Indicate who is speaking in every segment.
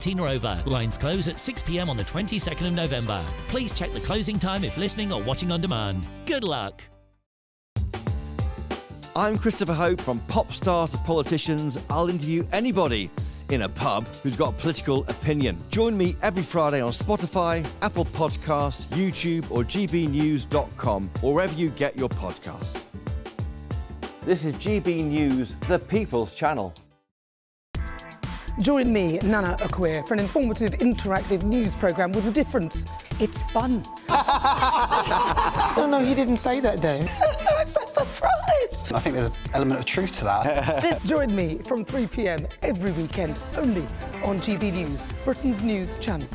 Speaker 1: Tina over. Lines close at 6 p.m. on the 22nd of November. Please check the closing time if listening or watching on demand. Good luck.
Speaker 2: I'm Christopher Hope. From pop stars to politicians, I'll interview anybody in a pub who's got a political opinion. Join me every Friday on Spotify, Apple Podcasts, YouTube or gbnews.com, or wherever you get your podcasts. This is GB News, the People's Channel.
Speaker 3: Join me, Nana Akweer, for an informative, interactive news programme with a difference. It's fun.
Speaker 4: No, he didn't say that, Dave.
Speaker 3: I'm so surprised.
Speaker 4: I think there's an element of truth to that.
Speaker 3: Join me from 3 p.m. every weekend, only on GB News, Britain's news channel.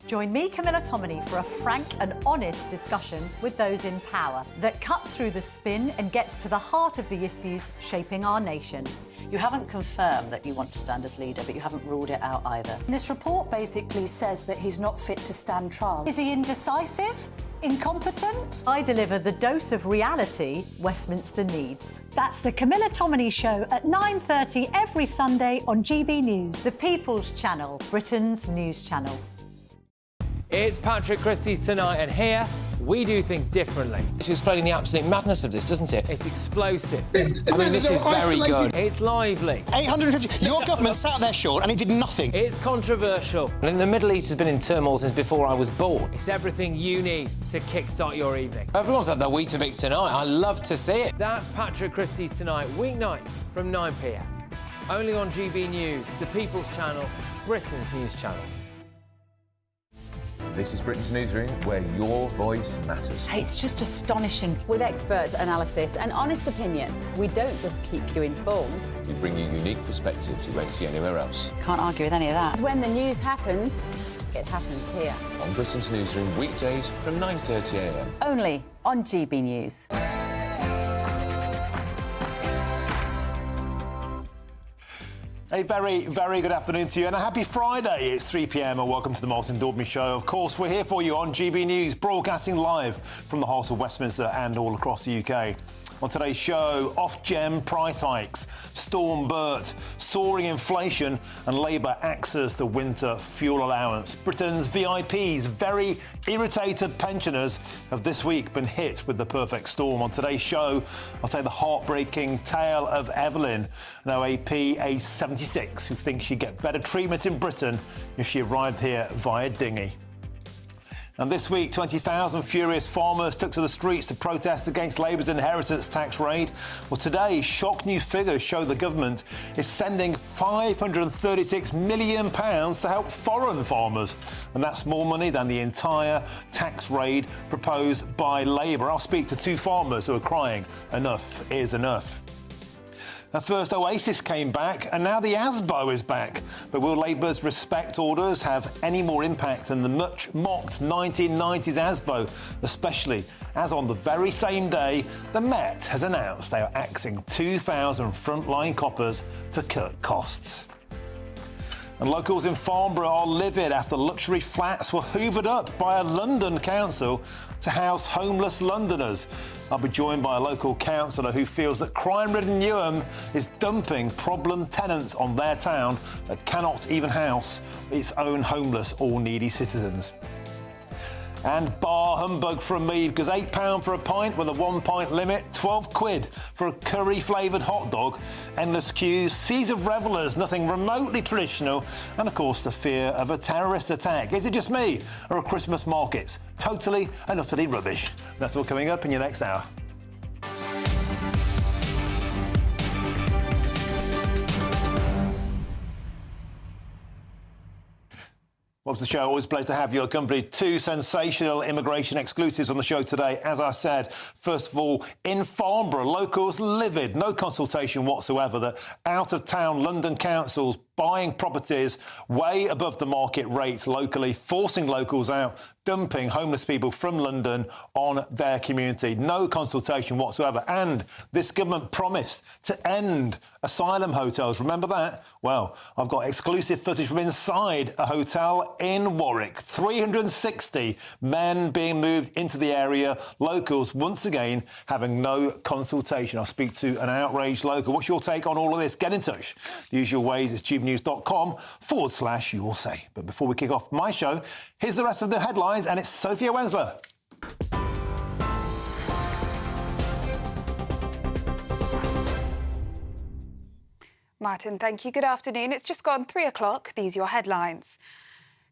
Speaker 5: Join me, Camilla Tominey, for a frank and honest discussion with those in power that cuts through the spin and gets to the heart of the issues shaping our nation.
Speaker 6: You haven't confirmed that you want to stand as leader, but you haven't ruled it out either.
Speaker 7: This report basically says that he's not fit to stand trial. Is he indecisive? Incompetent?
Speaker 5: I deliver the dose of reality Westminster needs. That's the Camilla Tominey Show at 9:30 every Sunday on GB News, the People's Channel, Britain's news channel.
Speaker 8: It's Patrick Christie's Tonight, and here we do things differently.
Speaker 9: It's explaining the absolute madness of this, doesn't it?
Speaker 8: It's explosive.
Speaker 9: I mean, this is very good.
Speaker 8: It's lively.
Speaker 4: 850. Your government sat there, Sean, and he did nothing.
Speaker 8: It's controversial.
Speaker 9: And the Middle East has been in turmoil since before I was born.
Speaker 8: It's everything you need to kickstart your evening.
Speaker 9: Everyone's had their Weetabix tonight. I love to see it.
Speaker 8: That's Patrick Christie's Tonight, weeknights from 9 p.m. Only on GB News, the People's Channel, Britain's news channel.
Speaker 10: This is Britain's Newsroom, where your voice matters.
Speaker 11: It's just astonishing. With expert analysis and honest opinion, we don't just keep you informed.
Speaker 10: We bring you unique perspectives you won't see anywhere else.
Speaker 11: Can't argue with any of that. When the news happens, it happens here.
Speaker 10: On Britain's Newsroom, weekdays from 9:30 a.m.
Speaker 11: Only on GB News.
Speaker 12: A very, very good afternoon to you and a happy Friday. It's 3 p.m. and welcome to the Martin Daubney Show. Of course, we're here for you on GB News, broadcasting live from the heart of Westminster and all across the UK. On today's show, off-gem price hikes, Storm Bert, soaring inflation and Labour axes the winter fuel allowance. Britain's VIPs, very irritated pensioners, have this week been hit with the perfect storm. On today's show, I'll tell you the heartbreaking tale of Evelyn, an OAP aged 76, who thinks she'd get better treatment in Britain if she arrived here via dinghy. And this week, 20,000 furious farmers took to the streets to protest against Labour's inheritance tax raid. Well, today, shock new figures show the government is sending £536 million to help foreign farmers. And that's more money than the entire tax raid proposed by Labour. I'll speak to two farmers who are crying, enough is enough. At first, Oasis came back, and now the ASBO is back. But will Labour's respect orders have any more impact than the much-mocked 1990s ASBO, especially as on the very same day, the Met has announced they are axing 2,000 frontline coppers to cut costs. And locals in Farnborough are livid after luxury flats were hoovered up by a London council to house homeless Londoners. I'll be joined by a local councillor who feels that crime-ridden Newham is dumping problem tenants on their town that cannot even house its own homeless or needy citizens. And bar humbug from me, because £8 for a pint with a 1 pint limit, 12 quid for a curry-flavoured hot dog, endless queues, seas of revellers, nothing remotely traditional, and of course the fear of a terrorist attack. Is it just me, or are Christmas markets totally and utterly rubbish? That's all coming up in your next hour. Welcome to the show. Always a pleasure to have you accompanied. Two sensational immigration exclusives on the show today. As I said, first of all, in Farnborough, locals livid, no consultation whatsoever, that out-of-town London councils buying properties way above the market rates locally, forcing locals out, dumping homeless people from London on their community. No consultation whatsoever. And this government promised to end asylum hotels. Remember that? Well, I've got exclusive footage from inside a hotel in Warwick. 360 men being moved into the area. Locals, once again, having no consultation. I'll speak to an outraged local. What's your take on all of this? Get in touch. The usual ways, it's gbnews.com/you'll say. But before we kick off my show, here's the rest of the headlines, and it's Sophia Wensler.
Speaker 13: Martin, thank you. Good afternoon. It's just gone 3 o'clock. These are your headlines.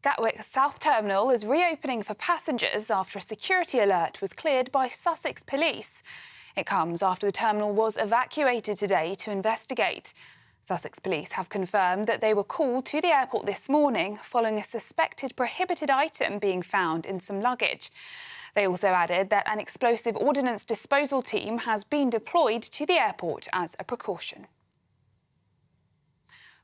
Speaker 13: Gatwick South Terminal is reopening for passengers after a security alert was cleared by Sussex Police. It comes after the terminal was evacuated today to investigate. Sussex Police have confirmed that they were called to the airport this morning following a suspected prohibited item being found in some luggage. They also added that an explosive ordnance disposal team has been deployed to the airport as a precaution.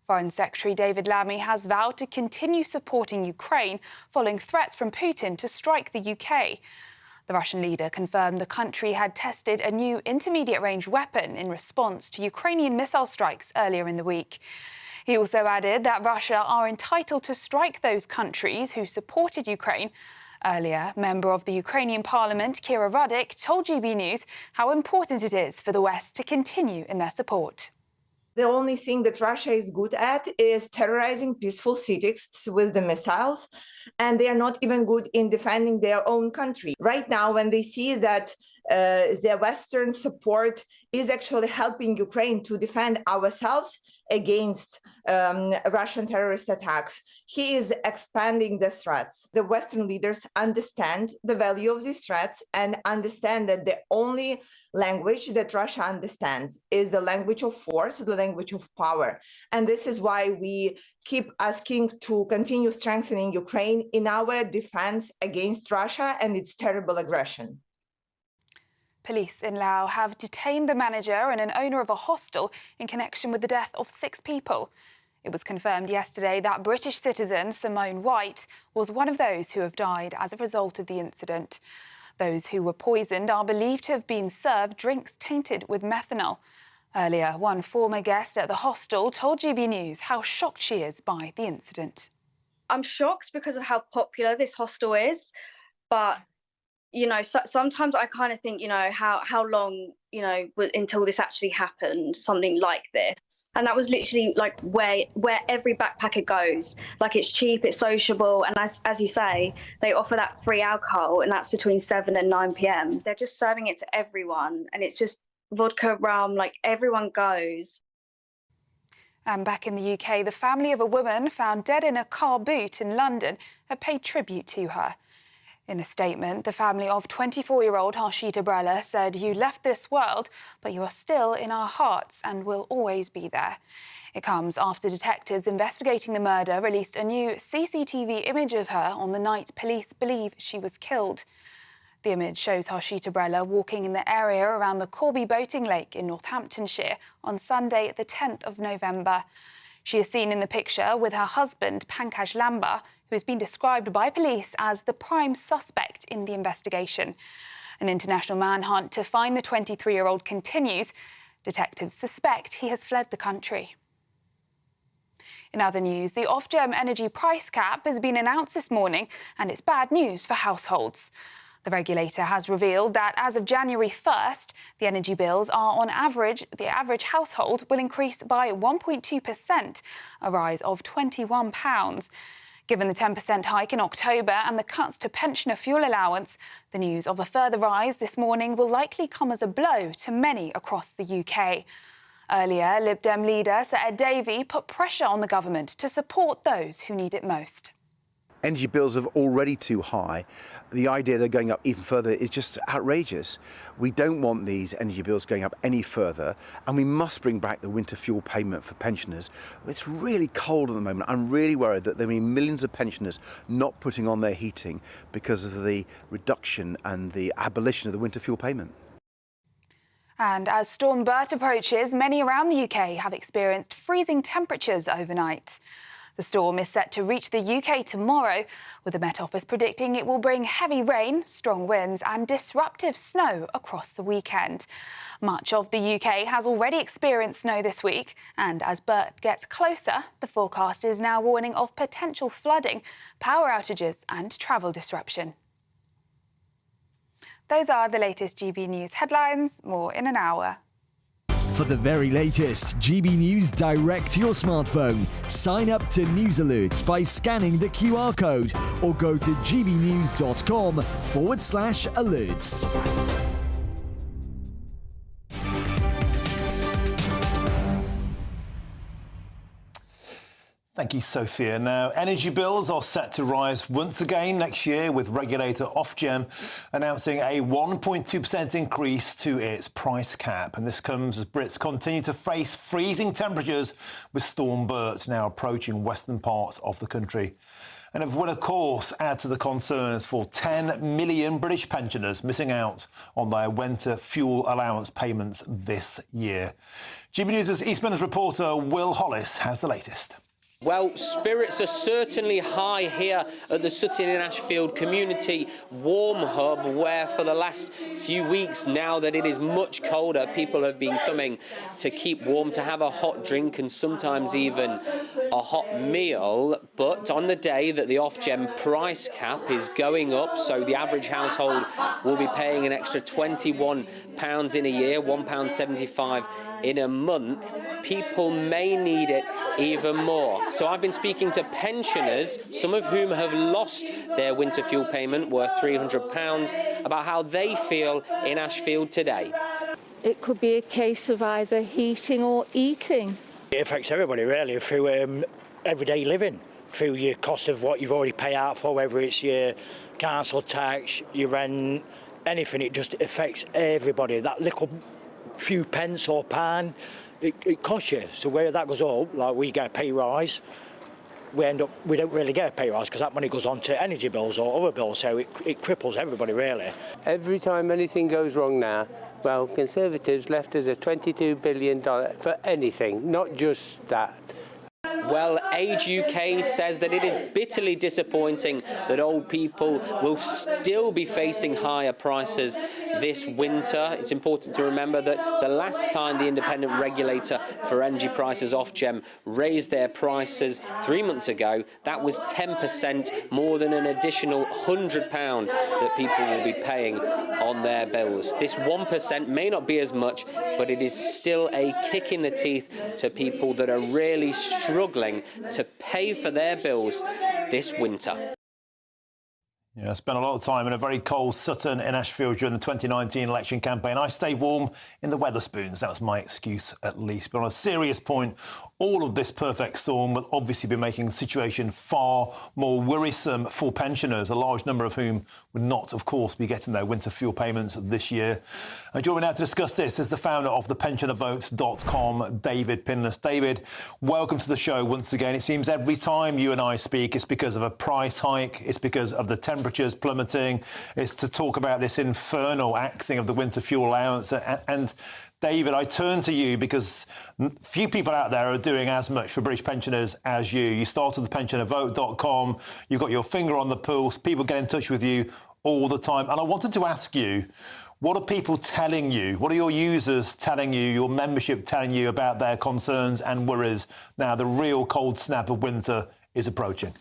Speaker 13: Foreign Secretary David Lammy has vowed to continue supporting Ukraine following threats from Putin to strike the UK. The Russian leader confirmed the country had tested a new intermediate-range weapon in response to Ukrainian missile strikes earlier in the week. He also added that Russia are entitled to strike those countries who supported Ukraine. Earlier, member of the Ukrainian parliament, Kira Rudik, told GB News how important it is for the West to continue in their support.
Speaker 14: The only thing that Russia is good at is terrorizing peaceful cities with the missiles, and they are not even good in defending their own country. Right now, when they see that their Western support is actually helping Ukraine to defend ourselves against Russian terrorist attacks, he is expanding the threats. The Western leaders understand the value of these threats and understand that the only language that Russia understands is the language of force, the language of power. And this is why we keep asking to continue strengthening Ukraine in our defense against Russia and its terrible aggression.
Speaker 13: Police in Laos have detained the manager and an owner of a hostel in connection with the death of 6 people. It was confirmed yesterday that British citizen Simone White was one of those who have died as a result of the incident. Those who were poisoned are believed to have been served drinks tainted with methanol. Earlier, one former guest at the hostel told GB News how shocked she is by the incident.
Speaker 15: I'm shocked because of how popular this hostel is, but you know, sometimes I kind of think, you know, how long, you know, until this actually happened, something like this. And that was literally like where every backpacker goes. Like, it's cheap, it's sociable, and as you say, they offer that free alcohol, and that's between 7 and 9 p.m. They're just serving it to everyone, and it's just vodka, rum, like everyone goes.
Speaker 13: And back in the UK, the family of a woman found dead in a car boot in London have paid tribute to her. In a statement, the family of 24-year-old Harshita Brella said, "You left this world, but you are still in our hearts and will always be there." It comes after detectives investigating the murder released a new CCTV image of her on the night police believe she was killed. The image shows Harshita Brella walking in the area around the Corby Boating Lake in Northamptonshire on Sunday, the 10th of November. She is seen in the picture with her husband, Pankaj Lamba, who has been described by police as the prime suspect in the investigation. An international manhunt to find the 23-year-old continues. Detectives suspect he has fled the country. In other news, the Ofgem energy price cap has been announced this morning, and it's bad news for households. The regulator has revealed that as of January 1st, the energy bills are on average, the average household will increase by 1.2%, a rise of £21. Given the 10% hike in October and the cuts to pensioner fuel allowance, the news of a further rise this morning will likely come as a blow to many across the UK. Earlier, Lib Dem leader Sir Ed Davey put pressure on the government to support those who need it most.
Speaker 16: Energy bills are already too high. The idea they're going up even further is just outrageous. We don't want these energy bills going up any further, and we must bring back the winter fuel payment for pensioners. It's really cold at the moment. I'm really worried that there will be millions of pensioners not putting on their heating because of the reduction and the abolition of the winter fuel payment.
Speaker 13: And as Storm Bert approaches, many around the UK have experienced freezing temperatures overnight. The storm is set to reach the UK tomorrow, with the Met Office predicting it will bring heavy rain, strong winds and disruptive snow across the weekend. Much of the UK has already experienced snow this week, and as Bert gets closer, the forecast is now warning of potential flooding, power outages and travel disruption. Those are the latest GB News headlines. More in an hour.
Speaker 17: For the very latest GB News direct to your smartphone, sign up to News Alerts by scanning the QR code or go to gbnews.com/alerts.
Speaker 12: Thank you, Sophia. Now, energy bills are set to rise once again next year, with regulator Ofgem announcing a 1.2% increase to its price cap. And this comes as Brits continue to face freezing temperatures, with Storm Bert now approaching western parts of the country. And it will, of course, add to the concerns for 10 million British pensioners missing out on their winter fuel allowance payments this year. GB News' East Midlands reporter Will Hollis has the latest.
Speaker 18: Well, spirits are certainly high here at the Sutton in Ashfield Community Warm Hub, where for the last few weeks, now that it is much colder, people have been coming to keep warm, to have a hot drink and sometimes even a hot meal. But on the day that the Ofgem price cap is going up, so the average household will be paying an extra £21 in a year, £1.75 in a month, people may need it even more. So I've been speaking to pensioners, some of whom have lost their winter fuel payment worth £300, about how they feel in Ashfield today.
Speaker 19: It could be a case of either heating or eating.
Speaker 20: It affects everybody really through everyday living, through your cost of what you've already paid out for, whether it's your council tax, your rent, anything. It just affects everybody. That little few pence or pound, it costs you. So where that goes up, like we get a pay rise, we don't really get a pay rise because that money goes on to energy bills or other bills, so it cripples everybody really.
Speaker 21: Every time anything goes wrong now, well, Conservatives left us a $22 billion for anything, not just that.
Speaker 18: Well, Age UK says that it is bitterly disappointing that old people will still be facing higher prices this winter. It's important to remember that the last time the independent regulator for energy prices, Ofgem, raised their prices 3 months ago, that was 10% more than an additional £100 that people will be paying on their bills. This 1% may not be as much, but it is still a kick in the teeth to people that are really struggling to pay for their bills this winter.
Speaker 12: Yeah, I spent a lot of time in a very cold Sutton in Ashfield during the 2019 election campaign. I stay warm in the Wetherspoons. That was my excuse, at least. But on a serious point, all of this perfect storm will obviously be making the situation far more worrisome for pensioners, a large number of whom would not, of course, be getting their winter fuel payments this year. And joining me now to discuss this is the founder of thepensionervote.com, David Pinless. David, welcome to the show once again. It seems every time you and I speak, it's because of a price hike, it's because of the temperatures plummeting, it's to talk about this infernal axing of the winter fuel allowance. And David, I turn to you because few people out there are doing as much for British pensioners as you. You started thepensionervote.com, you've got your finger on the pulse, people get in touch with you all the time. And I wanted to ask you, what are people telling you? What are your users telling you, your membership telling you about their concerns and worries now the real cold snap of winter is approaching?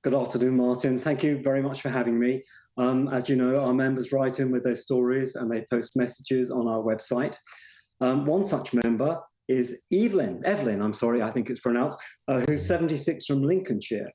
Speaker 22: Good afternoon, Martin. Thank you very much for having me. As you know, our members write in with their stories and they post messages on our website. One such member is Evelyn, I think it's pronounced, who's 76 from Lincolnshire.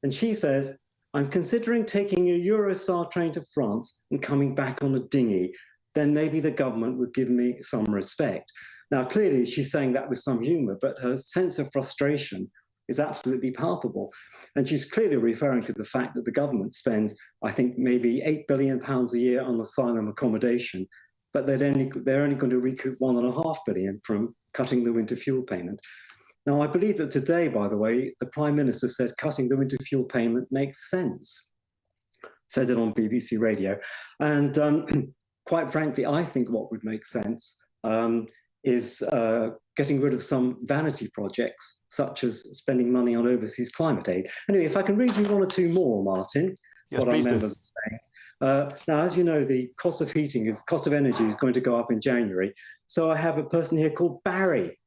Speaker 22: And she says, I'm considering taking a Eurostar train to France and coming back on a dinghy. Then maybe the government would give me some respect. Now, clearly, she's saying that with some humour, but her sense of frustration is absolutely palpable. And she's clearly referring to the fact that the government spends, I think, maybe £8 billion a year on asylum accommodation, but they're only going to recoup £1.5 billion from cutting the winter fuel payment. Now, I believe that today, by the way, the Prime Minister said cutting the winter fuel payment makes sense. Said it on BBC Radio. And quite frankly, I think what would make sense is getting rid of some vanity projects, such as spending money on overseas climate aid. Anyway, if I can read you one or two more, Martin,
Speaker 12: yes,
Speaker 22: what our
Speaker 12: please
Speaker 22: members are saying. Now, as you know, the cost of energy is going to go up in January. So I have a person here called Barry.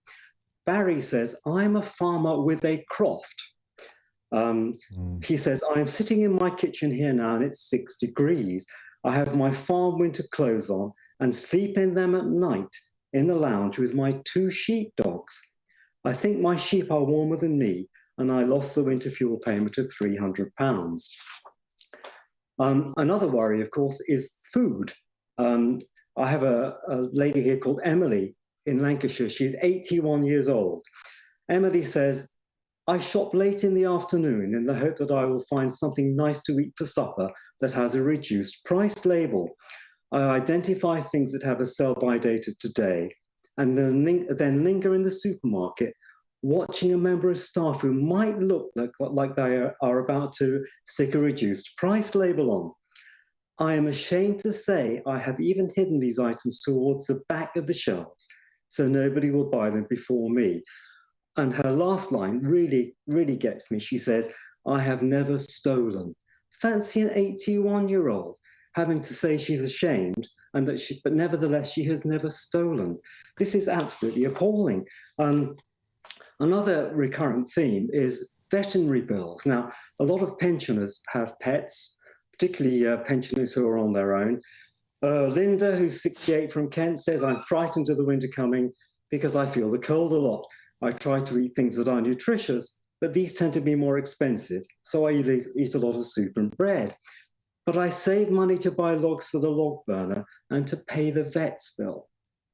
Speaker 22: Barry says, I'm a farmer with a croft. He says, I'm sitting in my kitchen here now and it's 6 degrees. I have my farm winter clothes on and sleep in them at night in the lounge with my 2 sheepdogs. I think my sheep are warmer than me, and I lost the winter fuel payment of £300. Another worry, of course, is food. I have a lady here called Emily in Lancashire. She's 81 years old. Emily says, I shop late in the afternoon in the hope that I will find something nice to eat for supper that has a reduced price label. I identify things that have a sell-by date of today and then linger in the supermarket watching a member of staff who might look like they are about to stick a reduced price label on. I am ashamed to say I have even hidden these items towards the back of the shelves so nobody will buy them before me. And her last line really, really gets me. She says, I have never stolen. Fancy an 81-year-old having to say she's ashamed and that but nevertheless she has never stolen. This is absolutely appalling. Another recurrent theme is veterinary bills. Now, a lot of pensioners have pets, particularly pensioners who are on their own. Linda, who's 68 from Kent, says, I'm frightened of the winter coming because I feel the cold a lot. I try to eat things that are nutritious, but these tend to be more expensive, so I eat a lot of soup and bread. But I save money to buy logs for the log burner and to pay the vet's bill.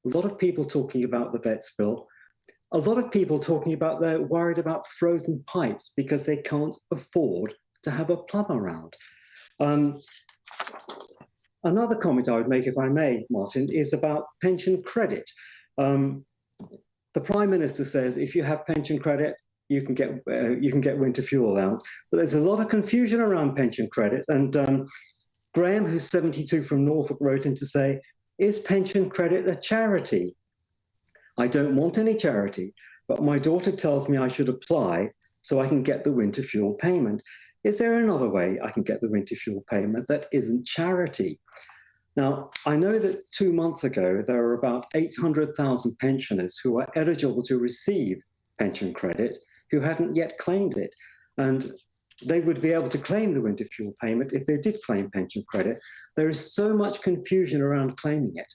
Speaker 22: A lot of people talking about the vet's bill. A lot of people talking about they're worried about frozen pipes because they can't afford to have a plumber around. Another comment I would make, if I may, Martin, is about pension credit. The Prime Minister says if you have pension credit, you can get winter fuel allowance. But there's a lot of confusion around pension credit. And Graham, who's 72 from Norfolk, wrote in to say, is pension credit a charity? I don't want any charity, but my daughter tells me I should apply so I can get the winter fuel payment. Is there another way I can get the winter fuel payment that isn't charity? Now, I know that 2 months ago, there were about 800,000 pensioners who were eligible to receive pension credit who hadn't yet claimed it. And they would be able to claim the winter fuel payment if they did claim pension credit. There is so much confusion around claiming it.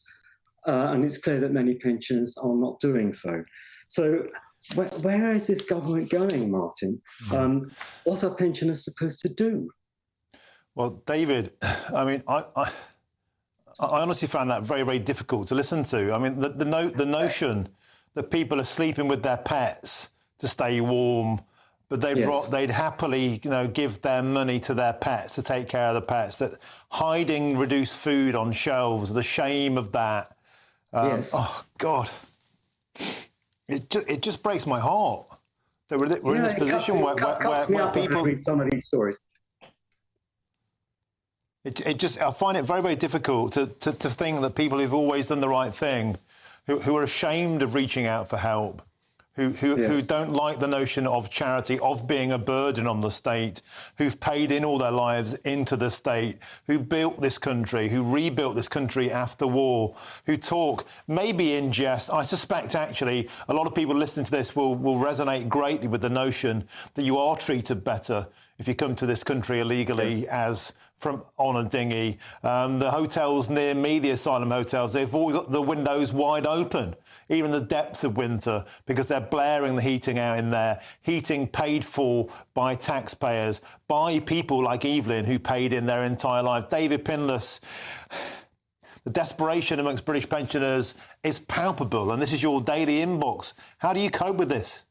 Speaker 22: And it's clear that many pensioners are not doing so. So where is this government going, Martin? What are pensioners supposed to do?
Speaker 12: Well, David, I mean, I honestly found that very, very difficult to listen to. I mean, the notion that people are sleeping with their pets to stay warm, but they'd happily, give their money to their pets to take care of the pets. That hiding reduced food on shelves, the shame of that. Oh God, it just breaks my heart that we're in this position where people
Speaker 22: read some of these stories.
Speaker 12: I find it very, very difficult to think that people who've always done the right thing, who are ashamed of reaching out for help, who don't like the notion of charity, of being a burden on the state, who've paid in all their lives into the state, who built this country, who rebuilt this country after war, who talk maybe in jest. I suspect, actually, a lot of people listening to this will resonate greatly with the notion that you are treated better if you come to this country illegally as from on a dinghy. The hotels near me, the asylum hotels, they've all got the windows wide open, even in the depths of winter, because they're blaring the heating out in there, heating paid for by taxpayers, by people like Evelyn, who paid in their entire life. David Pinless, the desperation amongst British pensioners is palpable, and this is your daily inbox. How do you cope with this?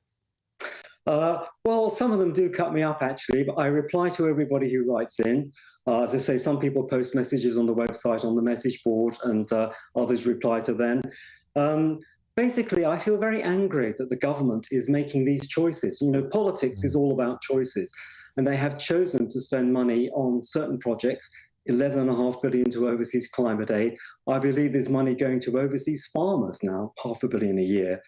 Speaker 22: Well, some of them do cut me up, actually, but I reply to everybody who writes in. As I say, some people post messages on the website, on the message board, and others reply to them. Basically, I feel very angry that the government is making these choices. Politics is all about choices, and they have chosen to spend money on certain projects, $11.5 billion to overseas climate aid. I believe there's money going to overseas farmers now, $500 million a year.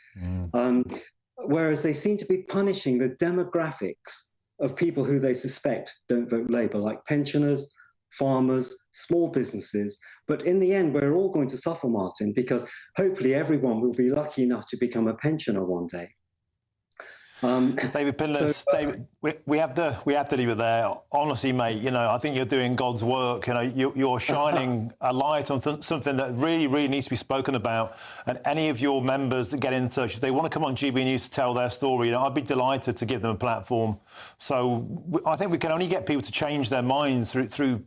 Speaker 22: Whereas they seem to be punishing the demographics of people who they suspect don't vote Labour, like pensioners, farmers, small businesses. But in the end, we're all going to suffer, Martin, because hopefully everyone will be lucky enough to become a pensioner one day.
Speaker 12: David Pinless, David, we have to leave it there. Honestly, mate, you know, I think you're doing God's work. You know, you're shining a light on something that really, really needs to be spoken about. And any of your members that get in touch, if they want to come on GB News to tell their story, you know, I'd be delighted to give them a platform. So I think we can only get people to change their minds through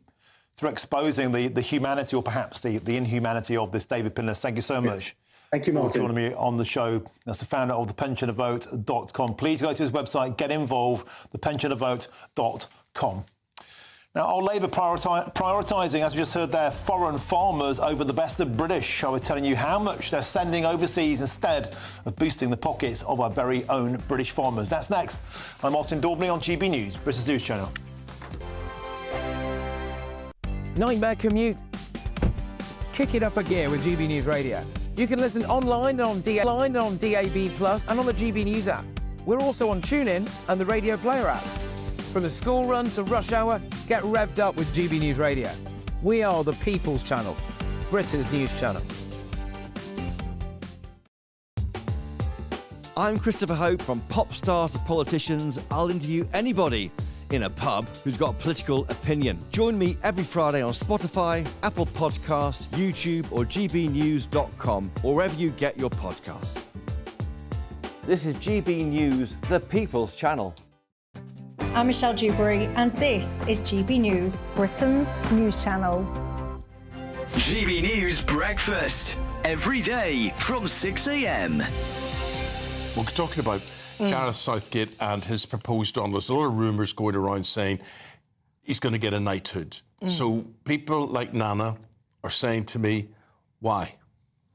Speaker 12: exposing the humanity, or perhaps the inhumanity of this. David Pinless, thank you so much.
Speaker 22: Thank you, Martin.
Speaker 12: For joining me on the show. That's the founder of thepensionervote.com. Please go to his website, get involved, thepensionervote.com. Now, our Labour prioritising, as we just heard there, foreign farmers over the best of British. I was telling you how much they're sending overseas instead of boosting the pockets of our very own British farmers. That's next. I'm Martin Daubney on GB News, Britain's News Channel.
Speaker 8: Nightmare commute? Kick it up a gear with GB News Radio. You can listen online and on DAB+ and on the GB News app. We're also on TuneIn and the Radio Player apps. From the school run to rush hour, get revved up with GB News Radio. We are the People's Channel, Britain's news channel.
Speaker 1: I'm Christopher Hope. From pop stars to politicians, I'll interview anybody in a pub who's got a political opinion. Join me every Friday on Spotify, Apple Podcasts, YouTube or gbnews.com, or wherever you get your podcasts. This is GB News, the People's Channel.
Speaker 2: I'm Michelle Dewberry and this is GB News, Britain's news channel.
Speaker 23: GB News Breakfast, every day from 6 a.m.
Speaker 24: We're talking about Gareth Southgate and his proposed on. There's a lot of rumours going around saying he's going to get a knighthood. So people like Nana are saying to me, why?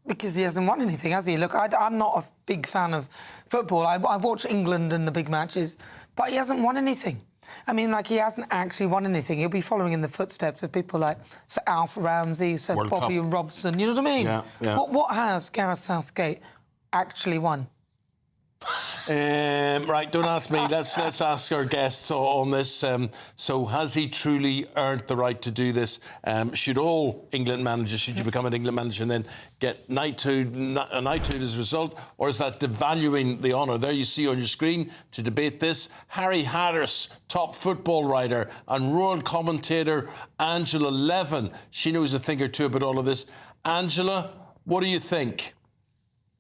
Speaker 3: Because he hasn't won anything, has he? Look, I'm not a big fan of football. I watch England and the big matches, but he hasn't won anything. I mean, like, he hasn't actually won anything. He'll be following in the footsteps of people like Sir Alf Ramsey, Sir Bobby Robson, you know what I mean?
Speaker 24: Yeah.
Speaker 3: What has Gareth Southgate actually won?
Speaker 24: Right, don't ask me. Let's ask our guests on this. So, has he truly earned the right to do this? Should all England managers, should you become an England manager and then get a knighthood as a result, or is that devaluing the honour? There you see on your screen to debate this, Harry Harris, top football writer, and royal commentator Angela Levin. She knows a thing or two about all of this. Angela, what do you think?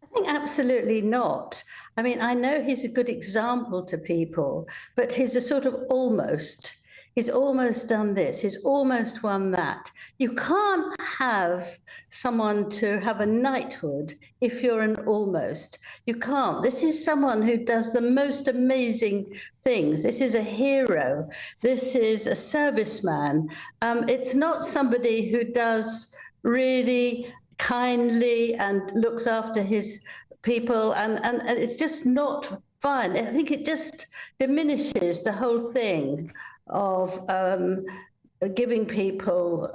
Speaker 25: I think absolutely not. I mean, I know he's a good example to people, but he's a sort of almost. He's almost done this. He's almost won that. You can't have someone to have a knighthood if you're an almost. You can't. This is someone who does the most amazing things. This is a hero. This is a serviceman. It's not somebody who does really kindly and looks after his people, and it's just not fun. I think it just diminishes the whole thing of giving people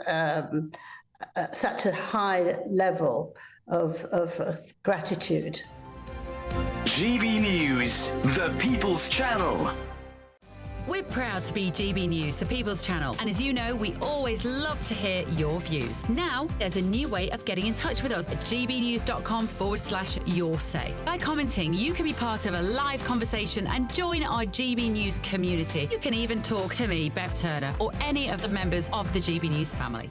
Speaker 25: such a high level of gratitude.
Speaker 23: GB News, the People's Channel.
Speaker 26: We're proud to be GB News, the People's Channel. And as you know, we always love to hear your views. Now, there's a new way of getting in touch with us at gbnews.com/your say. By commenting, you can be part of a live conversation and join our GB News community. You can even talk to me, Bev Turner, or any of the members of the GB News family.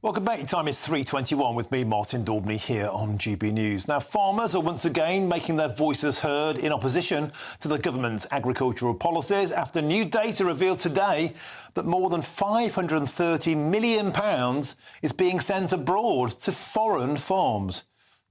Speaker 12: Welcome back. Your time is 3:21 with me, Martin Daubney, here on GB News. Now, farmers are once again making their voices heard in opposition to the government's agricultural policies after new data revealed today that more than £530 million is being sent abroad to foreign farms.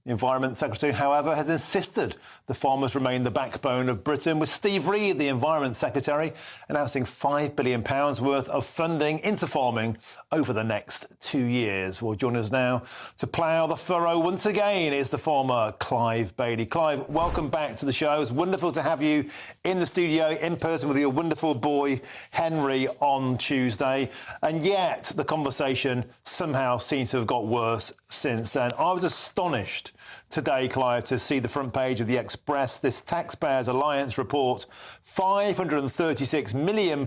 Speaker 12: The Environment Secretary, however, has insisted the farmers remain the backbone of Britain, with Steve Reed, the Environment Secretary, announcing £5 billion worth of funding into farming over the next 2 years. Well, join us now to plough the furrow once again is the farmer Clive Bailey. Clive, welcome back to the show. It's wonderful to have you in the studio in person with your wonderful boy Henry on Tuesday. And yet the conversation somehow seems to have got worse since then. I was astonished today, Clive, to see the front page of the Express, this Taxpayers Alliance report, £536 million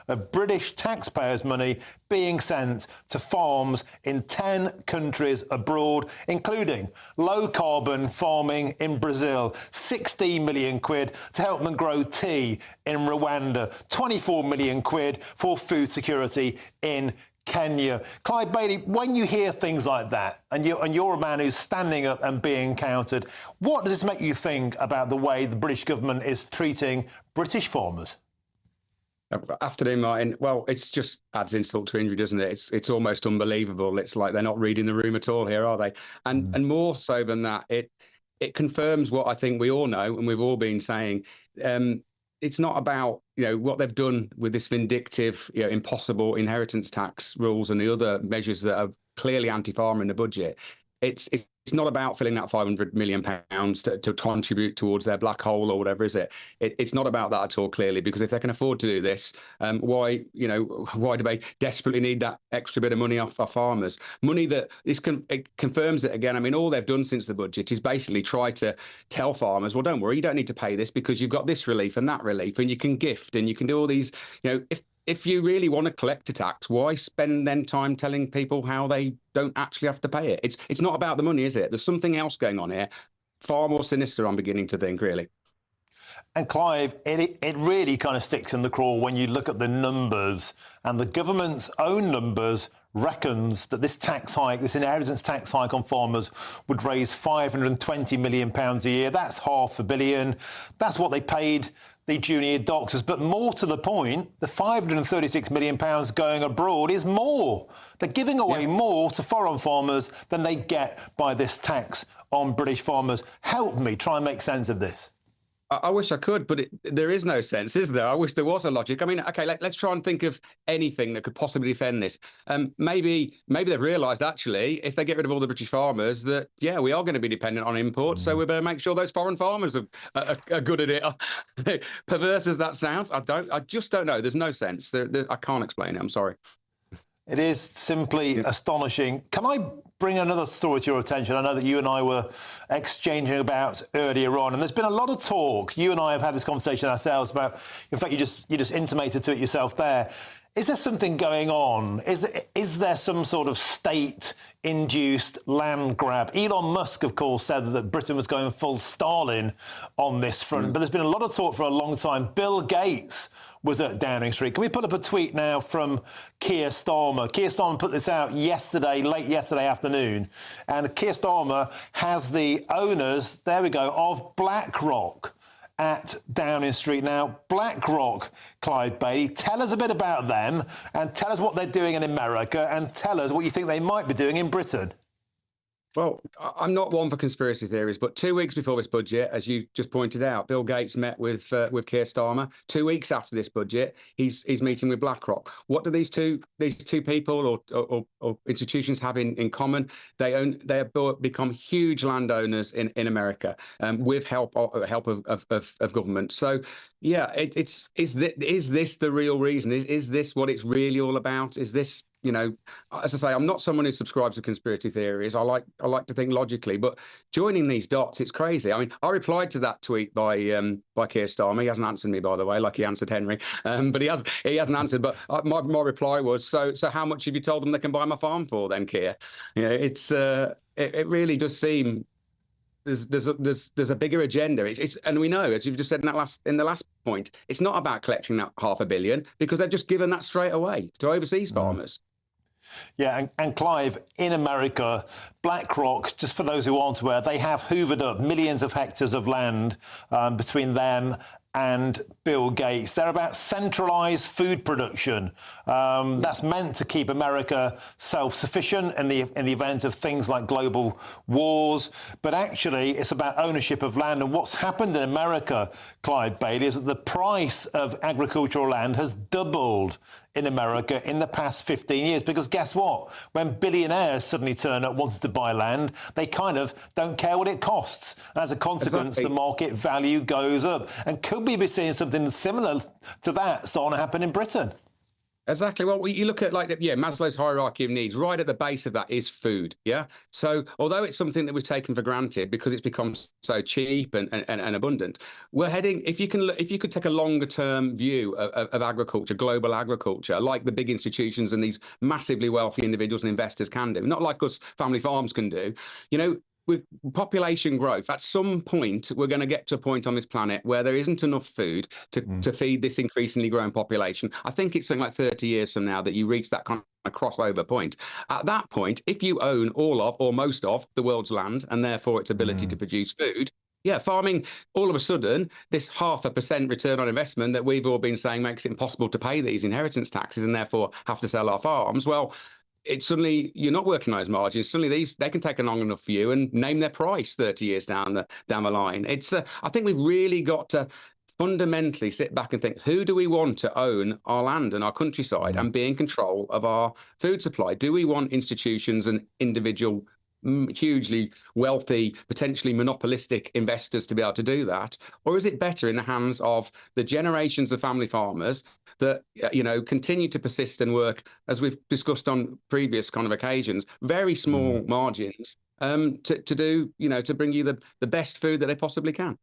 Speaker 12: of British taxpayers' money being sent to farms in 10 countries abroad, including low-carbon farming in Brazil, 16 million quid to help them grow tea in Rwanda, 24 million quid for food security in Kenya. Clive Bailey, when you hear things like that, and you're a man who's standing up and being counted, what does this make you think about the way the British government is treating British farmers?
Speaker 4: Afternoon, Martin. Well, it's just adds insult to injury, doesn't it? It's almost unbelievable. It's like they're not reading the room at all here, are they? And more so than that, it confirms what I think we all know and we've all been saying. It's not about, what they've done with this vindictive, impossible inheritance tax rules and the other measures that are clearly anti-farmer in the budget. It's not about filling that £500 million to contribute towards their black hole or whatever, is it? It's not about that at all, clearly, because if they can afford to do this, why do they desperately need that extra bit of money off our farmers? Money that it confirms it again. I mean, all they've done since the budget is basically try to tell farmers, well, don't worry, you don't need to pay this because you've got this relief and that relief, and you can gift and you can do all these, If you really want to collect a tax, why spend then time telling people how they don't actually have to pay it? It's not about the money, is it? There's something else going on here, far more sinister, I'm beginning to think, really.
Speaker 12: And Clive, it really kind of sticks in the craw when you look at the numbers, and the government's own numbers reckons that this tax hike, this inheritance tax hike on farmers would raise £520 million a year. That's £500 million. That's what they paid the junior doctors. But more to the point, the £536 million going abroad is more. They're giving away more to foreign farmers than they get by this tax on British farmers. Help me try and make sense of this.
Speaker 4: I wish I could, but there is no sense, is there? I wish there was a logic. I mean, OK, let's try and think of anything that could possibly defend this. Maybe they've realised, actually, if they get rid of all the British farmers, that, we are going to be dependent on imports, so we better make sure those foreign farmers are good at it. Perverse as that sounds, I just don't know. There's no sense. I can't explain it. I'm sorry.
Speaker 12: It is simply astonishing. Can I bring another story to your attention? I know that you and I were exchanging about earlier on, and there's been a lot of talk. You and I have had this conversation ourselves about, in fact, you just intimated to it yourself there. Is there something going on? Is there some sort of state-induced land grab? Elon Musk, of course, said that Britain was going full Stalin on this front, but there's been a lot of talk for a long time. Bill Gates was at Downing Street. Can we put up a tweet now from Keir Starmer? Keir Starmer put this out late yesterday afternoon, and Keir Starmer has the owners, there we go, of BlackRock at Downing Street. Now, BlackRock, Clive Bailey, tell us a bit about them and tell us what they're doing in America and tell us what you think they might be doing in Britain.
Speaker 4: Well, I'm not one for conspiracy theories, but 2 weeks before this budget, as you just pointed out, Bill Gates met with Keir Starmer. 2 weeks after this budget, he's meeting with BlackRock. What do these two people or institutions have in common? They have become huge landowners in America with help of government. So, is this the real reason? Is this what it's really all about? Is this? As I say, I'm not someone who subscribes to conspiracy theories. I like to think logically, but joining these dots, it's crazy. I mean, I replied to that tweet by Keir Starmer. He hasn't answered me, by the way, like he answered Henry. But he hasn't answered. But my reply was, so how much have you told them they can buy my farm for then, Keir? It really does seem there's a bigger agenda. And we know, as you've just said in the last point, it's not about collecting that $500 million because they've just given that straight away to overseas farmers.
Speaker 12: Yeah, and Clive, in America, BlackRock, just for those who aren't aware, they have hoovered up millions of hectares of land between them and Bill Gates. They're about centralised food production. That's meant to keep America self-sufficient in the event of things like global wars. But actually, it's about ownership of land. And what's happened in America, Clive Bailey, is that the price of agricultural land has doubled in America in the past 15 years. Because guess what? When billionaires suddenly turn up wanting to buy land, they kind of don't care what it costs. And as a consequence, the market value goes up. And could we be seeing something similar to that starting to happen in Britain?
Speaker 4: Exactly. Well, you look at Maslow's hierarchy of needs. Right at the base of that is food. Yeah. So although it's something that we've taken for granted because it's become so cheap and abundant, we're heading. If you could take a longer term view of agriculture, global agriculture, like the big institutions and these massively wealthy individuals and investors can do, not like us family farms can do. With population growth, at some point, we're going to get to a point on this planet where there isn't enough food to feed this increasingly growing population. I think it's something like 30 years from now that you reach that kind of crossover point. At that point, if you own all of or most of the world's land and therefore its ability to produce food, farming, all of a sudden, this 0.5% return on investment that we've all been saying makes it impossible to pay these inheritance taxes and therefore have to sell our farms. Well, it's suddenly you're not working on those margins. Suddenly they can take a long enough view and name their price 30 years down the line. It's I think we've really got to fundamentally sit back and think, who do we want to own our land and our countryside and be in control of our food supply? Do we want institutions and individual hugely wealthy, potentially monopolistic investors to be able to do that? Or is it better in the hands of the generations of family farmers that, continue to persist and work, as we've discussed on previous kind of occasions, very small margins to do, to bring you the best food that they possibly can?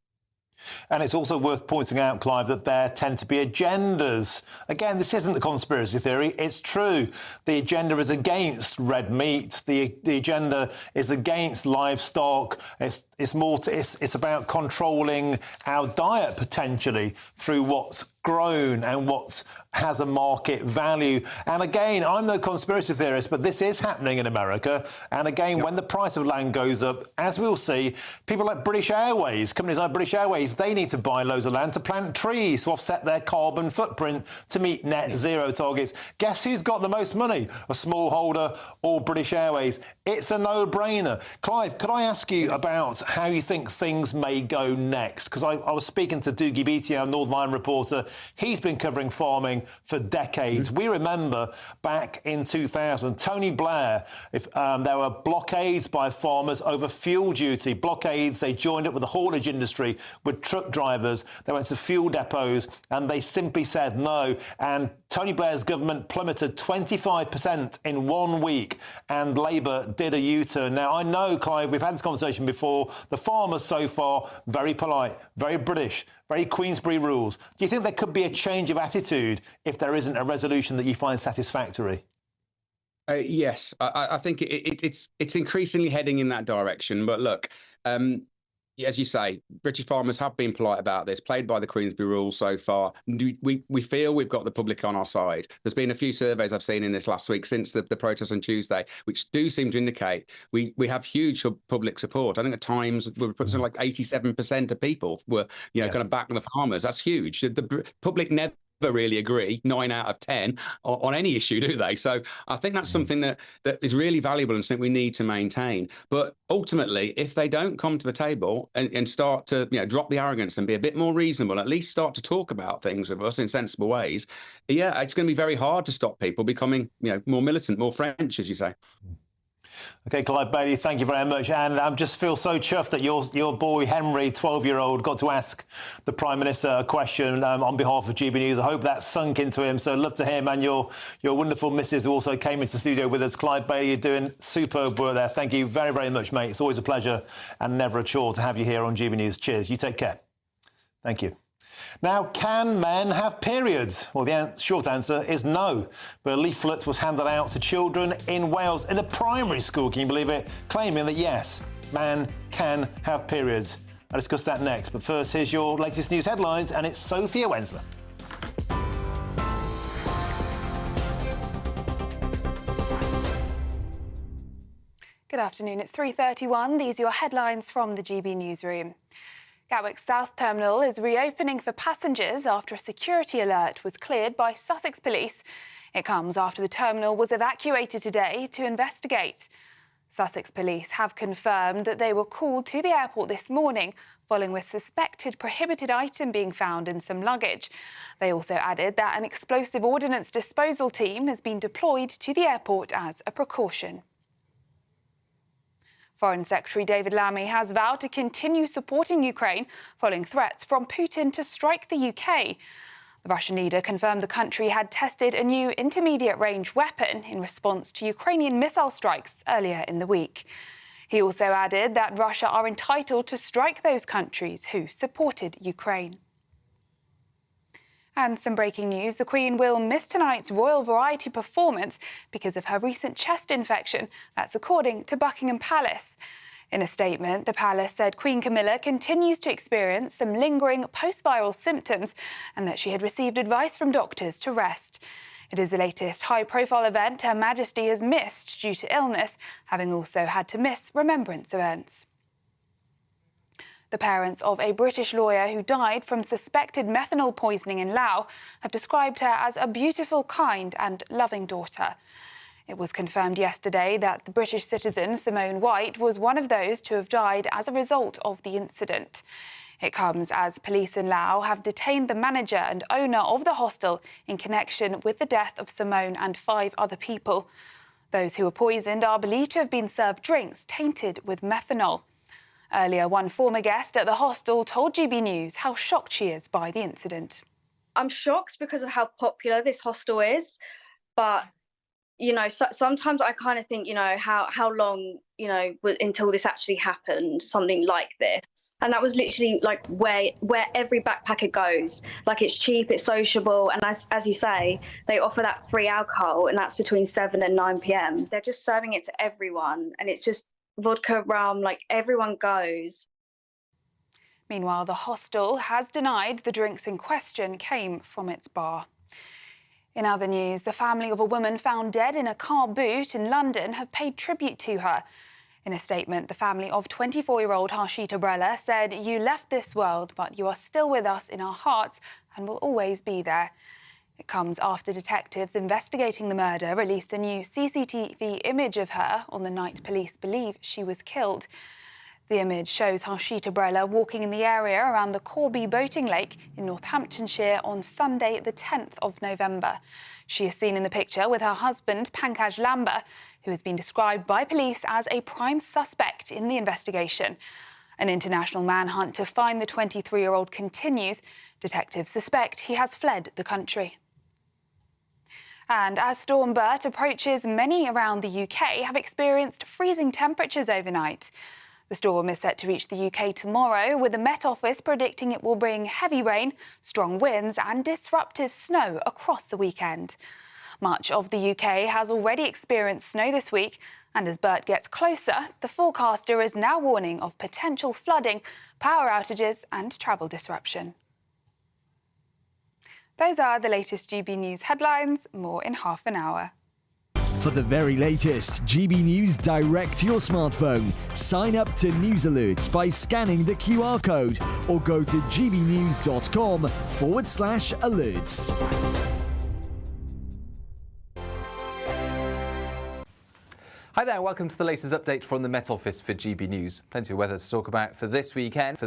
Speaker 12: And it's also worth pointing out, Clive, that there tend to be agendas. Again, this isn't a conspiracy theory. It's true. The agenda is against red meat. The agenda is against livestock. It's about controlling our diet potentially through what's grown and what has a market value. And again, I'm no conspiracy theorist, but this is happening in America. And again, when the price of land goes up, as we'll see, people like British Airways, companies like British Airways, they need to buy loads of land to plant trees to offset their carbon footprint to meet net zero targets. Guess who's got the most money? A smallholder or British Airways? It's a no-brainer. Clive, could I ask you about how you think things may go next? Because I was speaking to Doogie Beattie, our Northern Ireland reporter. He's been covering farming for decades. We remember back in 2000, Tony Blair, there were blockades by farmers over fuel duty. Blockades, they joined up with the haulage industry, with truck drivers. They went to fuel depots and they simply said no. And Tony Blair's government plummeted 25% in 1 week and Labour did a U-turn. Now, I know, Clive, we've had this conversation before. The farmers so far, very polite, very British, very Queensberry rules. Do you think there could be a change of attitude if there isn't a resolution that you find satisfactory?
Speaker 4: Yes, I think it's increasingly heading in that direction. But look, as you say, British farmers have been polite about this, played by the Queensberry rules so far. We feel we've got the public on our side. There's been a few surveys I've seen in this last week since the protest on Tuesday, which do seem to indicate we have huge public support. I think at times we were something like 87% of people were, kind of backing the farmers. That's huge. The public never really agree 9 out of 10 on any issue, do they? So I think that's something that is really valuable and something we need to maintain. But ultimately, if they don't come to the table and start to drop the arrogance and be a bit more reasonable, at least start to talk about things with us in sensible ways, it's going to be very hard to stop people becoming more militant, more French, as you say.
Speaker 12: OK, Clive Bailey, thank you very much. And I just feel so chuffed that your boy Henry, 12-year-old, got to ask the Prime Minister a question on behalf of GB News. I hope that sunk into him. So love to him and your wonderful missus who also came into the studio with us. Clive Bailey, you're doing superb work there. Thank you very, very much, mate. It's always a pleasure and never a chore to have you here on GB News. Cheers. You take care. Thank you. Now, can men have periods? Well, the short answer is no. But a leaflet was handed out to children in Wales in a primary school, can you believe it, claiming that, yes, man can have periods. I'll discuss that next. But first, here's your latest news headlines, and it's Sophia Wensler.
Speaker 13: Good afternoon. It's 3:31. These are your headlines from the GB newsroom. Gatwick South Terminal is reopening for passengers after a security alert was cleared by Sussex Police. It comes after the terminal was evacuated today to investigate. Sussex Police have confirmed that they were called to the airport this morning following a suspected prohibited item being found in some luggage. They also added that an explosive ordnance disposal team has been deployed to the airport as a precaution. Foreign Secretary David Lammy has vowed to continue supporting Ukraine following threats from Putin to strike the UK. The Russian leader confirmed the country had tested a new intermediate-range weapon in response to Ukrainian missile strikes earlier in the week. He also added that Russia are entitled to strike those countries who supported Ukraine. And some breaking news, the Queen will miss tonight's Royal Variety performance because of her recent chest infection. That's according to Buckingham Palace. In a statement, the palace said Queen Camilla continues to experience some lingering post-viral symptoms and that she had received advice from doctors to rest. It is the latest high-profile event Her Majesty has missed due to illness, having also had to miss remembrance events. The parents of a British lawyer who died from suspected methanol poisoning in Laos have described her as a beautiful, kind and loving daughter. It was confirmed yesterday that the British citizen Simone White was one of those to have died as a result of the incident. It comes as police in Laos have detained the manager and owner of the hostel in connection with the death of Simone and 5 other people. Those who were poisoned are believed to have been served drinks tainted with methanol. Earlier, one former guest at the hostel told GB News how shocked she is by the incident.
Speaker 15: I'm shocked because of how popular this hostel is, but you know, sometimes I kind of think, you know, how long, you know, until this actually happened, something like this. And that was literally like where every backpacker goes. Like, it's cheap, it's sociable, and as you say, they offer that free alcohol, and that's between 7 and 9 p.m. They're just serving it to everyone, and it's just vodka, rum, like everyone goes.
Speaker 13: Meanwhile, the hostel has denied the drinks in question came from its bar. In other news, the family of a woman found dead in a car boot in London have paid tribute to her. In a statement, the family of 24-year-old Harshita Brella said, "You left this world, but you are still with us in our hearts and will always be there." It comes after detectives investigating the murder released a new CCTV image of her on the night police believe she was killed. The image shows Harshita Brella walking in the area around the Corby boating lake in Northamptonshire on Sunday, the 10th of November. She is seen in the picture with her husband, Pankaj Lamba, who has been described by police as a prime suspect in the investigation. An international manhunt to find the 23-year-old continues. Detectives suspect he has fled the country. And as Storm Bert approaches, many around the UK have experienced freezing temperatures overnight. The storm is set to reach the UK tomorrow, with the Met Office predicting it will bring heavy rain, strong winds and disruptive snow across the weekend. Much of the UK has already experienced snow this week, and as Bert gets closer, the forecaster is now warning of potential flooding, power outages and travel disruption. Those are the latest GB News headlines. More in half an hour.
Speaker 17: For the very latest GB News direct to your smartphone, sign up to News Alerts by scanning the QR code or go to gbnews.com/alerts.
Speaker 5: Hi there, welcome to the latest update from the Met Office for GB News. Plenty of weather to talk about for this weekend,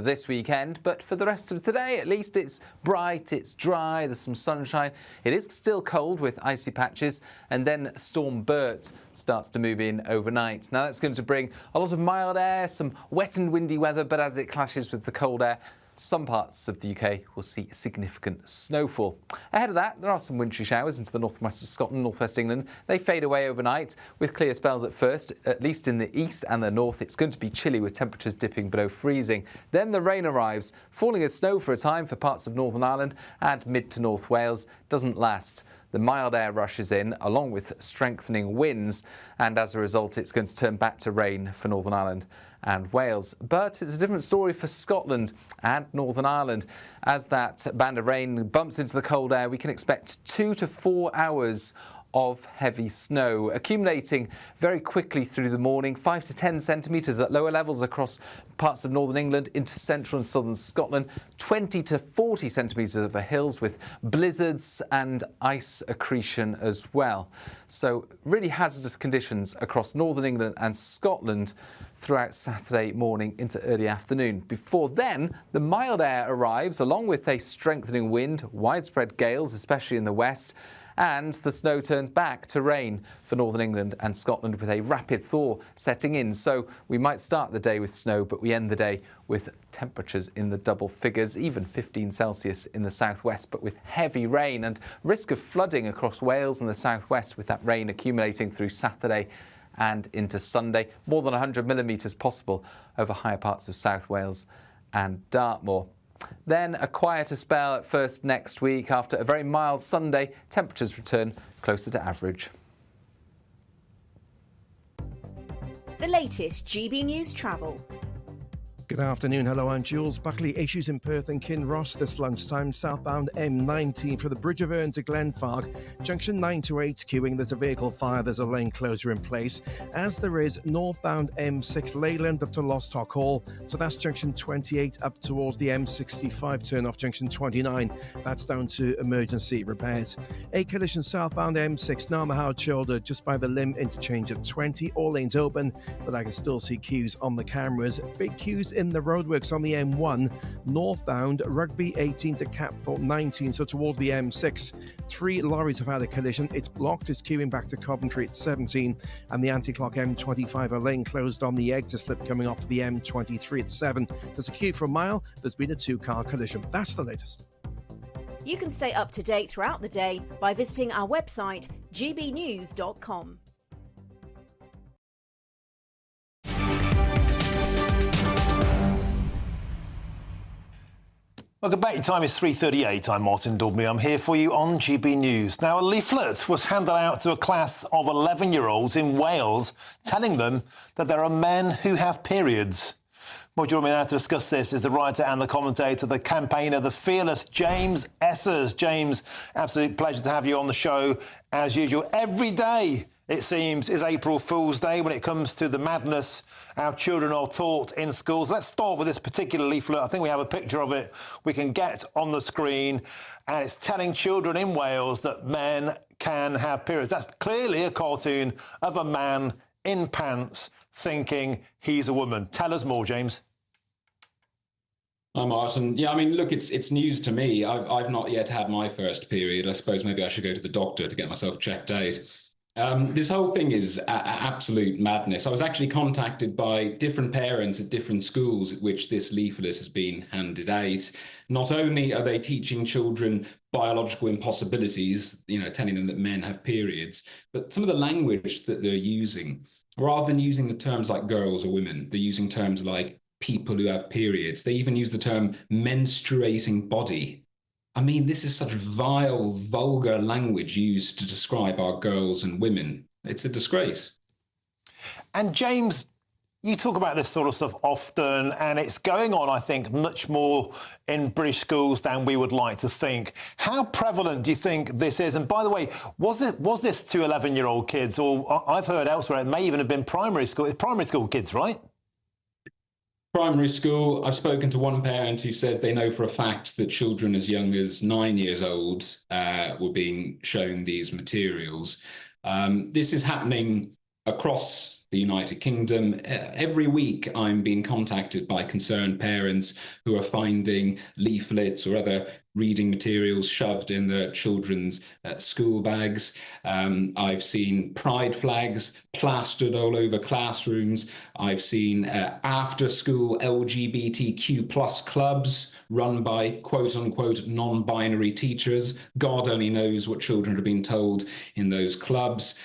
Speaker 5: but for the rest of today, at least it's bright, it's dry, there's some sunshine. It is still cold with icy patches, and then Storm Bert starts to move in overnight. Now that's going to bring a lot of mild air, some wet and windy weather, but as it clashes with the cold air, some parts of the UK will see significant snowfall. Ahead of that, there are some wintry showers into the northwest of Scotland, northwest England. They fade away overnight with clear spells at first, at least in the east and the north. It's going to be chilly with temperatures dipping below freezing. Then the rain arrives, falling as snow for a time for parts of Northern Ireland and mid to North Wales. Doesn't last. The mild air rushes in, along with strengthening winds, and as a result, it's going to turn back to rain for Northern Ireland and Wales. But it's a different story for Scotland and Northern Ireland. As that band of rain bumps into the cold air, we can expect 2 to 4 hours of heavy snow, accumulating very quickly through the morning, 5 to 10 centimetres at lower levels across parts of northern England into central and southern Scotland, 20 to 40 centimetres over hills with blizzards and ice accretion as well. So really hazardous conditions across northern England and Scotland throughout Saturday morning into early afternoon. Before then, the mild air arrives along with a strengthening wind, widespread gales, especially in the west, And the snow turns back to rain for northern England and Scotland with a rapid thaw setting in. So we might start the day with snow, but we end the day with temperatures in the double figures, even 15 Celsius in the southwest, but with heavy rain and risk of flooding across Wales and the southwest with that rain accumulating through Saturday and into Sunday. More than 100 millimetres possible over higher parts of South Wales and Dartmoor. Then a quieter spell at first next week. After a very mild Sunday, temperatures return closer to average.
Speaker 6: The latest GB News travel.
Speaker 7: Good afternoon. Hello, I'm Jules Buckley. Issues in Perth and Kinross this lunchtime. Southbound M19 for the Bridge of Erne to Glenfarg. Junction 9 to 8 queuing. There's a vehicle fire. There's a lane closure in place. As there is northbound M6 Leyland up to Lostock Hall. So that's junction 28 up towards the M65 turn off junction 29. That's down to emergency repairs. A collision southbound M6 Narmahowd shoulder just by the Lim interchange at 20. All lanes open, but I can still see queues on the cameras. Big queues in the roadworks on the M1 northbound, Rugby 18 to Capthorpe 19, so towards the M6. 3 lorries have had a collision. It's blocked. It's queuing back to Coventry at 17, and the anti-clock M25 a lane closed on the exit slip coming off the M23 at 7. There's a queue for a mile. There's been a 2-car collision. That's the latest.
Speaker 6: You can stay up to date throughout the day by visiting our website gbnews.com.
Speaker 12: Welcome back. Your time is 3:38. I'm Martin Daubney. I'm here for you on GB News. Now, a leaflet was handed out to a class of 11-year-olds in Wales telling them that there are men who have periods. Well, joining me now to discuss this is the writer and the commentator, the campaigner, the fearless James Essers. James, absolute pleasure to have you on the show as usual. Every day, it seems, is April Fool's Day when it comes to the madness our children are taught in schools. Let's start with this particular leaflet. I think we have a picture of it we can get on the screen, and it's telling children in Wales that men can have periods. That's clearly a cartoon of a man in pants thinking he's a woman. Tell us more, James.
Speaker 9: Hi, Martin. Yeah, I mean, look, it's news to me. I've not yet had my first period. I suppose maybe I should go to the doctor to get myself checked out. This whole thing is absolute madness. I was actually contacted by different parents at different schools at which this leaflet has been handed out. Not only are they teaching children biological impossibilities, telling them that men have periods, but some of the language that they're using, rather than using the terms like girls or women, they're using terms like people who have periods. They even use the term menstruating body. I mean, this is such vile, vulgar language used to describe our girls and women. It's a disgrace.
Speaker 12: And James, you talk about this sort of stuff often, and it's going on, I think, much more in British schools than we would like to think. How prevalent do you think this is? And by the way, was this to 11-year-old kids? Or I've heard elsewhere it may even have been primary school kids, right?
Speaker 9: Primary school. I've spoken to one parent who says they know for a fact that children as young as 9 years old were being shown these materials. This is happening across the United Kingdom. Every week I'm being contacted by concerned parents who are finding leaflets or other reading materials shoved in their children's school bags. I've seen pride flags plastered all over classrooms. I've seen after-school LGBTQ plus clubs run by quote-unquote non-binary teachers. God only knows what children are being told in those clubs.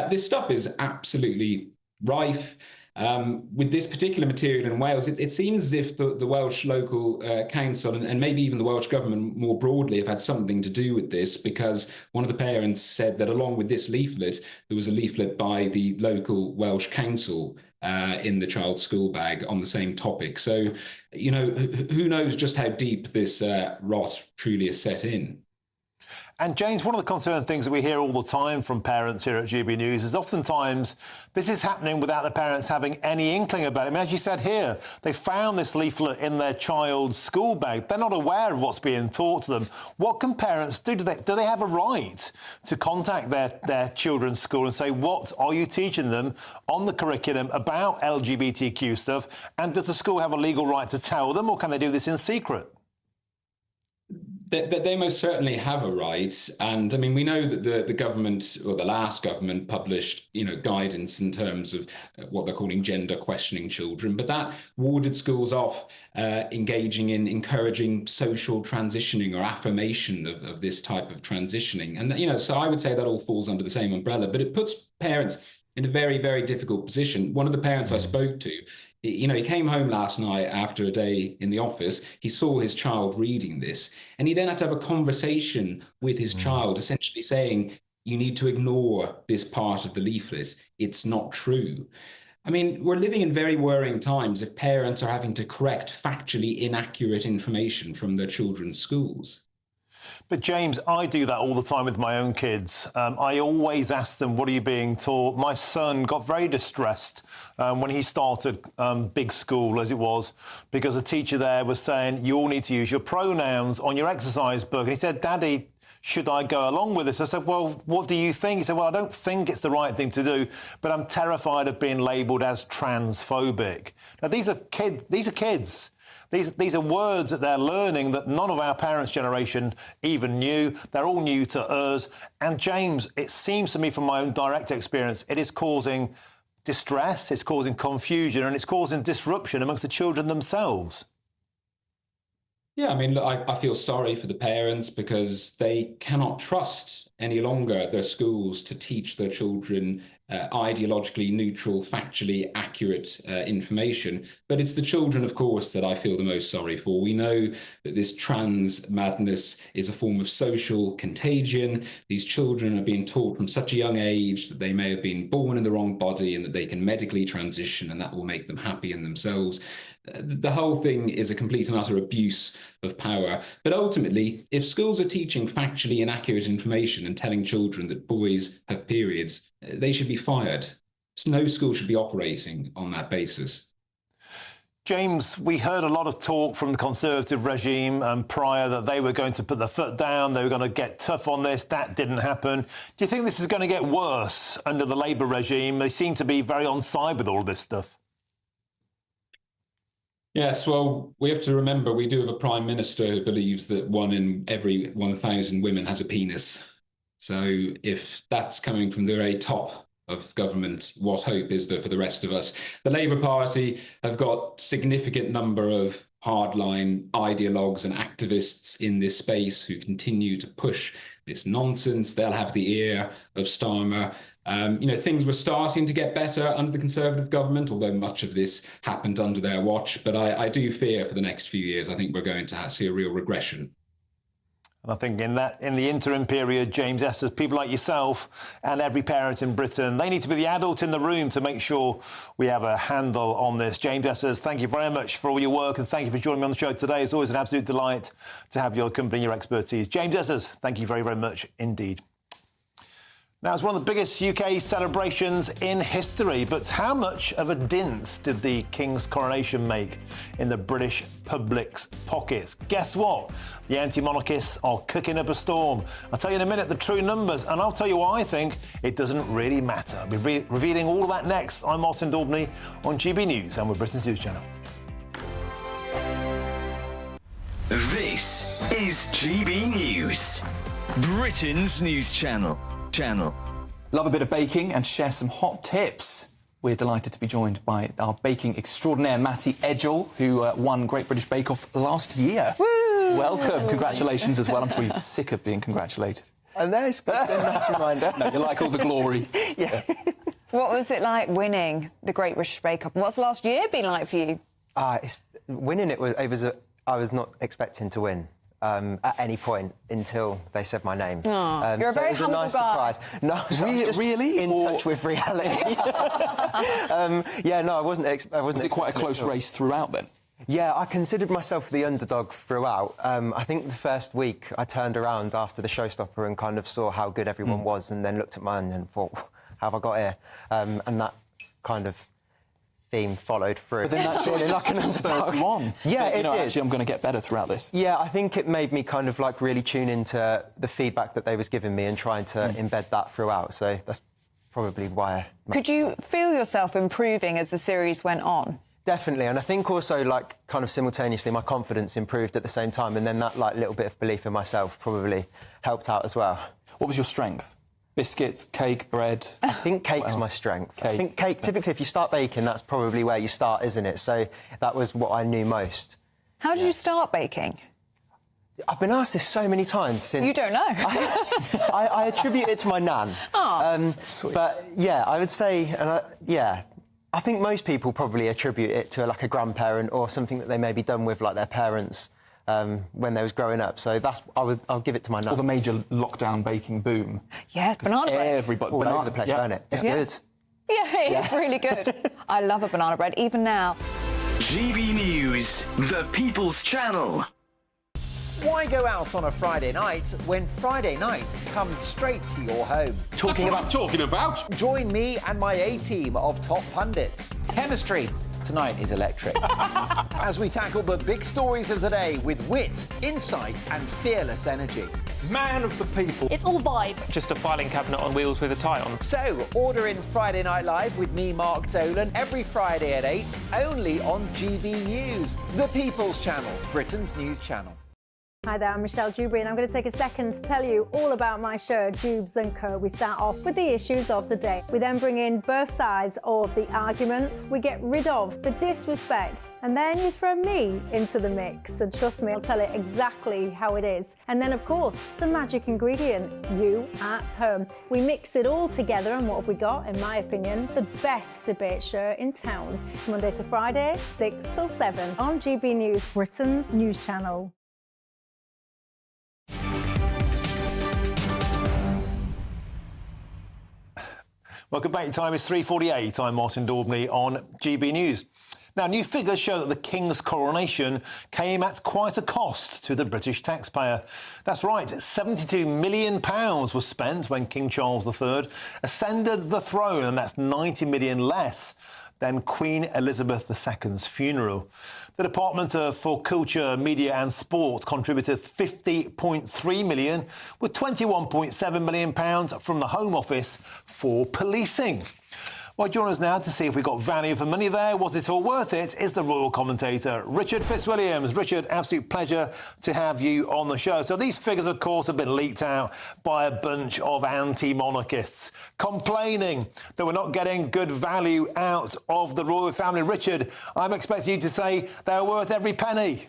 Speaker 9: This stuff is absolutely rife. With this particular material in Wales, it seems as if the Welsh local council and maybe even the Welsh government more broadly have had something to do with this, because one of the parents said that along with this leaflet, there was a leaflet by the local Welsh council in the child's school bag on the same topic. So, who knows just how deep this rot truly is set in.
Speaker 12: And James, one of the concerning things that we hear all the time from parents here at GB News is oftentimes this is happening without the parents having any inkling about it. I mean, as you said here, they found this leaflet in their child's school bag. They're not aware of what's being taught to them. What can parents do? Do they have a right to contact their children's school and say, what are you teaching them on the curriculum about LGBTQ stuff? And does the school have a legal right to tell them, or can they do this in secret?
Speaker 9: They most certainly have a right, and I mean we know that the government, or the last government, published guidance in terms of what they're calling gender questioning children, but that warded schools off engaging in encouraging social transitioning or affirmation of this type of transitioning, and so I would say that all falls under the same umbrella, but it puts parents in a very, very difficult position. One of the parents I spoke to, he came home last night after a day in the office. He saw his child reading this, and he then had to have a conversation with his child, essentially saying, you need to ignore this part of the leaflet. It's not true. I mean, we're living in very worrying times if parents are having to correct factually inaccurate information from their children's schools.
Speaker 12: But James, I do that all the time with my own kids. I always ask them, what are you being taught? My son got very distressed when he started big school, as it was, because the teacher there was saying, you all need to use your pronouns on your exercise book. And he said, Daddy, should I go along with this? I said, well, what do you think? He said, well, I don't think it's the right thing to do, but I'm terrified of being labelled as transphobic. Now, these are kids. These are words that they're learning that none of our parents' generation even knew. They're all new to us. And James, it seems to me from my own direct experience, it is causing distress, it's causing confusion, and it's causing disruption amongst the children themselves.
Speaker 9: Yeah, I mean, look, I feel sorry for the parents because they cannot trust any longer their schools to teach their children ideologically neutral, factually accurate information. But it's the children, of course, that I feel the most sorry for. We know that this trans madness is a form of social contagion. These children are being taught from such a young age that they may have been born in the wrong body and that they can medically transition and that will make them happy in themselves. The whole thing is a complete and utter abuse of power. But ultimately, if schools are teaching factually inaccurate information and telling children that boys have periods, they should be fired. No school should be operating on that basis.
Speaker 12: James, we heard a lot of talk from the Conservative regime prior that they were going to put their foot down, they were going to get tough on this. That didn't happen. Do you think this is going to get worse under the Labour regime? They seem to be very on side with all this stuff.
Speaker 9: Yes, well, we have to remember we do have a Prime Minister who believes that 1 in every 1,000 women has a penis. So if that's coming from the very top of government, what hope is there for the rest of us? The Labour Party have got significant number of hardline ideologues and activists in this space who continue to push this nonsense. They'll have the ear of Starmer. Things were starting to get better under the Conservative government, although much of this happened under their watch. But I do fear for the next few years, I think we're going to see a real regression.
Speaker 12: And I think in the interim period, James Esters, people like yourself and every parent in Britain, they need to be the adult in the room to make sure we have a handle on this. James Esters, thank you very much for all your work and thank you for joining me on the show today. It's always an absolute delight to have your company, your expertise. James Esters, thank you very, very much indeed. Now, it's one of the biggest UK celebrations in history, but how much of a dint did the King's coronation make in the British public's pockets? Guess what? The anti-monarchists are cooking up a storm. I'll tell you in a minute the true numbers, and I'll tell you why I think it doesn't really matter. I'll be revealing all of that next. I'm Martin Daubney on GB News and with Britain's News Channel.
Speaker 23: This is GB News, Britain's news channel.
Speaker 5: Love a bit of baking and share some hot tips. We're delighted to be joined by our baking extraordinaire, Matty Edgell, who won Great British Bake Off last year. Woo! Welcome. Congratulations as well. I'm sure you're sick of being congratulated.
Speaker 10: And there's a nice reminder.
Speaker 5: No, you like all the glory.
Speaker 10: Yeah.
Speaker 11: What was it like winning the Great British Bake Off? What's last year been like for you?
Speaker 10: Winning it was I was not expecting to win. At any point until they said my name.
Speaker 11: You're a very humble
Speaker 10: nice
Speaker 11: guy.
Speaker 10: Surprise. No,
Speaker 5: really?
Speaker 10: In touch with reality. I wasn't.
Speaker 5: Was it quite a close race throughout then?
Speaker 10: Yeah, I considered myself the underdog throughout. I think the first week I turned around after the showstopper and kind of saw how good everyone was, and then looked at mine and thought, how have I got here? And that kind of theme followed through.
Speaker 5: But then that's surely like an underdog.
Speaker 10: Yeah, it did.
Speaker 5: Actually, I'm going to get better throughout this.
Speaker 10: Yeah, I think it made me kind of like really tune into the feedback that they was giving me and trying to embed that throughout. So that's probably why.
Speaker 11: Could you feel yourself improving as the series went on?
Speaker 10: Definitely, and I think also, like, kind of simultaneously, my confidence improved at the same time, and then that, like, little bit of belief in myself probably helped out as well.
Speaker 14: What was your strength? Biscuits, cake, bread?
Speaker 10: I think cake's my strength.
Speaker 14: Cake.
Speaker 10: I think cake, typically, if you start baking, that's probably where you start, isn't it? So that was what I knew most.
Speaker 11: How did you start baking?
Speaker 10: I've been asked this so many times since...
Speaker 11: You don't know?
Speaker 10: I attribute it to my nan.
Speaker 11: Oh,
Speaker 10: sweet. But, yeah, I would say... I think most people probably attribute it to, like, a grandparent or something that they maybe done with, like, their parents when they was growing up. So that's... I'll give it to my nan.
Speaker 14: Or the major lockdown baking boom.
Speaker 11: Yeah, banana bread.
Speaker 14: Everybody...
Speaker 10: All over the place, isn't it? It's good.
Speaker 11: Yeah, it is really good. I love a banana bread, even now.
Speaker 23: GB News, the People's Channel.
Speaker 16: Why go out on a Friday night when Friday night comes straight to your home?
Speaker 24: Talking about.
Speaker 16: Join me and my A-team of top pundits. Chemistry tonight is electric. As we tackle the big stories of the day with wit, insight and fearless energy.
Speaker 24: Man of the people.
Speaker 18: It's all vibe.
Speaker 19: Just a filing cabinet on wheels with a tie on.
Speaker 16: So, order in Friday Night Live with me, Mark Dolan, every Friday at 8, only on GB News, the People's Channel, Britain's news channel.
Speaker 2: Hi there, I'm Michelle Dewberry and I'm going to take a second to tell you all about my show, Dubes & Co. We start off with the issues of the day. We then bring in both sides of the argument. We get rid of the disrespect. And then you throw me into the mix. And trust me, I'll tell it exactly how it is. And then, of course, the magic ingredient, you at home. We mix it all together and what have we got, in my opinion, the best debate show in town. Monday to Friday, 6 till 7 on GB News, Britain's news channel.
Speaker 12: Welcome back. Time is 3:48. I'm Martin Daubney on GB News. Now, new figures show that the King's coronation came at quite a cost to the British taxpayer. That's right, £72 million was spent when King Charles III ascended the throne, and that's 90 million less than Queen Elizabeth II's funeral. The Department for Culture, Media and Sport contributed £50.3 million, with £21.7 million from the Home Office for policing. Well, join us now to see if we got value for money there. Was it all worth it? Is the royal commentator Richard Fitzwilliams. Richard, absolute pleasure to have you on the show. So these figures, of course, have been leaked out by a bunch of anti-monarchists complaining that we're not getting good value out of the royal family. Richard, I'm expecting you to say they're worth every penny.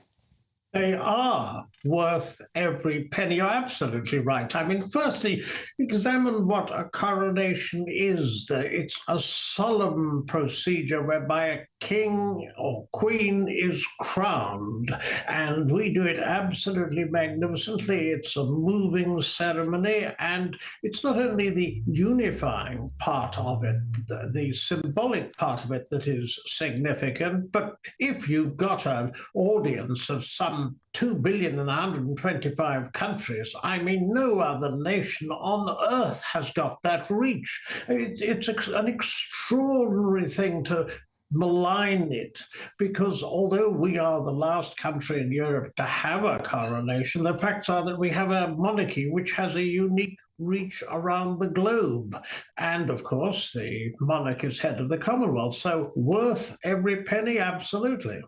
Speaker 20: They are worth every penny. You're absolutely right. I mean, firstly, examine what a coronation is. It's a solemn procedure whereby a king or queen is crowned, and we do it absolutely magnificently. It's a moving ceremony, and it's not only the unifying part of it, the symbolic part of it that is significant, but if you've got an audience of some 2 billion in 125 countries. I mean, no other nation on earth has got that reach. It's an extraordinary thing to malign it, because although we are the last country in Europe to have a coronation, the facts are that we have a monarchy which has a unique reach around the globe. And of course, the monarch is head of the Commonwealth, so worth every penny, absolutely.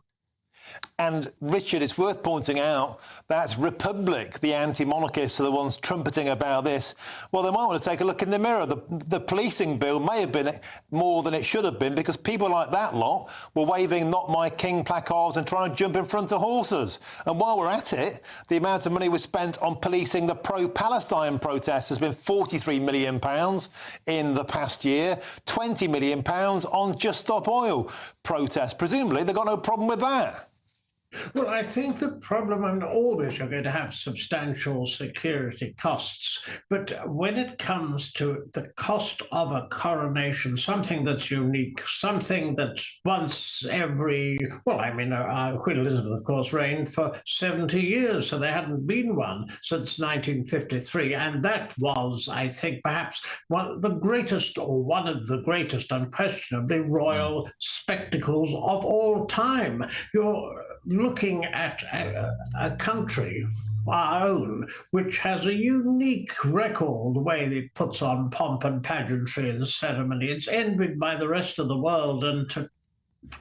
Speaker 12: And Richard, it's worth pointing out that Republic, the anti-monarchists, are the ones trumpeting about this. Well, they might want to take a look in the mirror. The policing bill may have been more than it should have been, because people like that lot were waving "Not My King" placards and trying to jump in front of horses. And while we're at it, the amount of money was spent on policing the pro-Palestine protests has been £43 million in the past year, £20 million on Just Stop Oil protests. Presumably, they've got no problem with that.
Speaker 20: Well, I think the problem, and always you're going to have substantial security costs, but when it comes to the cost of a coronation, something that's unique, something that's once every, well, I mean, Queen Elizabeth, of course, reigned for 70 years, so there hadn't been one since 1953, and that was, I think, perhaps one of the greatest unquestionably royal spectacles of all time. You're looking at a country, our own, which has a unique record, the way it puts on pomp and pageantry and ceremony. It's envied by the rest of the world, and to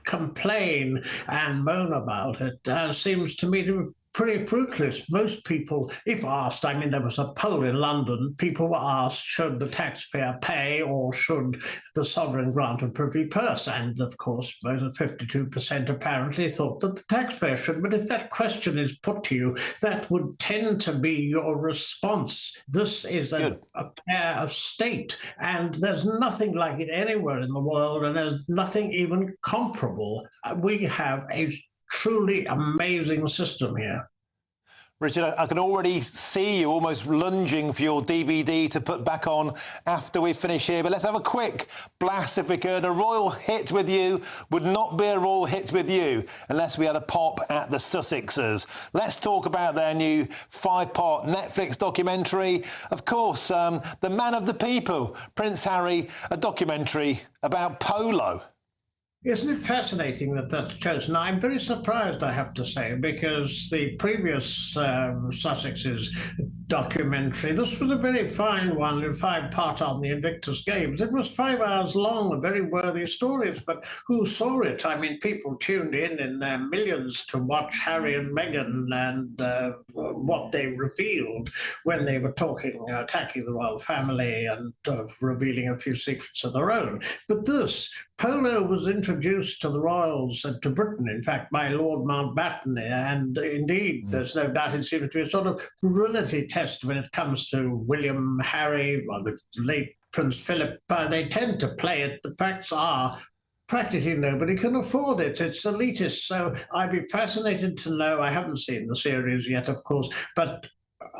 Speaker 20: complain and moan about it seems to me to be pretty fruitless. Most people, if asked, I mean, there was a poll in London, people were asked, should the taxpayer pay or should the sovereign grant a privy purse? And of course, most of 52% apparently thought that the taxpayer should. But if that question is put to you, that would tend to be your response. This is a affair of state, and there's nothing like it anywhere in the world, and there's nothing even comparable. We have a truly amazing system here.
Speaker 12: Richard, I can already see you almost lunging for your DVD to put back on after we finish here. But let's have a quick blast if we could. A royal hit with you would not be a royal hit with you unless we had a pop at the Sussexes. Let's talk about their new 5-part Netflix documentary. Of course, The Man of the People, Prince Harry, a documentary about polo.
Speaker 20: Isn't it fascinating that that's chosen? I'm very surprised, I have to say, because the previous Sussexes documentary, this was a very fine one, in 5-part on the Invictus Games. It was 5 hours long, very worthy stories, but who saw it? I mean, people tuned in their millions to watch Harry and Meghan and what they revealed when they were talking, attacking the royal family and revealing a few secrets of their own. But this, polo was introduced to the royals and to Britain, in fact, by Lord Mountbatten, and indeed, there's no doubt it seems to be a sort of virility test when it comes to William, Harry, or the late Prince Philip. They tend to play it. The facts are practically nobody can afford it. It's elitist. So I'd be fascinated to know, I haven't seen the series yet, of course, but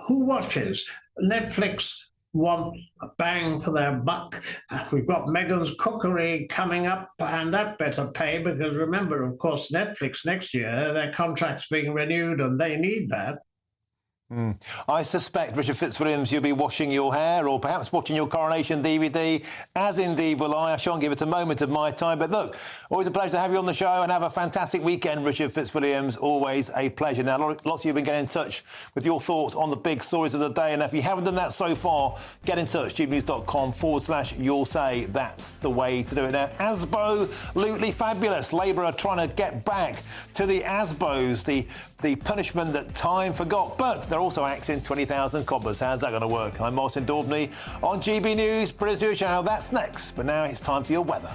Speaker 20: who watches? Netflix want a bang for their buck. We've got Meghan's Cookery coming up, and that better pay, because remember, of course, Netflix next year, their contract's being renewed and they need that.
Speaker 12: I suspect, Richard Fitzwilliams, you'll be washing your hair or perhaps watching your coronation DVD, as indeed will I. I shan't give it a moment of my time. But look, always a pleasure to have you on the show, and have a fantastic weekend, Richard Fitzwilliams. Always a pleasure. Now, lots of you have been getting in touch with your thoughts on the big stories of the day. And if you haven't done that so far, get in touch, gbnews.com/you'll say. That's the way to do it. Now, absolutely fabulous. Labour are trying to get back to the ASBOs, the punishment that time forgot. But they're also axing 20,000 cobblers. How's that going to work? I'm Martin Daubney on GB News, British News Channel. That's next. But now it's time for your weather.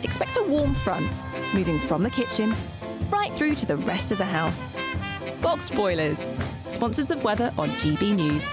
Speaker 1: Expect a warm front, moving from the kitchen right through to the rest of the house. Boxed Boilers, sponsors of weather on GB News.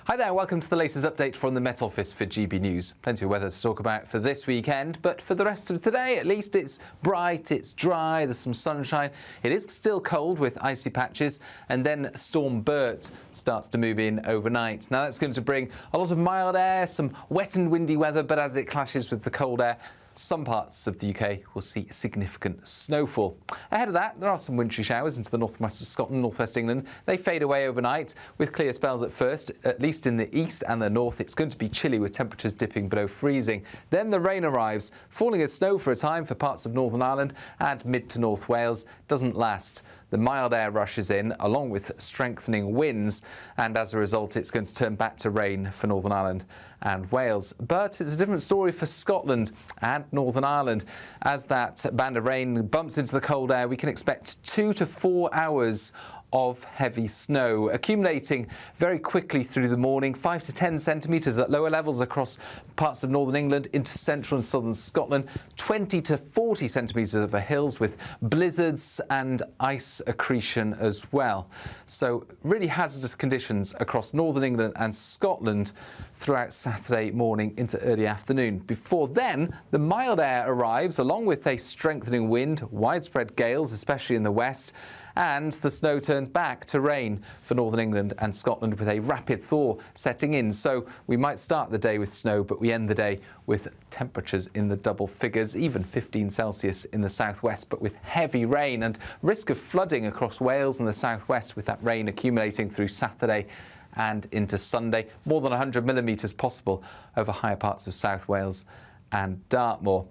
Speaker 5: Hi there, welcome to the latest update from the Met Office for GB News. Plenty of weather to talk about for this weekend, but for the rest of today, at least it's bright, it's dry, there's some sunshine. It is still cold with icy patches, and then Storm Bert starts to move in overnight. Now that's going to bring a lot of mild air, some wet and windy weather, but as it clashes with the cold air, some parts of the UK will see significant snowfall. Ahead of that, there are some wintry showers into the northwest of Scotland, northwest England. They fade away overnight with clear spells at first, at least in the east and the north. It's going to be chilly with temperatures dipping below freezing. Then the rain arrives, falling as snow for a time for parts of Northern Ireland and mid to North Wales. Doesn't last. The mild air rushes in, along with strengthening winds, and as a result, it's going to turn back to rain for Northern Ireland and Wales. But it's a different story for Scotland and Northern Ireland. As that band of rain bumps into the cold air, we can expect 2 to 4 hours of heavy snow, accumulating very quickly through the morning, 5 to 10 centimetres at lower levels across parts of northern England into central and southern Scotland, 20 to 40 centimetres over hills with blizzards and ice accretion as well. So really hazardous conditions across northern England and Scotland throughout Saturday morning into early afternoon. Before then, the mild air arrives along with a strengthening wind, widespread gales, especially in the west, and the snow turns back to rain for northern England and Scotland with a rapid thaw setting in. So we might start the day with snow, but we end the day with temperatures in the double figures, even 15 Celsius in the southwest, but with heavy rain and risk of flooding across Wales and the southwest with that rain accumulating through Saturday and into Sunday. More than 100 millimetres possible over higher parts of South Wales and Dartmoor.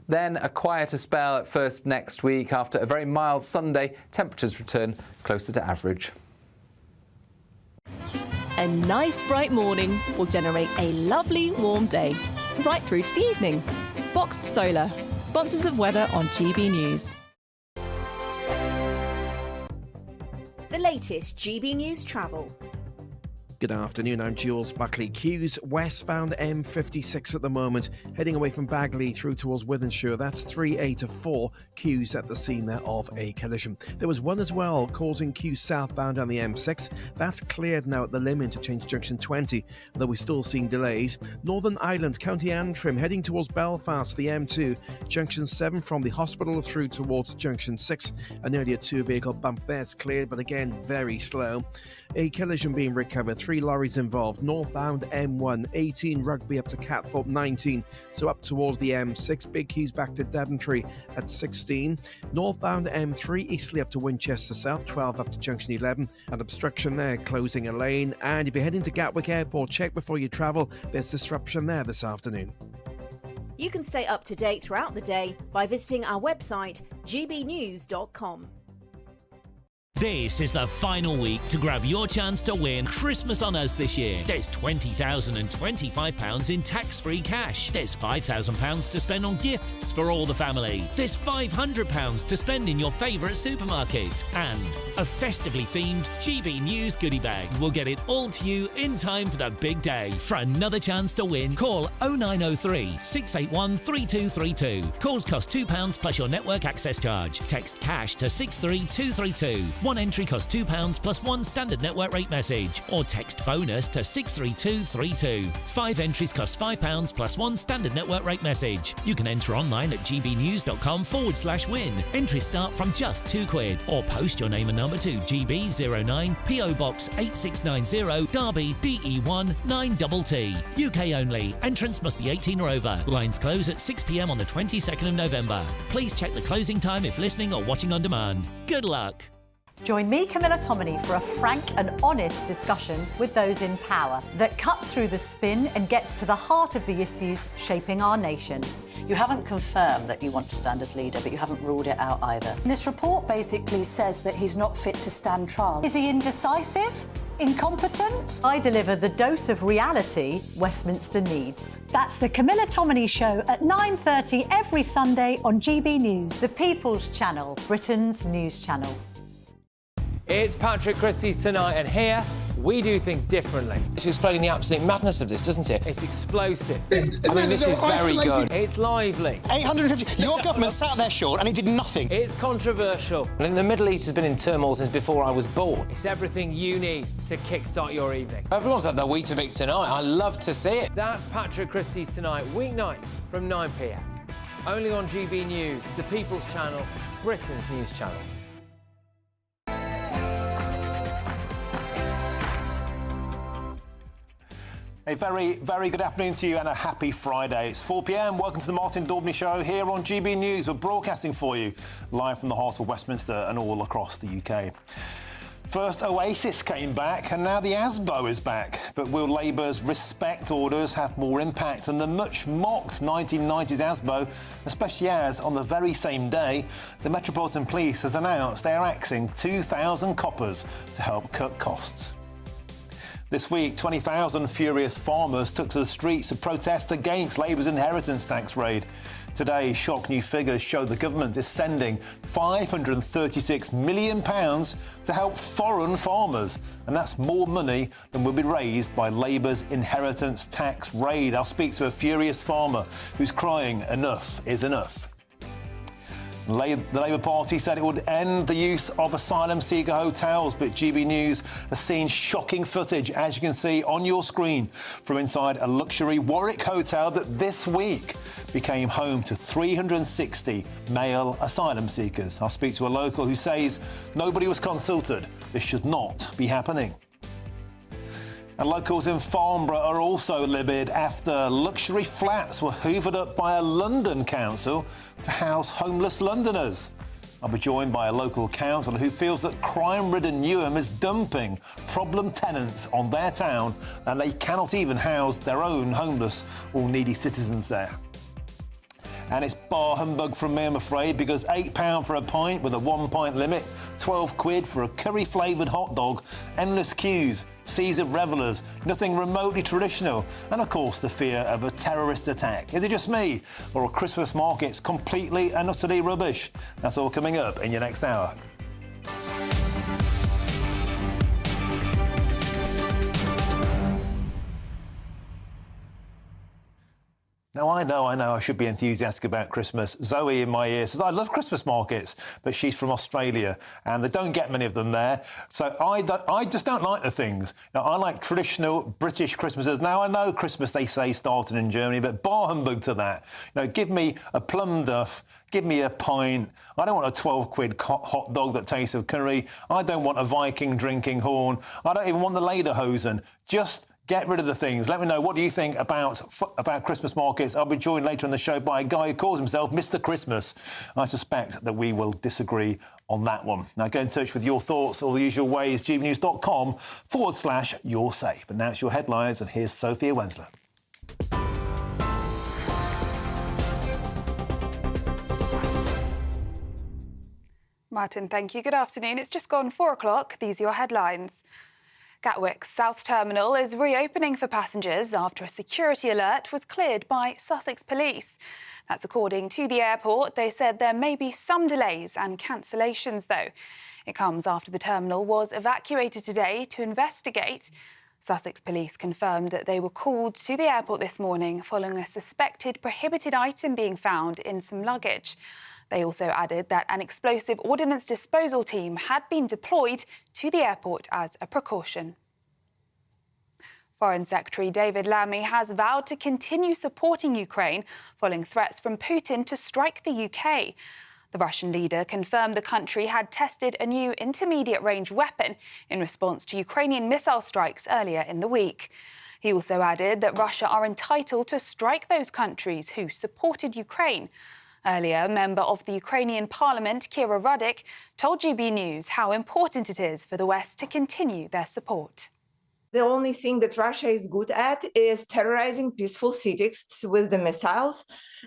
Speaker 5: Then a quieter spell at first next week. After a very mild Sunday, temperatures return closer to average.
Speaker 1: A nice bright morning will generate a lovely warm day, right through to the evening. Boxed Solar, sponsors of weather on GB News.
Speaker 6: The latest GB News travel.
Speaker 7: Good afternoon, I'm Jules Buckley. Queues westbound M56 at the moment, heading away from Bagley through towards Wythenshawe. That's 3A to 4 queues at the scene there of a collision. There was one as well causing queues southbound on the M6. That's cleared now at the Lim interchange junction 20, though we're still seeing delays. Northern Ireland, County Antrim, heading towards Belfast, the M2, junction 7 from the hospital through towards junction 6. An earlier two-vehicle bump there's cleared, but again, very slow. A collision being recovered, 3 lorries involved. Northbound M1, 18 Rugby up to Catthorpe, 19. So up towards the M6, Big Keys back to Devontree at 16. Northbound M3, Eastleigh up to Winchester South, 12 up to junction 11. An obstruction there, closing a lane. And if you're heading to Gatwick Airport, check before you travel. There's disruption there this afternoon.
Speaker 6: You can stay up to date throughout the day by visiting our website, gbnews.com.
Speaker 3: This is the final week to grab your chance to win Christmas on Us this year. There's £20,025 in tax-free cash. There's £5,000 to spend on gifts for all the family. There's £500 to spend in your favourite supermarket. And a festively themed GB News goodie bag. We'll get it all to you in time for the big day. For another chance to win, call 0903 681 3232. Calls cost £2 plus your network access charge. Text cash to 63232. One entry costs £2 plus one standard network rate message, or text bonus to 63232. 5 entries cost £5 plus one standard network rate message. You can enter online at gbnews.com/win. Entries start from just £2, or post your name and number to GB09 PO Box 8690 Derby DE1 9TT. UK only. Entrance must be 18 or over. Lines close at 6 p.m. on the 22nd of November. Please check the closing time if listening or watching on demand. Good luck.
Speaker 8: Join me, Camilla Tominey, for a frank and honest discussion with those in power that cuts through the spin and gets to the heart of the issues shaping our nation.
Speaker 18: You haven't confirmed that you want to stand as leader, but you haven't ruled it out either.
Speaker 8: This report basically says that he's not fit to stand trial. Is he indecisive? Incompetent? I deliver the dose of reality Westminster needs. That's the Camilla Tominey Show at 9:30 every Sunday on GB News, the People's Channel, Britain's news channel.
Speaker 21: It's Patrick Christie's Tonight, and here we do things differently. It's explaining the absolute madness of this, doesn't it? It's explosive. I mean, this is very good. It's lively.
Speaker 22: 850. Your government sat there, Sean, and it did nothing.
Speaker 21: It's controversial. And the Middle East has been in turmoil since before I was born. It's everything you need to kickstart your evening. Everyone's had their Weetabix tonight. I love to see it. That's Patrick Christie's Tonight, weeknights from 9 p.m. Only on GB News, the People's Channel, Britain's news channel.
Speaker 12: A very, very good afternoon to you and a happy Friday. It's 4 p.m. Welcome to the Martin Daubney Show here on GB News. We're broadcasting for you live from the heart of Westminster and all across the UK. First, Oasis came back, and now the ASBO is back. But will Labour's respect orders have more impact than the much-mocked 1990s ASBO, especially as, on the very same day, the Metropolitan Police has announced they are axing 2,000 coppers to help cut costs. This week, 20,000 furious farmers took to the streets to protest against Labour's inheritance tax raid. Today, shock new figures show the government is sending £536 million to help foreign farmers, and that's more money than will be raised by Labour's inheritance tax raid. I'll speak to a furious farmer who's crying enough is enough. The Labour Party said it would end the use of asylum seeker hotels, but GB News has seen shocking footage, as you can see on your screen, from inside a luxury Warwick hotel that this week became home to 360 male asylum seekers. I'll speak to a local who says nobody was consulted. This should not be happening. And locals in Farnborough are also livid after luxury flats were hoovered up by a London council to house homeless Londoners. I'll be joined by a local councillor who feels that crime-ridden Newham is dumping problem tenants on their town and they cannot even house their own homeless or needy citizens there. And it's bar humbug from me, I'm afraid, because £8 for a pint with a 1 pint limit, 12 quid for a curry-flavoured hot dog, endless queues, seas of revellers, nothing remotely traditional, and of course the fear of a terrorist attack. Is it just me, or are Christmas markets completely and utterly rubbish? That's all coming up in your next hour. Now, I know, I should be enthusiastic about Christmas. Zoe in my ear says, I love Christmas markets, but she's from Australia and they don't get many of them there. So I just don't like the things. Now, I like traditional British Christmases. Now, I know Christmas, they say, started in Germany, but bar humbug to that. You know, give me a plum duff, give me a pint. I don't want a 12 quid hot dog that tastes of curry. I don't want a Viking drinking horn. I don't even want the lederhosen. Just get rid of the things. Let me know, what do you think about Christmas markets? I'll be joined later in the show by a guy who calls himself Mr. Christmas. I suspect that we will disagree on that one. Now, get in touch with your thoughts all the usual ways, gbnews.com/your say. But now it's your headlines, and here's Sophia Wensler.
Speaker 4: Martin, thank you. Good afternoon. It's just gone 4 o'clock. These are your headlines. Gatwick's South Terminal is reopening for passengers after a security alert was cleared by Sussex Police. That's according to the airport. They said there may be some delays and cancellations, though. It comes after the terminal was evacuated today to investigate. Sussex Police confirmed that they were called to the airport this morning following a suspected prohibited item being found in some luggage. They also added that an explosive ordnance disposal team had been deployed to the airport as a precaution. Foreign Secretary David Lammy has vowed to continue supporting Ukraine following threats from Putin to strike the UK. The Russian leader confirmed the country had tested a new intermediate-range weapon in response to Ukrainian missile strikes earlier in the week. He also added that Russia are entitled to strike those countries who supported Ukraine. Earlier, a member of the Ukrainian parliament, Kira Rudik, told GB News how important it is for the West to continue their support.
Speaker 13: The only thing that Russia is good at is terrorizing peaceful cities with the missiles,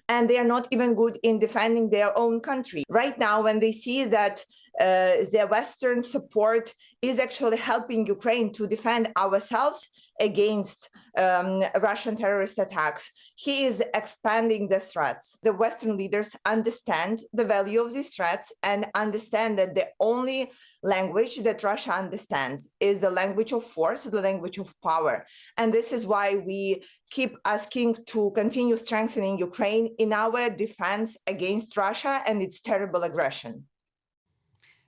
Speaker 13: and they are not even good in defending their own country. Right now, when they see that their Western support is actually helping Ukraine to defend ourselves against Russian terrorist attacks, he is expanding the threats. The Western leaders understand the value of these threats and understand that the only language that Russia understands is the language of force, the language of power. And this is why we keep asking to continue strengthening Ukraine in our defense against Russia and its terrible aggression.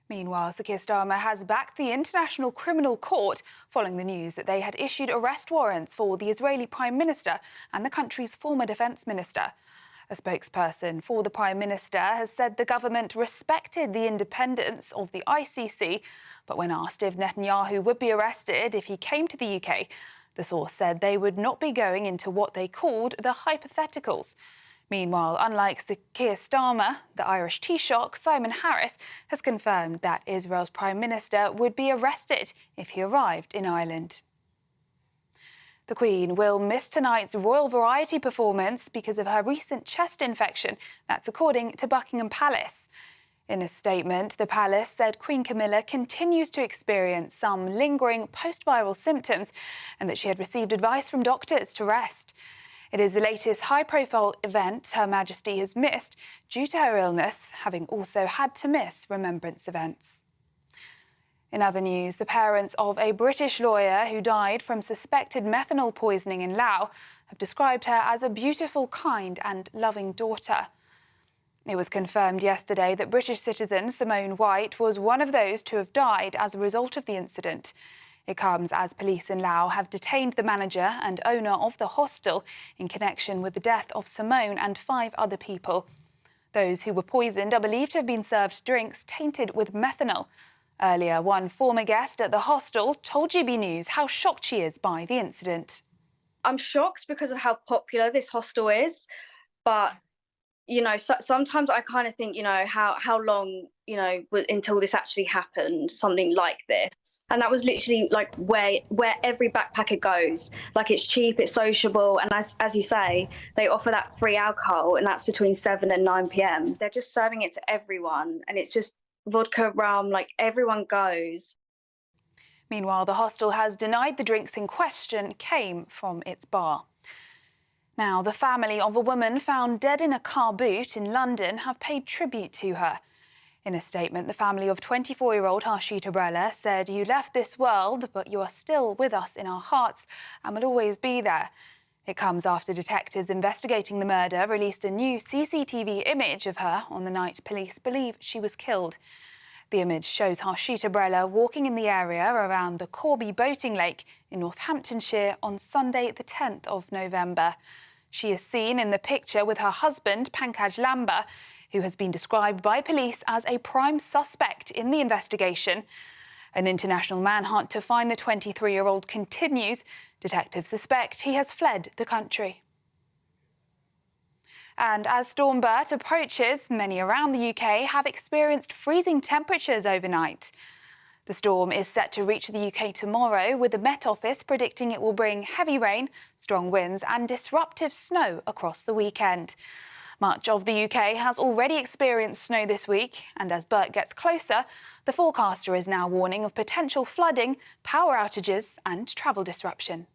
Speaker 4: Meanwhile, Sir Keir Starmer has backed the International Criminal Court following the news that they had issued arrest warrants for the Israeli Prime Minister and the country's former Defence Minister. A spokesperson for the Prime Minister has said the government respected the independence of the ICC, but when asked if Netanyahu would be arrested if he came to the UK, the source said they would not be going into what they called the hypotheticals. Meanwhile, unlike Sir Keir Starmer, the Irish Taoiseach, Simon Harris, has confirmed that Israel's Prime Minister would be arrested if he arrived in Ireland. The Queen will miss tonight's Royal Variety performance because of her recent chest infection. That's according to Buckingham Palace. In a statement, the palace said Queen Camilla continues to experience some lingering post-viral symptoms and that she had received advice from doctors to rest. It is the latest high-profile event Her Majesty has missed due to her illness, having also had to miss remembrance events. In other news, the parents of a British lawyer who died from suspected methanol poisoning in Laos have described her as a beautiful, kind and loving daughter. It was confirmed yesterday that British citizen Simone White was one of those to have died as a result of the incident. It comes as police in Laos have detained the manager and owner of the hostel in connection with the death of Simone and 5 other people. Those who were poisoned are believed to have been served drinks tainted with methanol. Earlier, one former guest at the hostel told GB News how shocked she is by the incident.
Speaker 15: I'm shocked because of how popular this hostel is, but
Speaker 9: you know, sometimes I kind of think, you know, how long, you know, until this actually happened, something like this. And that was literally like where every backpacker goes. Like, it's cheap, it's sociable, and as you say, they offer that free alcohol, and that's between 7 and 9 p.m. They're just serving it to everyone, and it's just vodka, rum, like everyone goes.
Speaker 4: Meanwhile, the hostel has denied the drinks in question came from its bar. Now, the family of a woman found dead in a car boot in London have paid tribute to her. In a statement, the family of 24-year-old Harshita Brella said, "You left this world, but you are still with us in our hearts and will always be there." It comes after detectives investigating the murder released a new CCTV image of her on the night police believe she was killed. The image shows Harshita Brella walking in the area around the Corby boating lake in Northamptonshire on Sunday, the 10th of November. She is seen in the picture with her husband, Pankaj Lamba, who has been described by police as a prime suspect in the investigation. An international manhunt to find the 23-year-old continues. Detectives suspect he has fled the country. And as Storm Bert approaches, many around the UK have experienced freezing temperatures overnight. The storm is set to reach the UK tomorrow, with the Met Office predicting it will bring heavy rain, strong winds and disruptive snow across the weekend. Much of the UK has already experienced snow this week, and as Bert gets closer, the forecaster is now warning of potential flooding, power outages and travel disruption.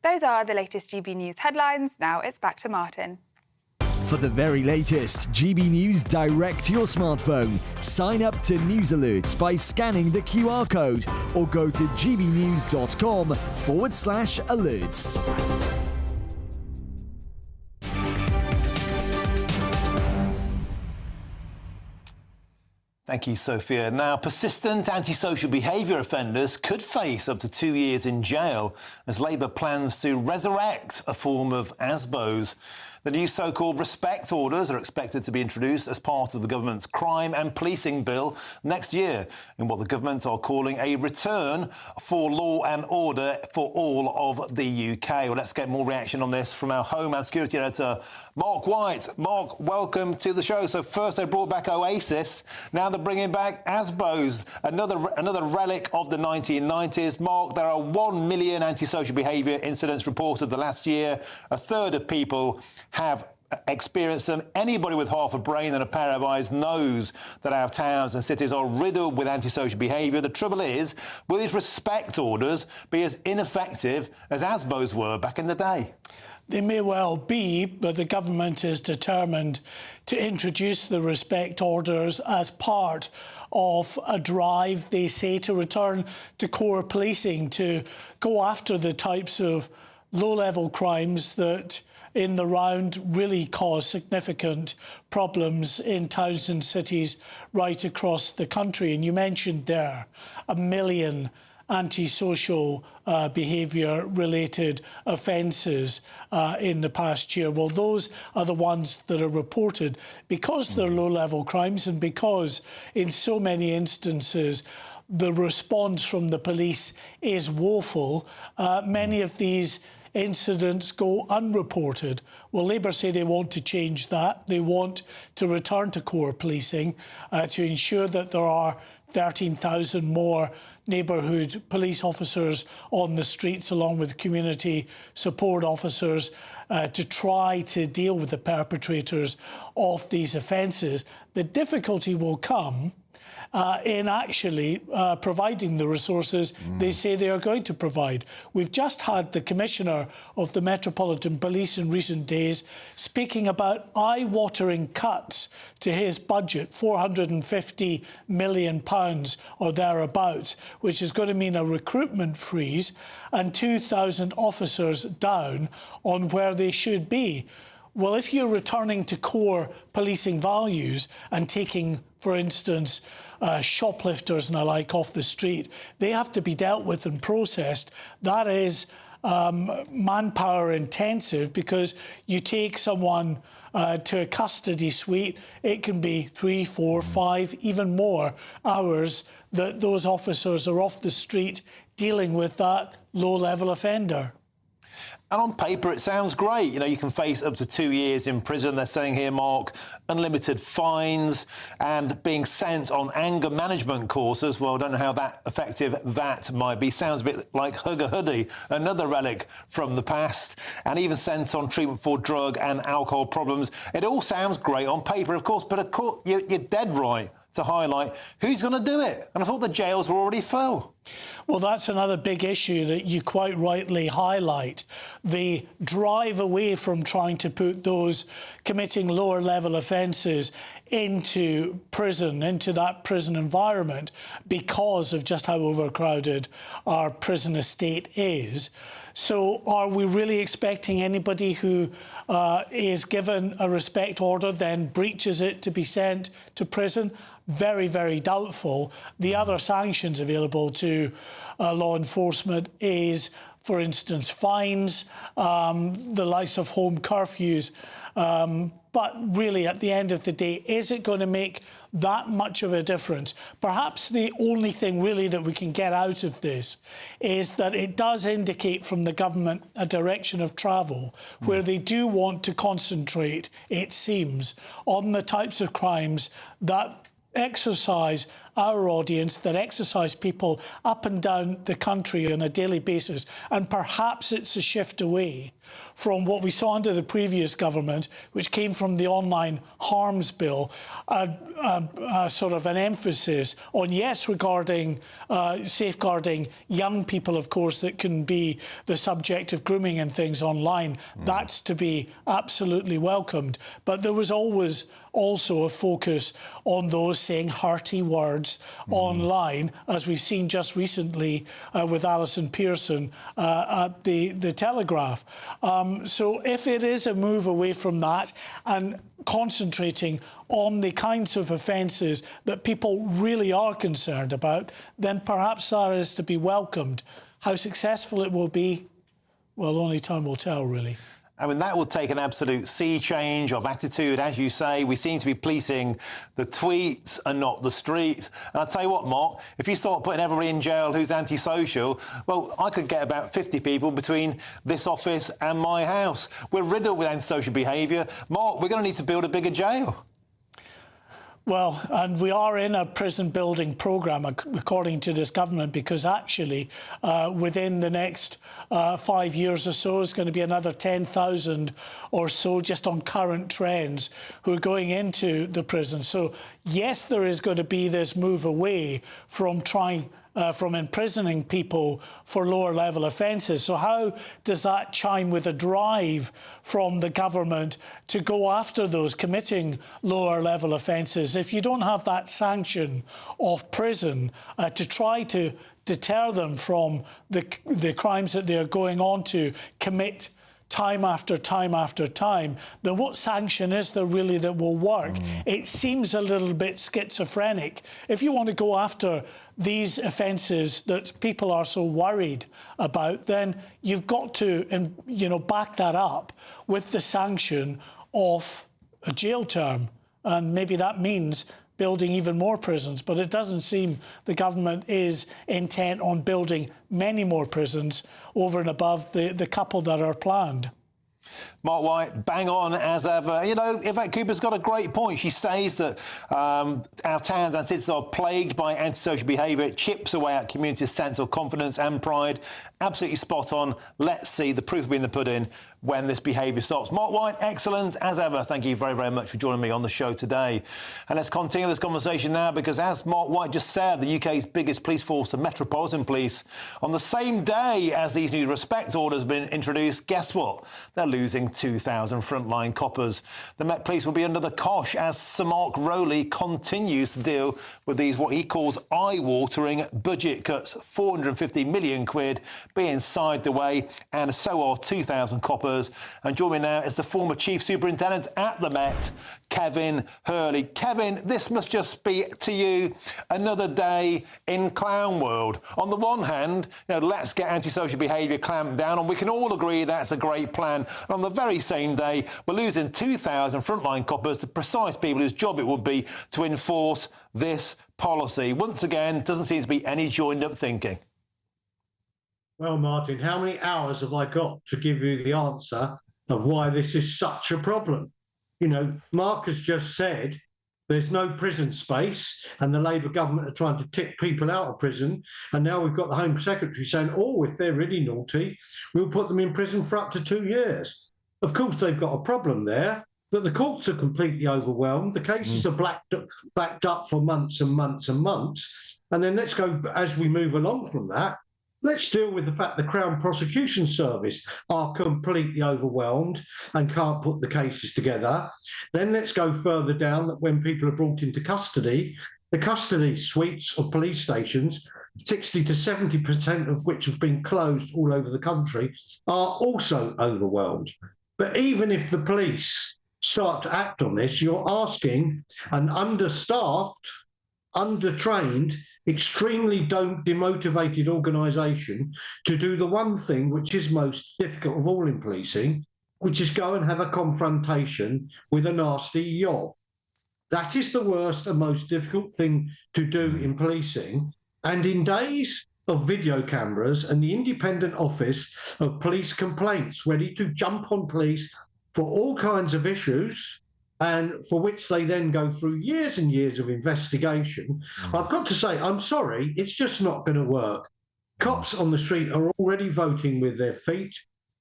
Speaker 4: Those are the latest GB News headlines. Now it's back to Martin.
Speaker 14: For the very latest GB News direct to your smartphone, sign up to News Alerts by scanning the QR code or go to gbnews.com/alerts.
Speaker 12: Thank you, Sophia. Now, persistent antisocial behaviour offenders could face up to 2 years in jail as Labour plans to resurrect a form of ASBOs. The new so-called respect orders are expected to be introduced as part of the government's crime and policing bill next year in what the government are calling a return for law and order for all of the UK. Well, let's get more reaction on this from our Home and Security Editor, Mark White. Mark, welcome to the show. So first they brought back Oasis, now they're bringing back ASBOs, another relic of the 1990s. Mark, there are 1 million antisocial behaviour incidents reported the last year. A third of people have experienced them. Anybody with half a brain and a pair of eyes knows that our towns and cities are riddled with antisocial behaviour. The trouble is, will these respect orders be as ineffective as ASBOs were back in the day?
Speaker 15: They may well be, but the government is determined to introduce the respect orders as part of a drive, they say, to return to core policing, to go after the types of low-level crimes that in the round really cause significant problems in towns and cities right across the country. And you mentioned there 1 million antisocial behaviour-related offences in the past year. Well, those are the ones that are reported because they're low-level crimes and because in so many instances the response from the police is woeful. Many of these incidents go unreported. Well, Labour say they want to change that. They want to return to core policing to ensure that there are 13,000 more neighbourhood police officers on the streets along with community support officers to try to deal with the perpetrators of these offences. The difficulty will come in actually providing the resources they say they are going to provide. We've just had the Commissioner of the Metropolitan Police in recent days speaking about eye-watering cuts to his budget, £450 million or thereabouts, which is going to mean a recruitment freeze and 2,000 officers down on where they should be. Well, if you're returning to core policing values and taking, for instance, shoplifters and the like off the street, they have to be dealt with and processed. That is manpower intensive because you take someone to a custody suite, it can be 3, 4, 5, even more hours that those officers are off the street dealing with that low-level offender.
Speaker 12: And on paper, it sounds great. You know, you can face up to 2 years in prison, they're saying here, Mark, unlimited fines and being sent on anger management courses. Well, I don't know how that effective that might be. Sounds a bit like Hugger Hoodie, another relic from the past, and even sent on treatment for drug and alcohol problems. It all sounds great on paper, of course, but of course, you're dead right to highlight who's going to do it. And I thought the jails were already full.
Speaker 15: Well, that's another big issue that you quite rightly highlight. The drive away from trying to put those committing lower level offences into prison, into that prison environment, because of just how overcrowded our prison estate is. So are we really expecting anybody who is given a respect order, then breaches it, to be sent to prison? Very, very doubtful. The other sanctions available to law enforcement is, for instance, fines, the likes of home curfews. But really, at the end of the day, is it going to make that much of a difference? Perhaps the only thing really that we can get out of this is that it does indicate from the government a direction of travel where they do want to concentrate, it seems, on the types of crimes that exercise our audience, that exercise people up and down the country on a daily basis. And perhaps it's a shift away from what we saw under the previous government, which came from the online harms bill, sort of an emphasis on, yes, regarding safeguarding young people, of course, that can be the subject of grooming and things online. That's to be absolutely welcomed. But there was always also a focus on those saying hearty words online, as we've seen just recently with Alison Pearson at the Telegraph. So if it is a move away from that and concentrating on the kinds of offences that people really are concerned about, then perhaps that is to be welcomed. How successful it will be, well, only time will tell, really.
Speaker 12: I mean, that will take an absolute sea change of attitude. As you say, we seem to be policing the tweets and not the streets. And I'll tell you what, Mark, if you start putting everybody in jail who's antisocial, well, I could get about 50 people between this office and my house. We're riddled with antisocial behaviour. Mark, we're going to need to build a bigger jail.
Speaker 15: Well, and we are in a prison building programme, according to this government, because actually within the next 5 years or so, is going to be another 10,000 or so just on current trends who are going into the prison. So, yes, there is going to be this move away from from imprisoning people for lower level offences. So how does that chime with a drive from the government to go after those committing lower level offences? If you don't have that sanction of prison to try to deter them from the crimes that they are going on to commit time after time after time, then what sanction is there really that will work? It seems a little bit schizophrenic. If you want to go after these offences that people are so worried about, then you've got to, back that up with the sanction of a jail term. And maybe that means building even more prisons, but it doesn't seem the government is intent on building many more prisons over and above the couple that are planned.
Speaker 12: Mark White, bang on as ever. You know, Yvette Cooper's got a great point. She says that our towns and cities are plagued by antisocial behaviour. It chips away at communities' sense of confidence and pride. Absolutely spot on. Let's see the proof will be in the pudding when this behaviour stops. Mark White, excellent as ever. Thank you very, very much for joining me on the show today. And let's continue this conversation now, because as Mark White just said, the UK's biggest police force, the Metropolitan Police, on the same day as these new respect orders have been introduced, guess what? They're losing 2,000 frontline coppers. The Met Police will be under the cosh as Sir Mark Rowley continues to deal with these, what he calls eye-watering budget cuts. 450 million quid being sided away, and so are 2,000 coppers. And joining me now is the former Chief Superintendent at the Met, Kevin Hurley. Kevin, this must just be, to you, another day in clown world. On the one hand, let's get antisocial behaviour clamped down, and we can all agree that's a great plan. And on the very same day, we're losing 2,000 frontline coppers, the precise people whose job it would be to enforce this policy. Once again, doesn't seem to be any joined-up thinking.
Speaker 20: Well, Martin, how many hours have I got to give you the answer of why this is such a problem? You know, Mark has just said there's no prison space and the Labour government are trying to tip people out of prison. And now we've got the Home Secretary saying, oh, if they're really naughty, we'll put them in prison for up to 2 years. Of course, they've got a problem there, that the courts are completely overwhelmed. The cases are backed up for months and months and months. And then let's go, as we move along from that, let's deal with the fact the Crown Prosecution Service are completely overwhelmed and can't put the cases together. Then let's go further down that when people are brought into custody, the custody suites of police stations, 60 to 70% of which have been closed all over the country, are also overwhelmed. But even if the police start to act on this, you're asking an understaffed, undertrained, extremely demotivated organisation to do the one thing which is most difficult of all in policing, which is go and have a confrontation with a nasty yob. That is the worst and most difficult thing to do in policing. And in days of video cameras and the Independent Office of Police Complaints ready to jump on police for all kinds of issues, and for which they then go through years and years of investigation, I've got to say, I'm sorry, it's just not going to work. Cops on the street are already voting with their feet.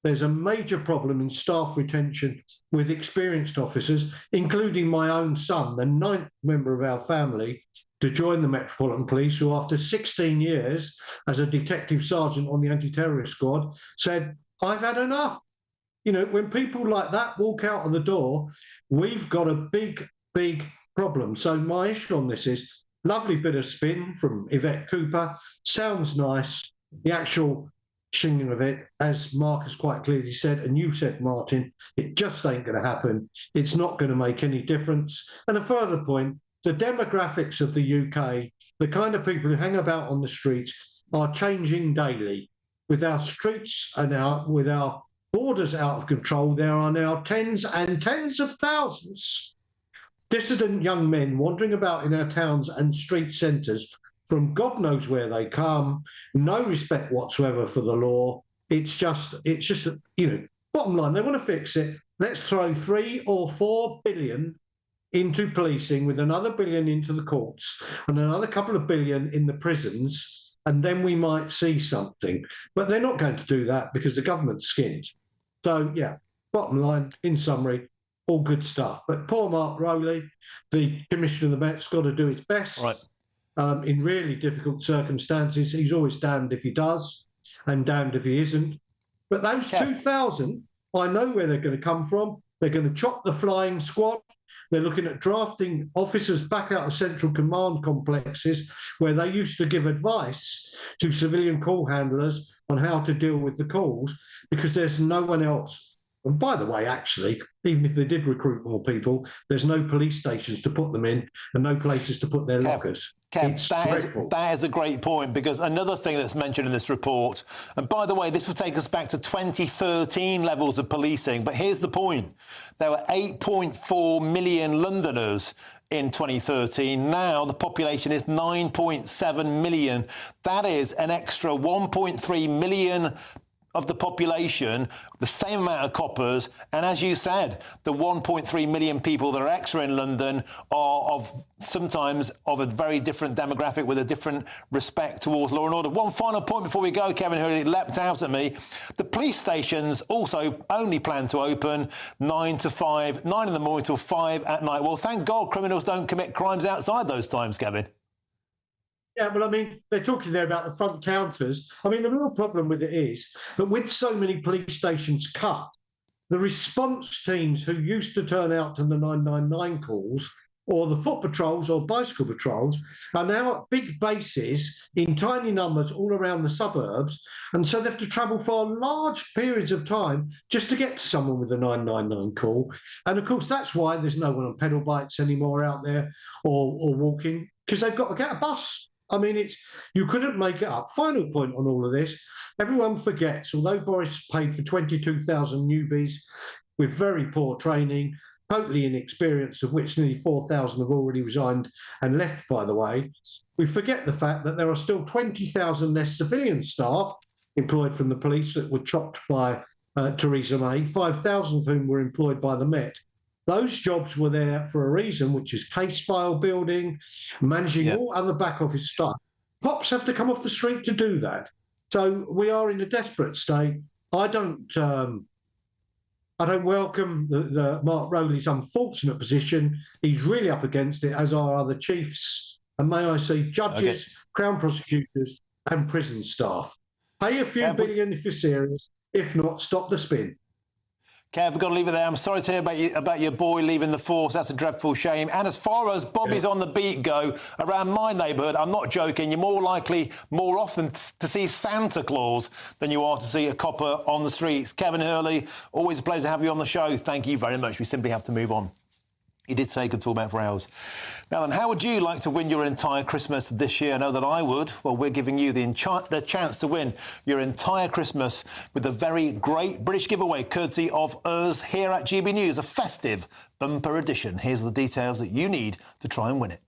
Speaker 20: There's a major problem in staff retention with experienced officers, including my own son, the 9th member of our family to join the Metropolitan Police, who after 16 years as a detective sergeant on the anti-terrorist squad said, I've had enough. You know, when people like that walk out of the door, we've got a big, big problem. So my issue on this is lovely bit of spin from Yvette Cooper. Sounds nice. The actual singing of it, as Mark has quite clearly said, and you said, Martin, it just ain't going to happen. It's not going to make any difference. And a further point, the demographics of the UK, the kind of people who hang about on the streets are changing daily. With our streets and with our borders out of control, there are now tens and tens of thousands dissident young men wandering about in our towns and street centres from God knows where they come, no respect whatsoever for the law. It's just, you know, bottom line, they want to fix it. Let's throw 3 or 4 billion into policing with another billion into the courts and another couple of billion in the prisons, and then we might see something. But they're not going to do that because the government's skinned. So, yeah, bottom line, in summary, all good stuff. But poor Mark Rowley, the Commissioner of the Met's got to do his best.
Speaker 12: Right.
Speaker 20: In really difficult circumstances. He's always damned if he does and damned if he isn't. But those 2,000, I know where they're going to come from. They're going to chop the flying squad. They're looking at drafting officers back out of central command complexes where they used to give advice to civilian call handlers on how to deal with the calls, because there's no one else. And by the way, actually, even if they did recruit more people, there's no police stations to put them in and no places to put their lockers.
Speaker 12: Kev, that is a great point, because another thing that's mentioned in this report, and by the way, this will take us back to 2013 levels of policing, but here's the point. There were 8.4 million Londoners in 2013. Now the population is 9.7 million. That is an extra 1.3 million of the population, the same amount of coppers, and as you said, the 1.3 million people that are extra in London are sometimes of a very different demographic with a different respect towards law and order. One final point before we go, Kevin, who leapt out at me. The police stations also only plan to open 9 in the morning till 5 at night. Well, thank God criminals don't commit crimes outside those times, Kevin.
Speaker 20: Yeah, well, I mean, they're talking there about the front counters. I mean, the real problem with it is that with so many police stations cut, the response teams who used to turn out to the 999 calls or the foot patrols or bicycle patrols are now at big bases in tiny numbers all around the suburbs. And so they have to travel for large periods of time just to get to someone with a 999 call. And of course, that's why there's no one on pedal bikes anymore out there or walking, because they've got to get a bus. I mean, you couldn't make it up. Final point on all of this. Everyone forgets, although Boris paid for 22,000 newbies with very poor training, totally inexperienced, of which nearly 4,000 have already resigned and left, by the way, we forget the fact that there are still 20,000 less civilian staff employed from the police that were chopped by Theresa May, 5,000 of whom were employed by the Met. Those jobs were there for a reason, which is case file building, managing all other back office stuff. Cops have to come off the street to do that. So we are in a desperate state. I don't welcome the Mark Rowley's unfortunate position. He's really up against it, as are other chiefs. And may I say judges, Crown prosecutors and prison staff. Pay a few billion if you're serious. If not, stop the spin.
Speaker 12: Kev, we've got to leave it there. I'm sorry to hear about your boy leaving the force. That's a dreadful shame. And as far as Bobby's on the beat go, around my neighbourhood, I'm not joking, you're more likely, more often to see Santa Claus than you are to see a copper on the streets. Kevin Hurley, always a pleasure to have you on the show. Thank you very much. We simply have to move on. He did say he could talk about it for hours. Now then, how would you like to win your entire Christmas this year? I know that I would. Well, we're giving you the chance to win your entire Christmas with a very great British giveaway, courtesy of us here at GB News, a festive bumper edition. Here's the details that you need to try and win it.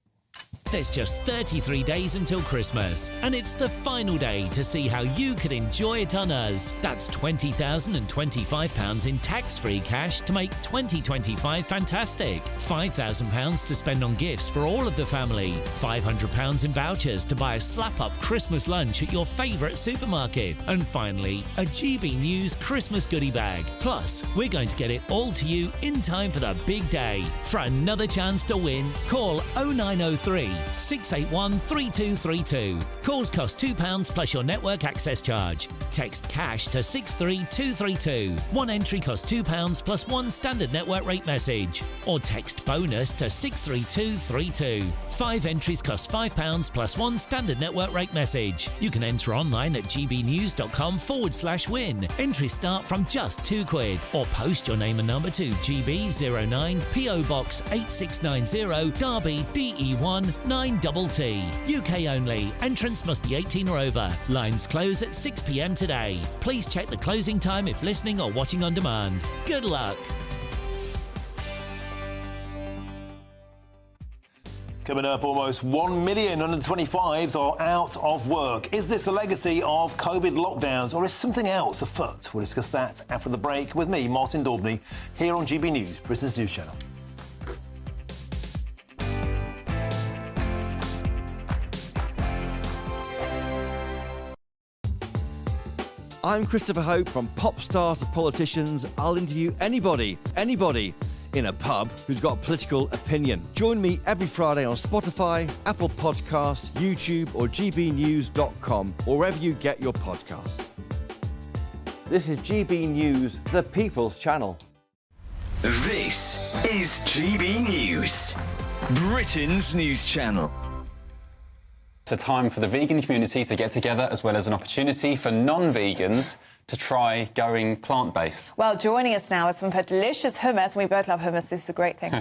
Speaker 3: There's just 33 days until Christmas, and it's the final day to see how you could enjoy it on us. That's £20,025 in tax-free cash to make 2025 fantastic. £5,000 to spend on gifts for all of the family. £500 in vouchers to buy a slap-up Christmas lunch at your favourite supermarket. And finally, a GB News Christmas goodie bag. Plus, we're going to get it all to you in time for the big day. For another chance to win, call 0903 681 3232. Calls cost £2 plus your network access charge. Text cash to 63232. One entry costs £2 plus one standard network rate message. Or text bonus to 63232. 5 entries cost £5 plus one standard network rate message. You can enter online at gbnews.com/win. Entries start from just £2. Or post your name and number to GB09 PO Box 8690 Derby DE1 9TT. UK only. Entrance must be 18 or over. Lines close at 6 p.m. today. Please check the closing time if listening or watching on demand. Good luck.
Speaker 12: Coming up, almost 1 million under 25s are out of work. Is this a legacy of COVID lockdowns or is something else afoot? We'll discuss that after the break with me, Martin Daubney, here on GB News, Britain's news channel.
Speaker 10: I'm Christopher Hope. From pop stars to politicians, I'll interview anybody in a pub who's got a political opinion. Join me every Friday on Spotify, Apple Podcasts, YouTube or gbnews.com, or wherever you get your podcasts. This is GB News, the People's Channel.
Speaker 11: This is GB News, Britain's news channel.
Speaker 17: It's a time for the vegan community to get together, as well as an opportunity for non-vegans to try going plant-based.
Speaker 23: Well, joining us now is some of her delicious hummus, and we both love hummus. This is a great thing.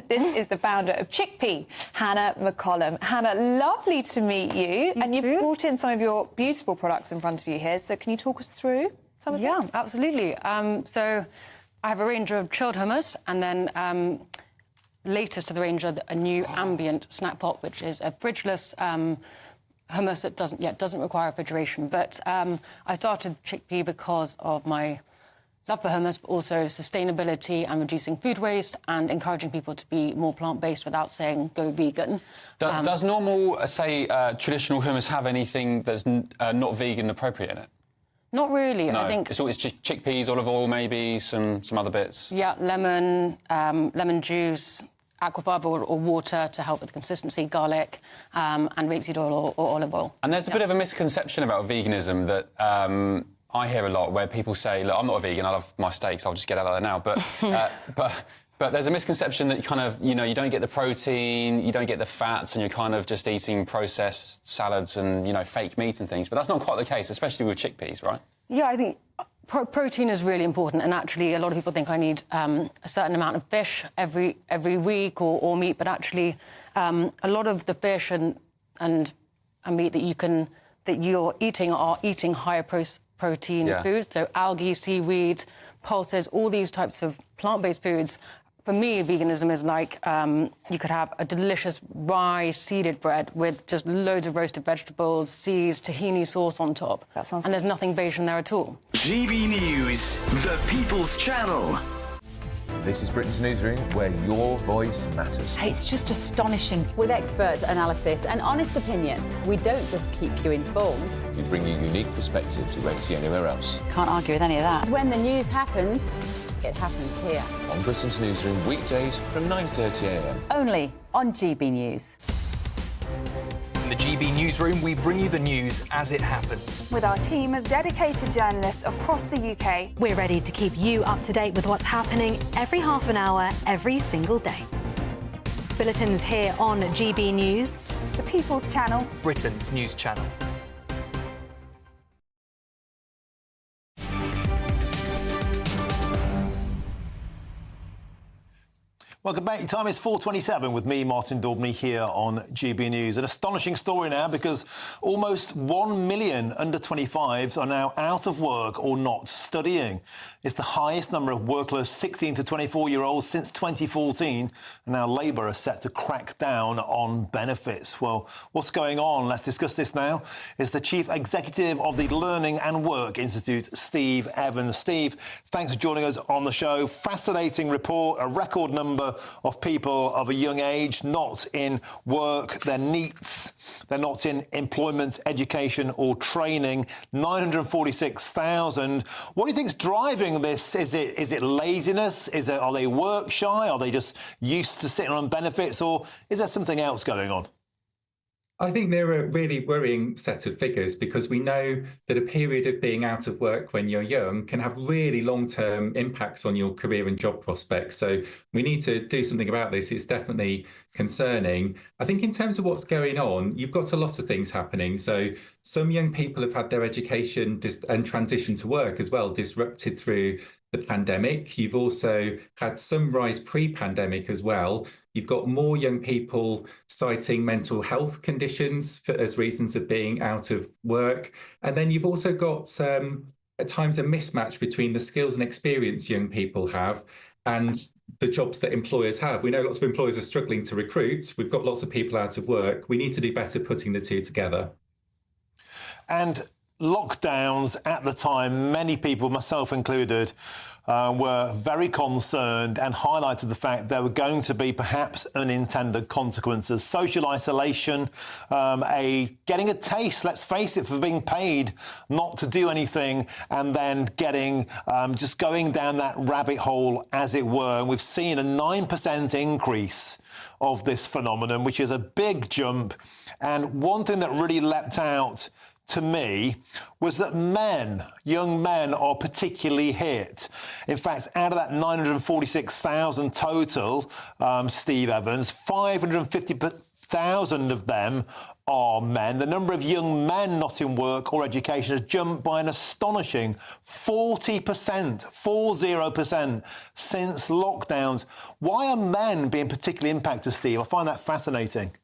Speaker 23: This is the founder of Chickpea, Hannah McCollum. Hannah, lovely to meet you. And you've brought in some of your beautiful products in front of you here. So can you talk us through some of them?
Speaker 25: Yeah, absolutely. So I have a range of chilled hummus, and then latest to the range of a new ambient snack pot, which is a fridgeless hummus that doesn't require refrigeration. But I started Chickpea because of my love for hummus, but also sustainability and reducing food waste and encouraging people to be more plant-based without saying go vegan.
Speaker 17: Does normal, say, traditional hummus have anything that's not vegan appropriate in it?
Speaker 25: Not really.
Speaker 17: No.
Speaker 25: I think
Speaker 17: it's always chickpeas, olive oil, maybe some other bits.
Speaker 25: Yeah, lemon juice, aquafibre or water to help with consistency, garlic, and rapeseed oil or olive oil.
Speaker 17: And there's a bit of a misconception about veganism that I hear a lot, where people say, look, I'm not a vegan, I love my steaks, I'll just get out of there now. But there's a misconception that you don't get the protein, you don't get the fats, and you're kind of just eating processed salads and, fake meat and things. But that's not quite the case, especially with chickpeas, right?
Speaker 25: Yeah, I think protein is really important, and actually a lot of people think I need a certain amount of fish every week or meat, but actually a lot of the fish and meat that you're eating are eating higher protein foods, so algae, seaweed, pulses, all these types of plant-based foods For me, veganism is like you could have a delicious rye-seeded bread with just loads of roasted vegetables, seeds, tahini sauce on top. That sounds. And there's nothing beige in there at all.
Speaker 11: GB News, the People's Channel.
Speaker 2: This is Britain's Newsroom, where your voice matters.
Speaker 5: It's just astonishing. With expert analysis and honest opinion, we don't just keep you informed.
Speaker 2: We bring you unique perspectives you won't see anywhere else.
Speaker 5: Can't argue with any of that. When the news happens, it happens here.
Speaker 2: On Britain's Newsroom, weekdays from 9:30 a.m.
Speaker 5: Only on GB News.
Speaker 16: In the GB Newsroom, we bring you the news as it happens.
Speaker 4: With our team of dedicated journalists across the UK,
Speaker 19: we're ready to keep you up to date with what's happening every half an hour, every single day. Bulletins here on GB News.
Speaker 4: The People's Channel.
Speaker 16: Britain's news channel.
Speaker 12: Welcome back. Time is 4:27 with me, Martin Daubney, here on GB News. An astonishing story now because almost 1 million under-25s are now out of work or not studying. It's the highest number of workless 16 to 24-year-olds since 2014, and now Labour are set to crack down on benefits. Well, what's going on? Let's discuss this now. It's the Chief Executive of the Learning and Work Institute, Steve Evans. Steve, thanks for joining us on the show. Fascinating report, a record number of people of a young age not in work, they're NEETs, they're not in employment, education or training, 946,000. What do you think is driving this? Is it laziness? Are they work shy? Are they just used to sitting on benefits, or is there something else going on?
Speaker 24: I think they're a really worrying set of figures because we know that a period of being out of work when you're young can have really long-term impacts on your career and job prospects. So we need to do something about this. It's definitely concerning. I think in terms of what's going on, you've got a lot of things happening. So some young people have had their education and transition to work as well disrupted through the pandemic. You've also had some rise pre-pandemic as well. You've got more young people citing mental health conditions as reasons of being out of work. And then you've also got at times a mismatch between the skills and experience young people have and the jobs that employers have. We know lots of employers are struggling to recruit. We've got lots of people out of work. We need to do better putting the two together.
Speaker 12: And lockdowns at the time, many people, myself included, were very concerned and highlighted the fact there were going to be perhaps unintended consequences. Social isolation, getting a taste, let's face it, for being paid not to do anything and then just going down that rabbit hole, as it were. And we've seen a 9% increase of this phenomenon, which is a big jump. And one thing that really leapt out to me was that young men are particularly hit. In fact, out of that 946,000 total, Steve Evans, 550,000 of them are men. The number of young men not in work or education has jumped by an astonishing 40% since lockdowns. Why are men being particularly impacted, Steve? I find that fascinating.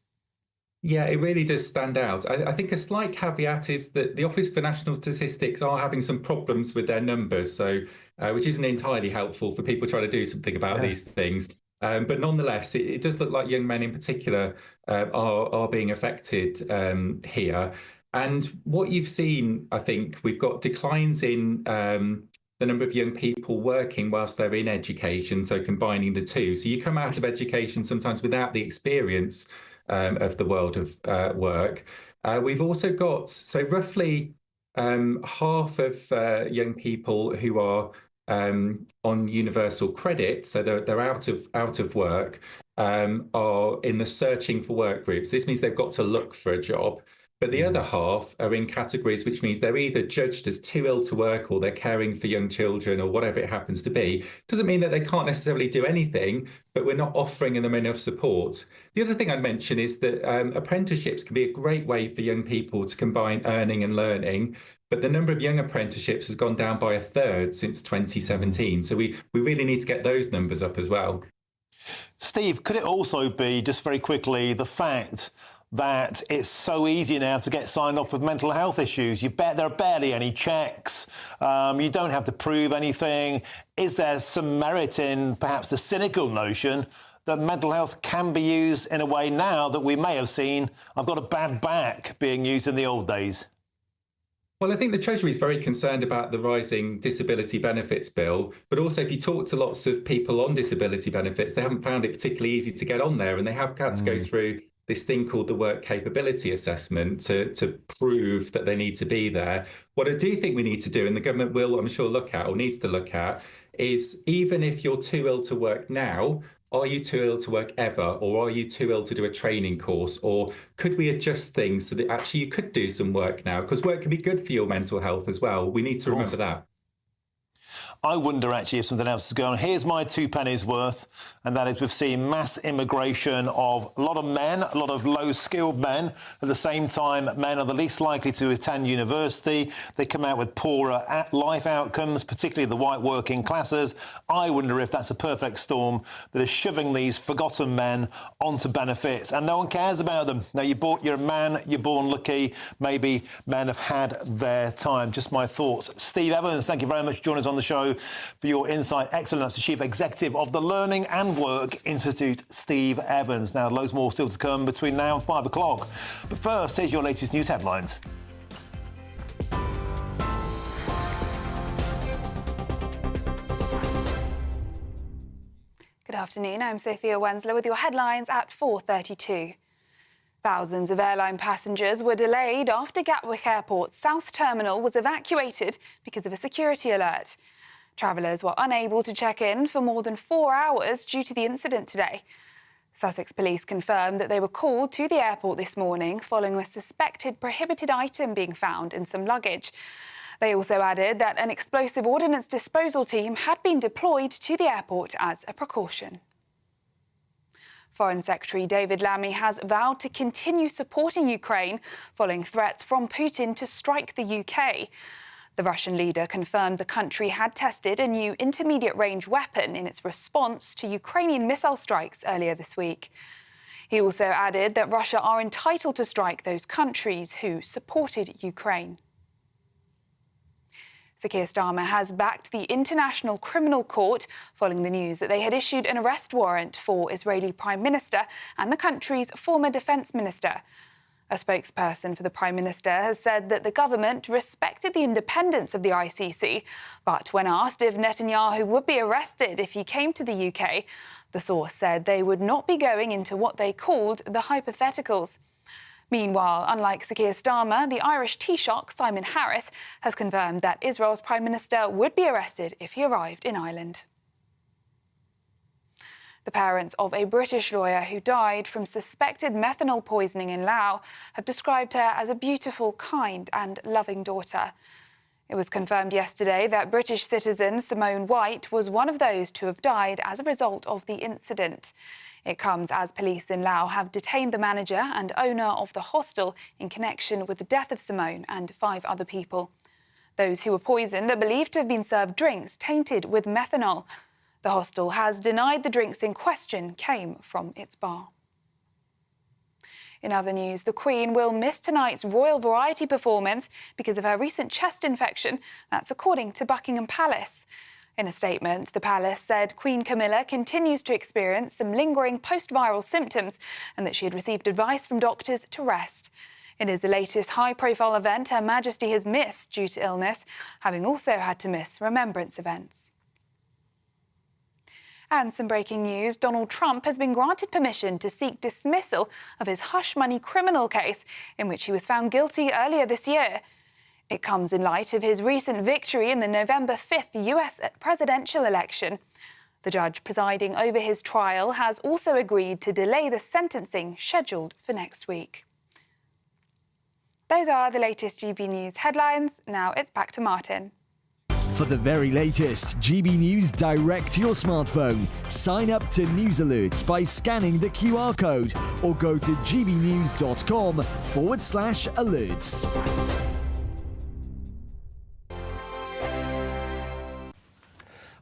Speaker 24: Yeah, it really does stand out. I think a slight caveat is that the Office for National Statistics are having some problems with their numbers, so which isn't entirely helpful for people trying to do something about these things. But nonetheless, it does look like young men in particular are being affected here. And what you've seen, I think, we've got declines in the number of young people working whilst they're in education, so combining the two. So you come out of education sometimes without the experience of the world of work. We've also got, so roughly half of young people who are on universal credit, so they're out of work, are in the searching for work groups. This means they've got to look for a job. But the other half are in categories which means they're either judged as too ill to work or they're caring for young children or whatever it happens to be. Doesn't mean that they can't necessarily do anything, but we're not offering them enough support. The other thing I'd mention is that apprenticeships can be a great way for young people to combine earning and learning. But the number of young apprenticeships has gone down by a third since 2017. So we really need to get those numbers up as well.
Speaker 12: Steve, could it also be, just very quickly, the fact that it's so easy now to get signed off with mental health issues. There are barely any checks. You don't have to prove anything. Is there some merit in perhaps the cynical notion that mental health can be used in a way now that we may have seen I've got a bad back being used in the old days?
Speaker 24: Well, I think the Treasury is very concerned about the rising disability benefits bill, but also if you talk to lots of people on disability benefits, they haven't found it particularly easy to get on there, and they have had to go through this thing called the work capability assessment to prove that they need to be there. What I do think we need to do, and the government will, I'm sure, look at or needs to look at, is even if you're too ill to work now, are you too ill to work ever? Or are you too ill to do a training course? Or could we adjust things so that actually you could do some work now? Because work can be good for your mental health as well. We need to remember that.
Speaker 12: I wonder actually if something else is going on. Here's my 2 pennies worth, and that is we've seen mass immigration of a lot of men, a lot of low-skilled men. At the same time, men are the least likely to attend university. They come out with poorer life outcomes, particularly the white working classes. I wonder if that's a perfect storm that is shoving these forgotten men onto benefits, and no one cares about them. Now, you're a man, you're born lucky. Maybe men have had their time. Just my thoughts. Steve Evans, thank you very much for joining us on the show for your insight. Excellent. That's the Chief Executive of the Learning and Work Institute, Steve Evans. Now, loads more still to come between now and 5 o'clock. But first, here's your latest news headlines.
Speaker 4: Good afternoon. I'm Sophia Wensler with your headlines at 4:32. Thousands of airline passengers were delayed after Gatwick Airport's South Terminal was evacuated because of a security alert. Travellers were unable to check in for more than 4 hours due to the incident today. Sussex Police confirmed that they were called to the airport this morning following a suspected prohibited item being found in some luggage. They also added that an explosive ordnance disposal team had been deployed to the airport as a precaution. Foreign Secretary David Lammy has vowed to continue supporting Ukraine following threats from Putin to strike the UK. The Russian leader confirmed the country had tested a new intermediate-range weapon in its response to Ukrainian missile strikes earlier this week. He also added that Russia are entitled to strike those countries who supported Ukraine. Sir Keir Starmer has backed the International Criminal Court following the news that they had issued an arrest warrant for Israeli Prime Minister and the country's former Defence Minister. A spokesperson for the Prime Minister has said that the government respected the independence of the ICC, but when asked if Netanyahu would be arrested if he came to the UK, the source said they would not be going into what they called the hypotheticals. Meanwhile, unlike Sir Keir Starmer, the Irish Taoiseach Simon Harris has confirmed that Israel's Prime Minister would be arrested if he arrived in Ireland. The parents of a British lawyer who died from suspected methanol poisoning in Laos have described her as a beautiful, kind and loving daughter. It was confirmed yesterday that British citizen Simone White was one of those to have died as a result of the incident. It comes as police in Laos have detained the manager and owner of the hostel in connection with the death of Simone and 5 other people. Those who were poisoned are believed to have been served drinks tainted with methanol. The hostel has denied the drinks in question came from its bar. In other news, the Queen will miss tonight's Royal Variety performance because of her recent chest infection. That's according to Buckingham Palace. In a statement, the palace said Queen Camilla continues to experience some lingering post-viral symptoms and that she had received advice from doctors to rest. It is the latest high-profile event Her Majesty has missed due to illness, having also had to miss remembrance events. And some breaking news, Donald Trump has been granted permission to seek dismissal of his hush money criminal case in which he was found guilty earlier this year. It comes in light of his recent victory in the November 5th US presidential election. The judge presiding over his trial has also agreed to delay the sentencing scheduled for next week. Those are the latest GB News headlines. Now it's back to Martin.
Speaker 14: For the very latest GB News direct to your smartphone, sign up to News Alerts by scanning the QR code or go to gbnews.com/alerts.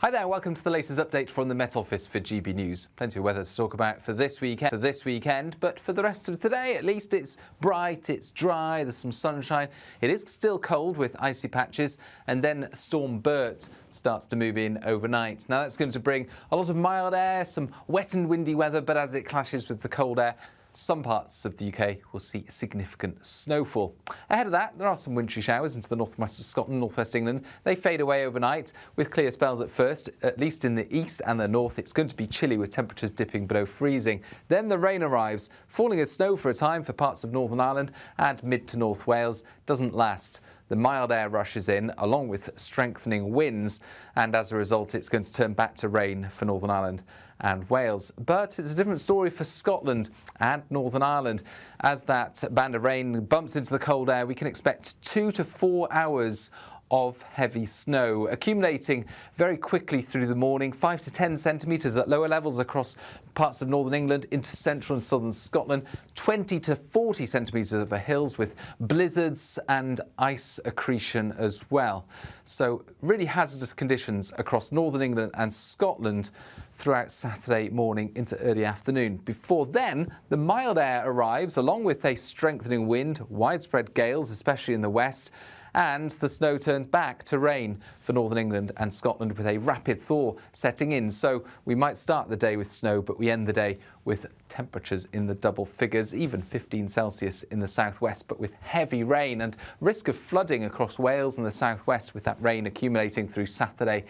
Speaker 1: Hi there, welcome to the latest update from the Met Office for GB News. Plenty of weather to talk about for this weekend, but for the rest of today, at least it's bright, it's dry, there's some sunshine. It is still cold with icy patches, and then Storm Bert starts to move in overnight. Now that's going to bring a lot of mild air, some wet and windy weather, but as it clashes with the cold air, some parts of the UK will see significant snowfall. Ahead of that, there are some wintry showers into the northwest of Scotland, northwest England. They fade away overnight with clear spells at first, at least in the east and the north. It's going to be chilly with temperatures dipping below freezing. Then the rain arrives, falling as snow for a time for parts of Northern Ireland and mid to North Wales. Doesn't last. The mild air rushes in, along with strengthening winds, and as a result, it's going to turn back to rain for Northern Ireland and Wales. But it's a different story for Scotland and Northern Ireland. As that band of rain bumps into the cold air, we can expect 2 to 4 hours of heavy snow, accumulating very quickly through the morning, 5 to 10 centimetres at lower levels across parts of northern England into central and southern Scotland, 20 to 40 centimetres over hills with blizzards and ice accretion as well. So really hazardous conditions across northern England and Scotland throughout Saturday morning into early afternoon. Before then, the mild air arrives along with a strengthening wind, widespread gales, especially in the west, and the snow turns back to rain for northern England and Scotland with a rapid thaw setting in. So we might start the day with snow, but we end the day with temperatures in the double figures, even 15 Celsius in the southwest, but with heavy rain and risk of flooding across Wales and the southwest with that rain accumulating through Saturday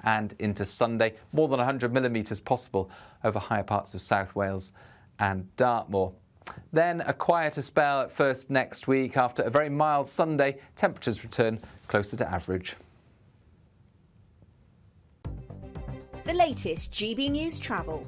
Speaker 1: and into Sunday. More than 100 millimetres possible over higher parts of South Wales and Dartmoor. Then a quieter spell at first next week. After a very mild Sunday, temperatures return closer to average.
Speaker 6: The latest GB News travel.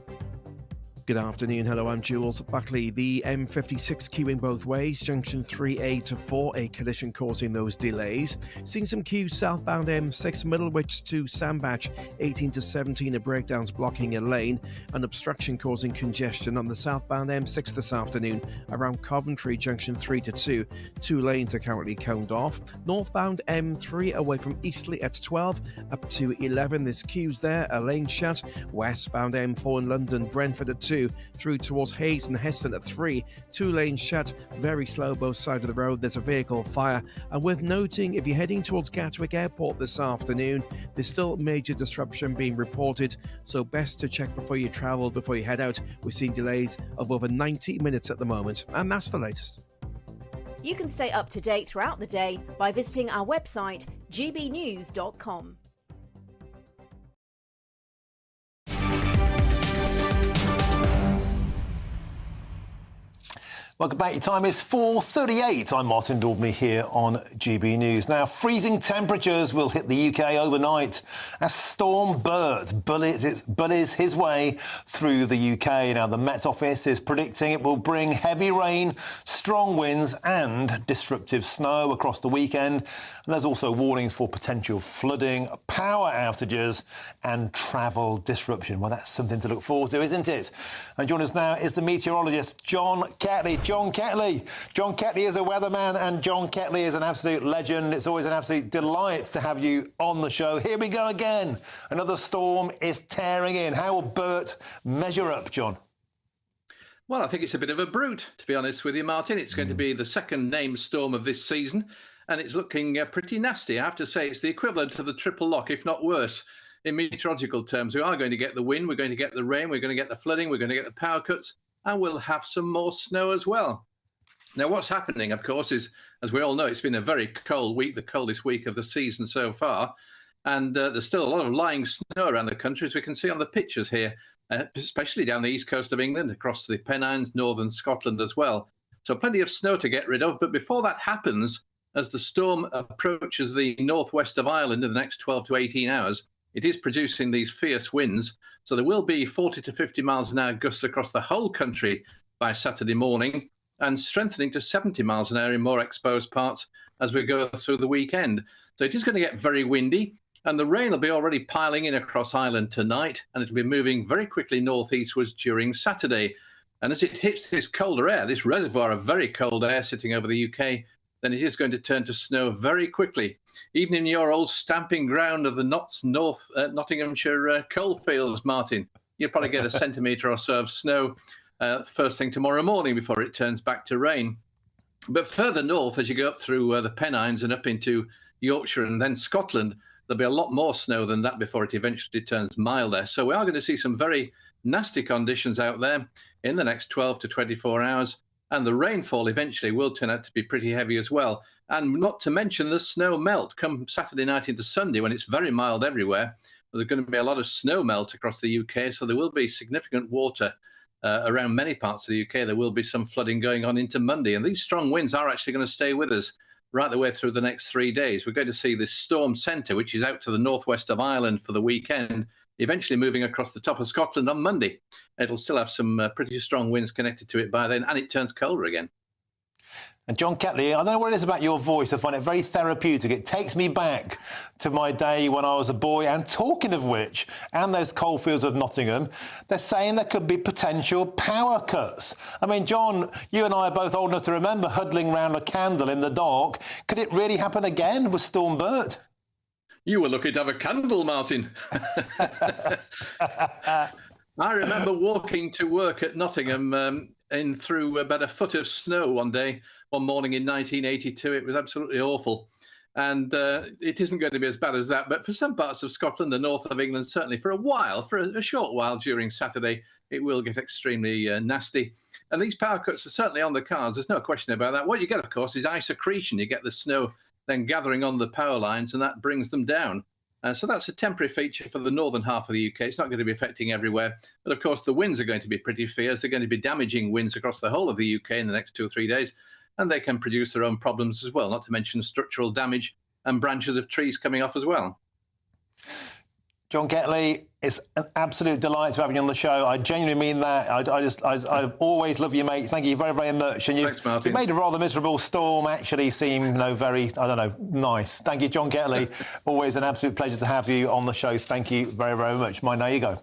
Speaker 7: Good afternoon. Hello, I'm Jules Buckley. The M56 queuing both ways, junction 3A to 4, a collision causing those delays. Seeing some queues southbound M6 Middlewich to Sandbach, 18 to 17, a breakdowns blocking a lane, an obstruction causing congestion on the southbound M6 this afternoon around Coventry, junction 3 to 2. 2 lanes are currently coned off. Northbound M3 away from Eastleigh at 12 up to 11. There's queues there, a lane shut. Westbound M4 in London, Brentford at 2. Through towards Hayes and Heston at 3. 2 lanes shut, very slow both sides of the road. There's a vehicle fire. And worth noting, if you're heading towards Gatwick Airport this afternoon, there's still major disruption being reported, so best to check before you travel, before you head out. We're seeing delays of over 90 minutes at the moment, and that's the latest.
Speaker 6: You can stay up to date throughout the day by visiting our website gbnews.com.
Speaker 12: Welcome back. Your time is 4:38. I'm Martin Daubney here on GB News. Now, freezing temperatures will hit the UK overnight as Storm Bert bullies his way through the UK. Now, the Met Office is predicting it will bring heavy rain, strong winds and disruptive snow across the weekend. And there's also warnings for potential flooding, power outages and travel disruption. Well, that's something to look forward to, isn't it? And joining us now is the meteorologist, John Catley. John Catley is a weatherman, and John Catley is an absolute legend. It's always an absolute delight to have you on the show. Here we go again. Another storm is tearing in. How will Bert measure up, John?
Speaker 8: Well, I think it's a bit of a brute, to be honest with you, Martin. It's going to be the second named storm of this season, and it's looking pretty nasty. I have to say, it's the equivalent of the triple lock, if not worse. In meteorological terms, we are going to get the wind, we're going to get the rain, we're going to get the flooding, we're going to get the power cuts, and we'll have some more snow as well. Now, what's happening, of course, is, as we all know, it's been a very cold week, the coldest week of the season so far. And there's still a lot of lying snow around the country, as we can see on the pictures here, especially down the east coast of England, across the Pennines, northern Scotland as well. So plenty of snow to get rid of. But before that happens, as the storm approaches the northwest of Ireland in the next 12 to 18 hours, it is producing these fierce winds. So there will be 40 to 50 miles an hour gusts across the whole country by Saturday morning, and strengthening to 70 miles an hour in more exposed parts as we go through the weekend. So it is going to get very windy, and the rain will be already piling in across Ireland tonight, and it'll be moving very quickly northeastwards during Saturday. And as it hits this colder air, this reservoir of very cold air sitting over the UK, then it is going to turn to snow very quickly. Even in your old stamping ground of the Nottinghamshire coalfields, Martin, you'll probably get a centimetre or so of snow first thing tomorrow morning before it turns back to rain. But further north, as you go up through the Pennines and up into Yorkshire and then Scotland, there'll be a lot more snow than that before it eventually turns milder. So we are going to see some very nasty conditions out there in the next 12 to 24 hours. And the rainfall eventually will turn out to be pretty heavy as well. And not to mention the snow melt come Saturday night into Sunday when it's very mild everywhere. There's going to be a lot of snow melt across the UK, so there will be significant water around many parts of the UK. There will be some flooding going on into Monday. And these strong winds are actually going to stay with us right the way through the next 3 days. We're going to see this storm centre, which is out to the northwest of Ireland for the weekend, eventually moving across the top of Scotland on Monday. It'll still have some pretty strong winds connected to it by then, and it turns colder again.
Speaker 12: And John Ketley, I don't know what it is about your voice. I find it very therapeutic. It takes me back to my day when I was a boy. And talking of which, and those coalfields of Nottingham, they're saying there could be potential power cuts. I mean, John, you and I are both old enough to remember huddling around a candle in the dark. Could it really happen again with Storm Bert?
Speaker 8: You were lucky to have a candle, Martin. I remember walking to work at Nottingham in through about a foot of snow one morning in 1982. It was absolutely awful. And it isn't going to be as bad as that. But for some parts of Scotland, the north of England, certainly for a while, for a short while during Saturday, it will get extremely nasty. And these power cuts are certainly on the cards. There's no question about that. What you get, of course, is ice accretion. You get the snow then gathering on the power lines, and that brings them down. So that's a temporary feature for the northern half of the UK. It's not going to be affecting everywhere. But, of course, the winds are going to be pretty fierce. They're going to be damaging winds across the whole of the UK in the next 2 or 3 days. And they can produce their own problems as well, not to mention structural damage and branches of trees coming off as well.
Speaker 12: John Ketley, it's an absolute delight to have you on the show. I genuinely mean that. I always love you, mate. Thank you very, very much. And you've made a rather miserable storm actually seem, very, nice. Thank you, John Ketley. Always an absolute pleasure to have you on the show. Thank you very, very much. Mine, there you go.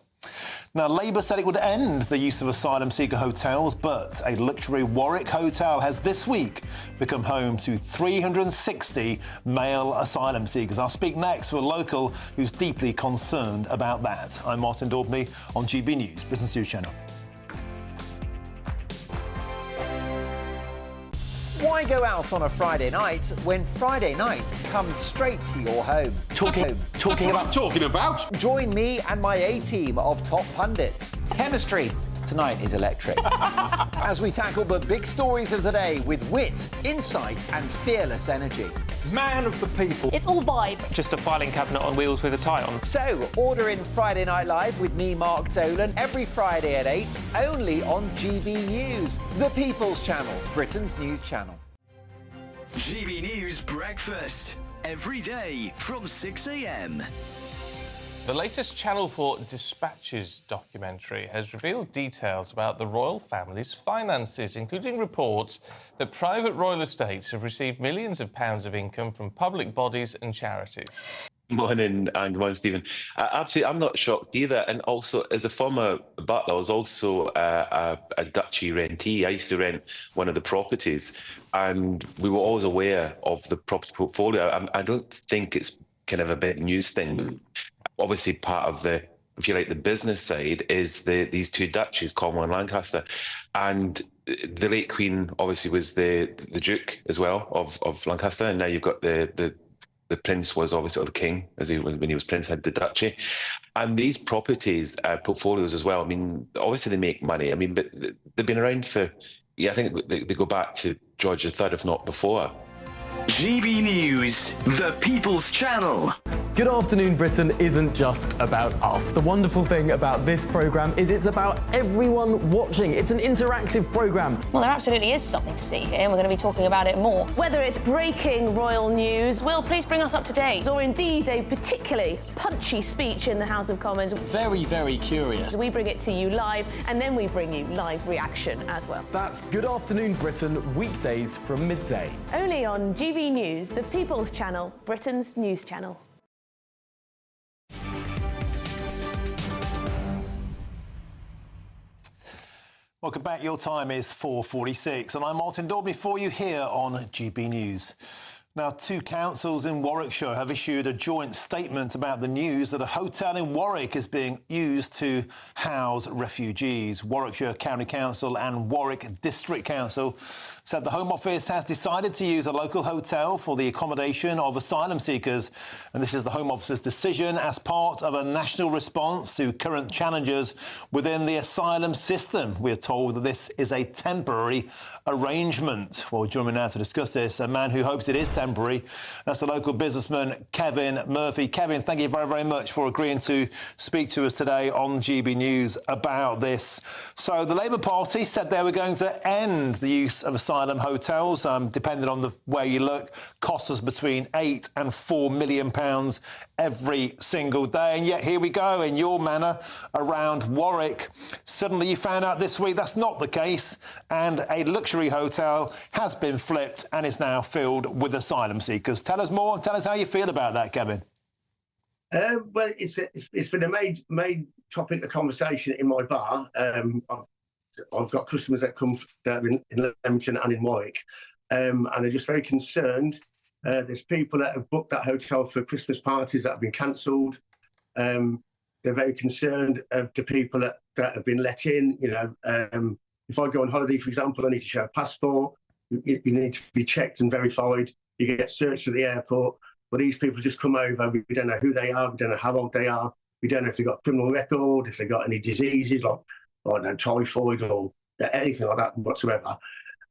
Speaker 12: Now, Labour said it would end the use of asylum seeker hotels, but a luxury Warwick hotel has this week become home to 360 male asylum seekers. I'll speak next to a local who's deeply concerned about that. I'm Martin Daubney on GB News, Britain's News Channel.
Speaker 9: Why go out on a Friday night when Friday night comes straight to your home? Talking about? Join me and my A-team of top pundits. Chemistry tonight is electric. As we tackle the big stories of the day with wit, insight and fearless energy.
Speaker 13: Man of the people.
Speaker 18: It's all vibe.
Speaker 13: Just a filing cabinet on wheels with a tie on.
Speaker 9: So, order in Friday Night Live with me, Mark Dolan, every Friday at 8, only on GB News, the People's Channel, Britain's news channel.
Speaker 11: GB News Breakfast, every day from 6 a.m.
Speaker 21: The latest Channel 4 Dispatches documentary has revealed details about the royal family's finances, including reports that private royal estates have received millions of pounds of income from public bodies and charities.
Speaker 22: Morning, and morning, Stephen. Absolutely, I'm not shocked either. And also, as a former butler, I was also a duchy rentee. I used to rent one of the properties, and we were always aware of the property portfolio. I don't think it's kind of a bit news thing. Obviously, part of the, if you like, the business side is these two duchies, Cornwall and Lancaster, and the late Queen obviously was the Duke as well of Lancaster, and now you've got the Prince was obviously, or the King, when he was Prince, had the duchy. And these properties, portfolios as well, I mean, obviously they make money. I mean, but they've been around for, I think they go back to George III, if not before.
Speaker 11: GB News, the People's Channel.
Speaker 26: Good Afternoon Britain isn't just about us. The wonderful thing about this programme is it's about everyone watching. It's an interactive programme.
Speaker 23: Well, there absolutely is something to see here, and we're going to be talking about it more.
Speaker 27: Whether it's breaking royal news,
Speaker 23: Will, please bring us up to date.
Speaker 27: or indeed a particularly punchy speech in the House of Commons.
Speaker 26: Very, very curious.
Speaker 27: We bring it to you live, and then we bring you live reaction as well.
Speaker 26: That's Good Afternoon Britain, weekdays from midday.
Speaker 27: Only on GB News, the People's Channel, Britain's news channel.
Speaker 12: Welcome back. Your time is 4:46 and I'm Martin Daubney for you here on GB News. Now, 2 councils in Warwickshire have issued a joint statement about the news that a hotel in Warwick is being used to house refugees. Warwickshire County Council and Warwick District Council said the Home Office has decided to use a local hotel for the accommodation of asylum seekers. And this is the Home Office's decision as part of a national response to current challenges within the asylum system. We are told that this is a temporary arrangement. Well, joining me now to discuss this, a man who hopes it is temporary. That's the local businessman, Kevin Murphy. Kevin, thank you very, very much for agreeing to speak to us today on GB News about this. So the Labour Party said they were going to end the use of asylum hotels, depending on the way you look, costs us between £8 and £4 million every single day. And yet here we go in your manor around Warwick. Suddenly you found out this week that's not the case, and a luxury hotel has been flipped and is now filled with asylum seekers. Tell us more. Tell us how you feel about that, Kevin.
Speaker 3: Well, it's been a main topic of conversation in my bar. I've got customers that come in Leamington and in Warwick, and they're just very concerned. There's people that have booked that hotel for Christmas parties that have been cancelled. They're very concerned of the people that have been let in. You know, if I go on holiday, for example, I need to show a passport. You need to be checked and verified. You get searched at the airport. But these people just come over. We don't know who they are. We don't know how old they are. We don't know if they've got a criminal record, if they've got any diseases like, I don't know, typhoid or anything like that whatsoever.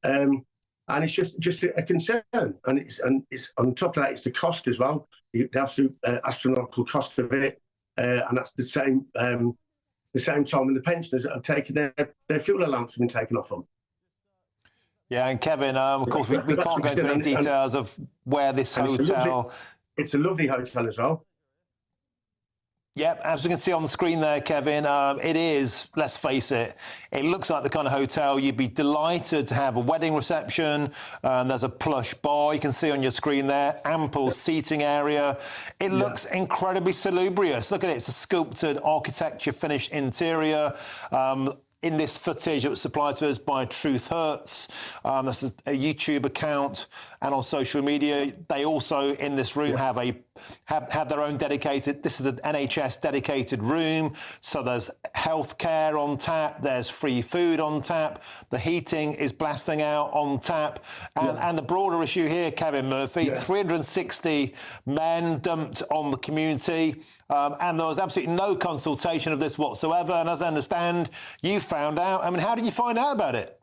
Speaker 3: And it's just a concern. And it's on top of that, it's the cost as well. The absolute astronomical cost of it. And that's the same time when the pensioners that have taken their fuel allowance have been taken off them.
Speaker 12: Yeah, and Kevin, of course, we can't go into any details of where this hotel...
Speaker 3: It's a lovely hotel as well.
Speaker 12: Yep, as you can see on the screen there, Kevin, it is, let's face it, it looks like the kind of hotel you'd be delighted to have a wedding reception. There's a plush bar, you can see on your screen there, ample seating area. It looks incredibly salubrious. Look at it, it's a sculpted architecture finished interior. In this footage, it was supplied to us by Truth Hurts. That's a YouTube account, and on social media, they also in this room have their own dedicated. This is an NHS dedicated room, so there's healthcare on tap. There's free food on tap. The heating is blasting out on tap, and the broader issue here, Kevin Murphy, 360 men dumped on the community, and there was absolutely no consultation of this whatsoever. And as I understand, you found out. I mean, how did you find out about it?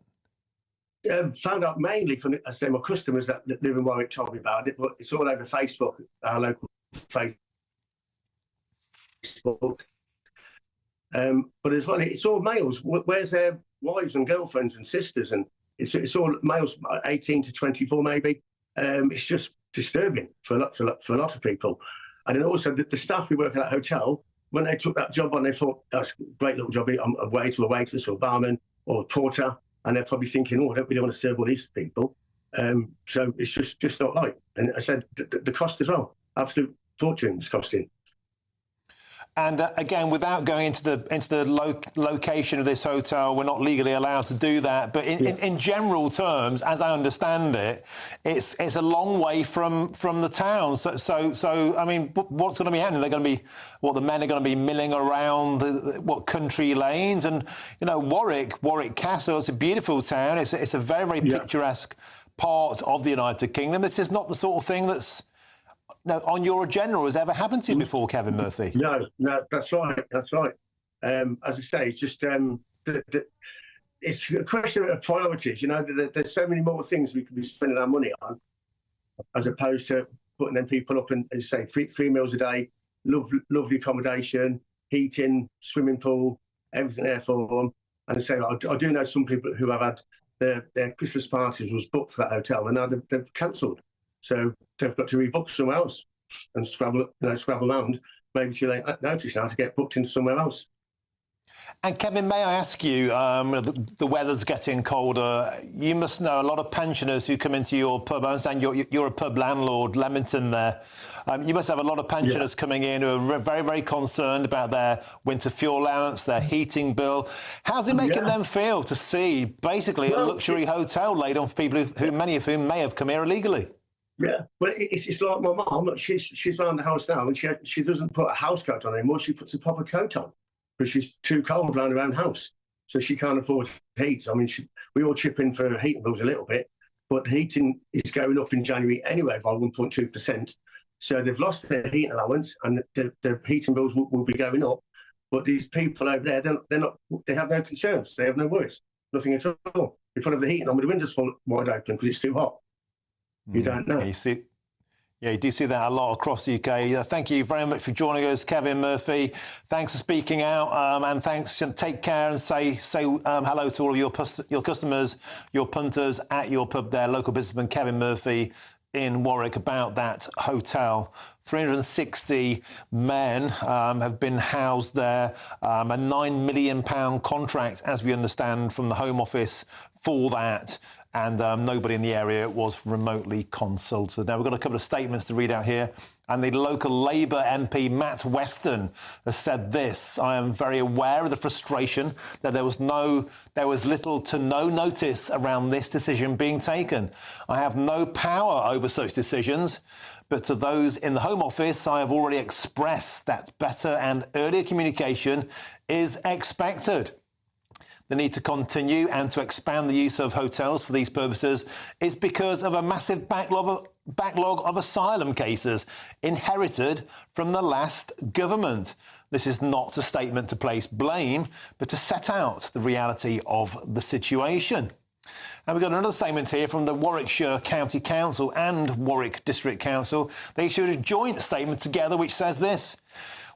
Speaker 3: Found out mainly from, I say, my customers that live in Warwick told me about it, but it's all over Facebook, our local Facebook. But as well, it's all males. Where's their wives and girlfriends and sisters? And it's all males, 18 to 24 maybe. It's just disturbing for a lot of people. And then also the staff who work at that hotel, when they took that job on, they thought, that's a great little job. I'm a waiter or waitress or barman or porter. And they're probably thinking, oh, I don't really want to serve all these people. So it's just not right. And I said, the cost as well, absolute fortune it's costing.
Speaker 12: And again, without going into the location of this hotel, we're not legally allowed to do that. But in general terms, as I understand it, it's a long way from the town. So I mean, what's going to be happening? They're going to be the men are going to be milling around country lanes, and you know, Warwick Castle. It's a beautiful town. It's a very, very picturesque part of the United Kingdom. This is not the sort of thing that's on your agenda has ever happened to you before, Kevin Murphy?
Speaker 3: No, that's right. As I say, it's just it's a question of priorities. You know, there's so many more things we could be spending our money on, as opposed to putting them people up and say three meals a day, lovely accommodation, heating, swimming pool, everything there for them. And I say, I do know some people who have had their Christmas parties was booked for that hotel, and now they've cancelled. So they've got to rebook somewhere else and scrabble around, maybe too late notice now to get booked in somewhere else.
Speaker 12: And Kevin, may I ask you, the weather's getting colder. You must know a lot of pensioners who come into your pub. I understand you're a pub landlord, Leamington there. You must have a lot of pensioners coming in who are very, very concerned about their winter fuel allowance, their heating bill. How's it making them feel to see basically a luxury hotel laid on for people who many of whom may have come here illegally?
Speaker 3: Yeah, well, it's like my mum. She's around the house now, and she doesn't put a house coat on anymore. She puts a proper coat on because she's too cold around the house, so she can't afford heat. I mean, we all chip in for heating bills a little bit, but heating is going up in January anyway by 1.2%. So they've lost their heating allowance, and the heating bills will be going up. But these people over there, they have no concerns. They have no worries, nothing at all. In front of the heating on with the windows wide open because it's too hot. You don't know.
Speaker 12: You do see that a lot across the UK. Thank you very much for joining us, Kevin Murphy. Thanks for speaking out, and thanks. Take care and say hello to all of your customers, your punters at your pub there, local businessman Kevin Murphy in Warwick, about that hotel. 360 men have been housed there, a £9 million contract, as we understand, from the Home Office for that. And nobody in the area was remotely consulted. Now, we've got a couple of statements to read out here. And the local Labour MP, Matt Weston, has said this: I am very aware of the frustration that there was little to no notice around this decision being taken. I have no power over such decisions, but to those in the Home Office, I have already expressed that better and earlier communication is expected. The need to continue and to expand the use of hotels for these purposes is because of a massive backlog of asylum cases inherited from the last government. This is not a statement to place blame, but to set out the reality of the situation. And we've got another statement here from the Warwickshire County Council and Warwick District Council. They issued a joint statement together which says this: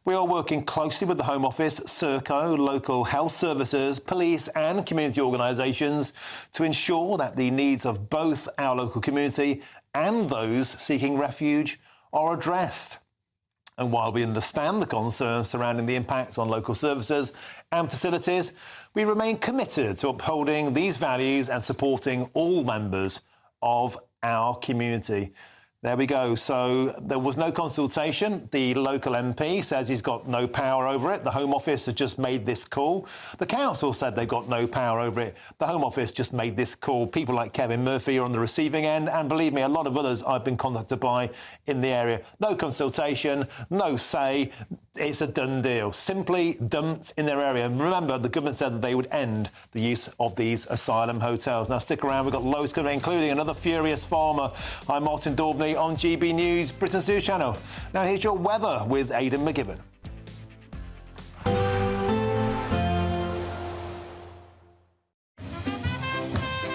Speaker 12: we are working closely with the Home Office, Serco, local health services, police and community organisations to ensure that the needs of both our local community and those seeking refuge are addressed. And while we understand the concerns surrounding the impact on local services and facilities, we remain committed to upholding these values and supporting all members of our community. There we go. So there was no consultation. The local MP says he's got no power over it. The Home Office has just made this call. The council said they've got no power over it. The Home Office just made this call. People like Kevin Murphy are on the receiving end, and believe me, a lot of others I've been contacted by in the area. No consultation, no say. It's a done deal. Simply dumped in their area. And remember, the government said that they would end the use of these asylum hotels. Now, stick around. We've got loads coming, including another furious farmer. I'm Martin Daubney on GB News, Britain's News Channel. Now, here's your weather with Aidan McGibbon.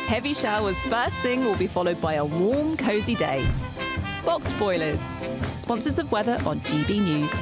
Speaker 2: Heavy showers first thing will be followed by a warm, cosy day. Boxed boilers, sponsors of weather on GB News.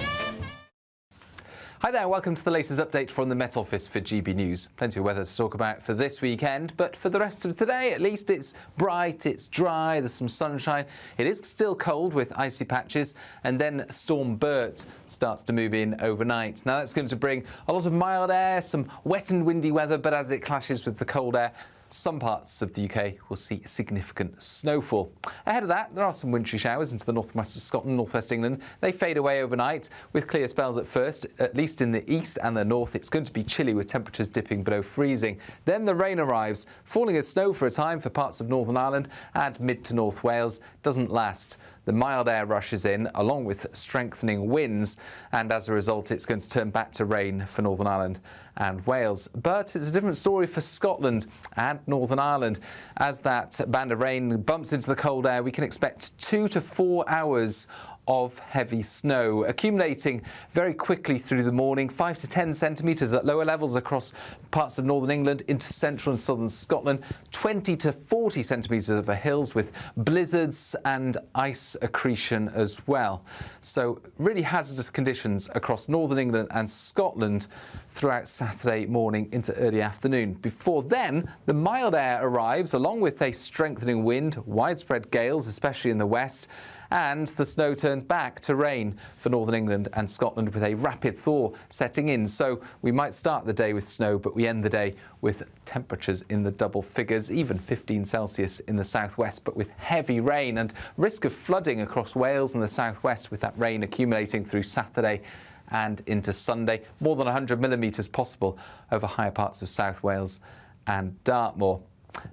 Speaker 1: Hi there, welcome to the latest update from the Met Office for GB News. Plenty of weather to talk about for this weekend, but for the rest of today, at least it's bright, it's dry, there's some sunshine. It is still cold with icy patches, and then Storm Bert starts to move in overnight. Now that's going to bring a lot of mild air, some wet and windy weather, but as it clashes with the cold air, some parts of the UK will see significant snowfall. Ahead of that, there are some wintry showers into the northwest of Scotland, northwest England. They fade away overnight with clear spells at first, at least in the east and the north. It's going to be chilly with temperatures dipping below freezing. Then the rain arrives, falling as snow for a time for parts of Northern Ireland and mid to North Wales. Doesn't last. The mild air rushes in along with strengthening winds, and as a result it's going to turn back to rain for Northern Ireland and Wales. But it's a different story for Scotland and Northern Ireland. As that band of rain bumps into the cold air, we can expect 2 to 4 hours of heavy snow, accumulating very quickly through the morning, 5 to 10 centimetres at lower levels across parts of northern England into central and southern Scotland, 20 to 40 centimetres over hills with blizzards and ice accretion as well. So really hazardous conditions across northern England and Scotland throughout Saturday morning into early afternoon. Before then, the mild air arrives along with a strengthening wind, widespread gales, especially in the west, And the snow turns back to rain for northern England and Scotland with a rapid thaw setting in. So we might start the day with snow, but we end the day with temperatures in the double figures, even 15 Celsius in the southwest, but with heavy rain and risk of flooding across Wales and the southwest with that rain accumulating through Saturday and into Sunday. More than 100 millimetres possible over higher parts of South Wales and Dartmoor.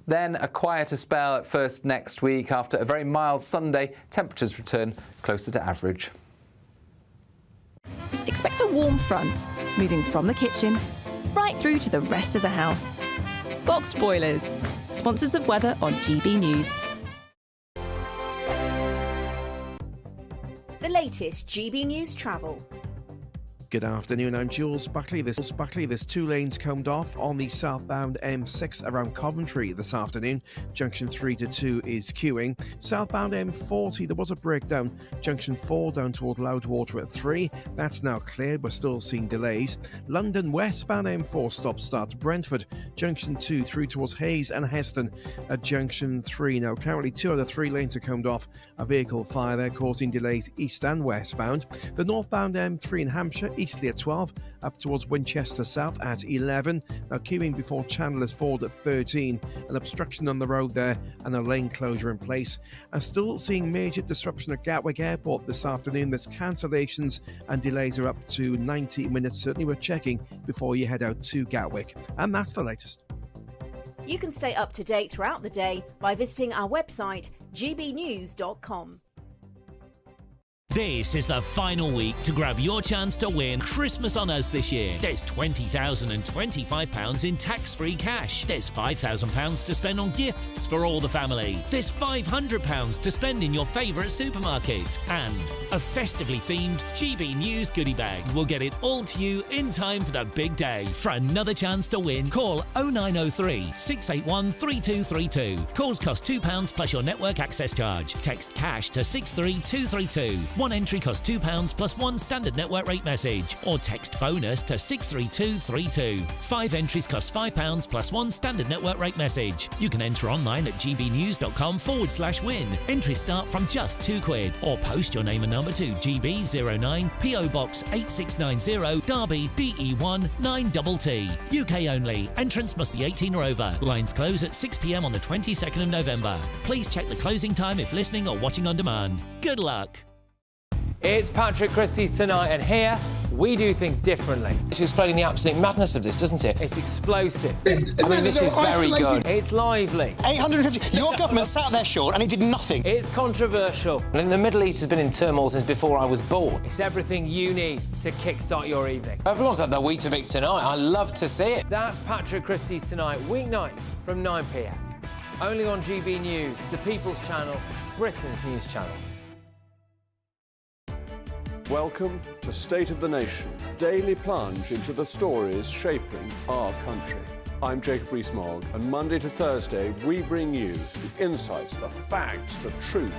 Speaker 1: Then a quieter spell at first next week. After a very mild Sunday, temperatures return closer to average.
Speaker 2: Expect a warm front, moving from the kitchen right through to the rest of the house. Boxed boilers, sponsors of weather on GB News.
Speaker 6: The latest GB News travel.
Speaker 7: Good afternoon, I'm Jules Buckley. There's two lanes combed off on the southbound M6 around Coventry this afternoon. Junction 3 to 2 is queuing. Southbound M40, there was a breakdown. Junction 4 down toward Loudwater at 3. That's now cleared, we're still seeing delays. London westbound M4 stop-start to Brentford. Junction 2 through towards Hayes and Heston at Junction 3. Now currently 2 out of 3 lanes are combed off. A vehicle fire there causing delays east and westbound. The northbound M3 in Hampshire, easterly at 12, up towards Winchester South at 11. Now queuing before Chandler's Ford at 13. An obstruction on the road there and a lane closure in place. And still seeing major disruption at Gatwick Airport this afternoon. There's cancellations and delays are up to 90 minutes. Certainly worth checking before you head out to Gatwick. And that's the latest.
Speaker 6: You can stay up to date throughout the day by visiting our website, gbnews.com.
Speaker 5: This is the final week to grab your chance to win Christmas on Us this year. There's £20,025 in tax-free cash. There's £5,000 to spend on gifts for all the family. There's £500 to spend in your favourite supermarket. And a festively themed GB News goodie bag. We'll get it all to you in time for the big day. For another chance to win, call 0903 681 3232. Calls cost £2 plus your network access charge. Text cash to 63232. One entry costs £2 plus one standard network rate message, or text bonus to 63232. 5 entries cost £5 plus one standard network rate message. You can enter online at gbnews.com/win. Entries start from just £2, or post your name and number to GB09 PO Box 8690 Derby DE1 9TT. UK only. Entrance must be 18 or over. Lines close at 6 p.m. on the 22nd of November. Please check the closing time if listening or watching on demand. Good luck.
Speaker 10: It's Patrick Christie's Tonight, and here we do things differently. It's explaining the absolute madness of this, doesn't it? It's explosive. I mean, this is very good. It's lively.
Speaker 15: 850. Your government sat there, Sean, and it did nothing.
Speaker 10: It's controversial. And the Middle East has been in turmoil since before I was born. It's everything you need to kickstart your evening. Everyone's had their Weetabix tonight. I love to see it. That's Patrick Christie's Tonight, weeknights from 9 p.m. Only on GB News, the People's Channel, Britain's news channel.
Speaker 17: Welcome to State of the Nation, daily plunge into the stories shaping our country. I'm Jacob Rees-Mogg, and Monday to Thursday we bring you the insights, the facts, the truth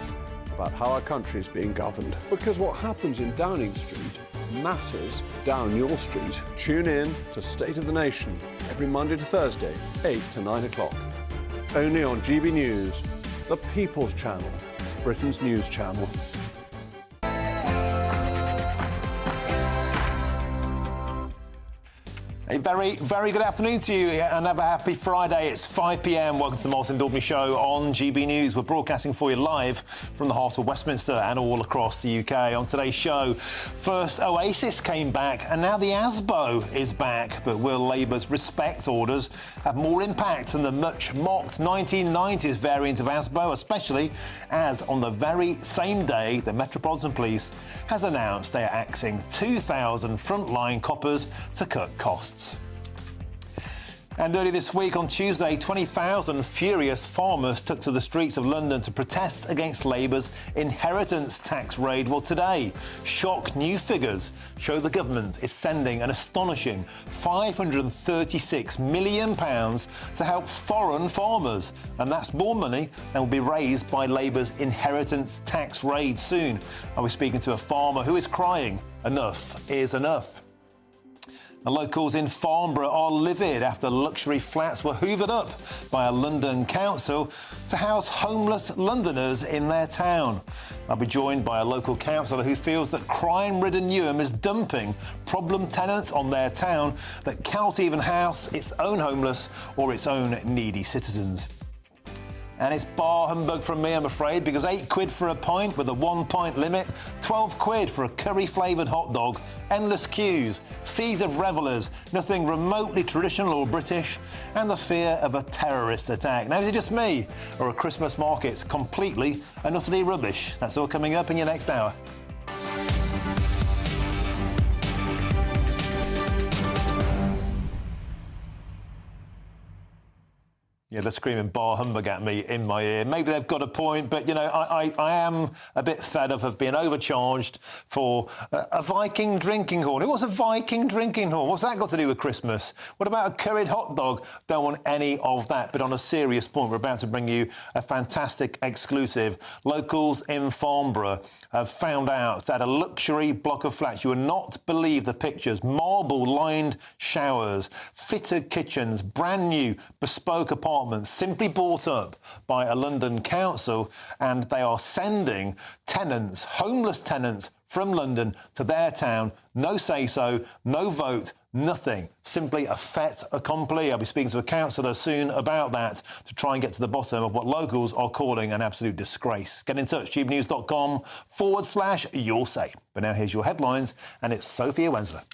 Speaker 17: about how our country is being governed. Because what happens in Downing Street matters down your street. Tune in to State of the Nation every Monday to Thursday, 8 to 9 o'clock. Only on GB News, the People's Channel, Britain's news channel.
Speaker 12: A very, very good afternoon to you and have a happy Friday. It's 5 p.m. Welcome to the Martin Daubney Show on GB News. We're broadcasting for you live from the heart of Westminster and all across the UK. On today's show, first Oasis came back and now the ASBO is back. But will Labour's respect orders have more impact than the much-mocked 1990s variant of ASBO, especially as on the very same day the Metropolitan Police has announced they are axing 2,000 frontline coppers to cut costs. And early this week, on Tuesday, 20,000 furious farmers took to the streets of London to protest against Labour's inheritance tax raid. Well, today, shock new figures show the government is sending an astonishing £536 million to help foreign farmers. And that's more money than will be raised by Labour's inheritance tax raid soon. I'll be speaking to a farmer who is crying, enough is enough. And locals in Farnborough are livid after luxury flats were hoovered up by a London council to house homeless Londoners in their town. I'll be joined by a local councillor who feels that crime-ridden Newham is dumping problem tenants on their town that cannot even house its own homeless or its own needy citizens. And it's bar humbug from me, I'm afraid, because £8 for a pint with a 1 pint limit, £12 for a curry-flavoured hot dog, endless queues, seas of revellers, nothing remotely traditional or British, and the fear of a terrorist attack. Now, is it just me, or are Christmas markets completely and utterly rubbish? That's all coming up in your next hour. Yeah, they're screaming bar humbug at me in my ear. Maybe they've got a point, but, you know, I am a bit fed up of being overcharged for a Viking drinking horn. What's a Viking drinking horn? What's that got to do with Christmas? What about a curried hot dog? Don't want any of that. But on a serious point, we're about to bring you a fantastic exclusive. Locals in Farnborough have found out that a luxury block of flats, you will not believe the pictures, marble-lined showers, fitted kitchens, brand new, bespoke apartments, simply bought up by a London council, and they are sending tenants, homeless tenants from London to their town. No say-so, no vote, nothing. Simply a fait accompli. I'll be speaking to a councillor soon about that to try and get to the bottom of what locals are calling an absolute disgrace. Get in touch, gbnews.com/your say. But now here's your headlines, and it's Sophia Wensler.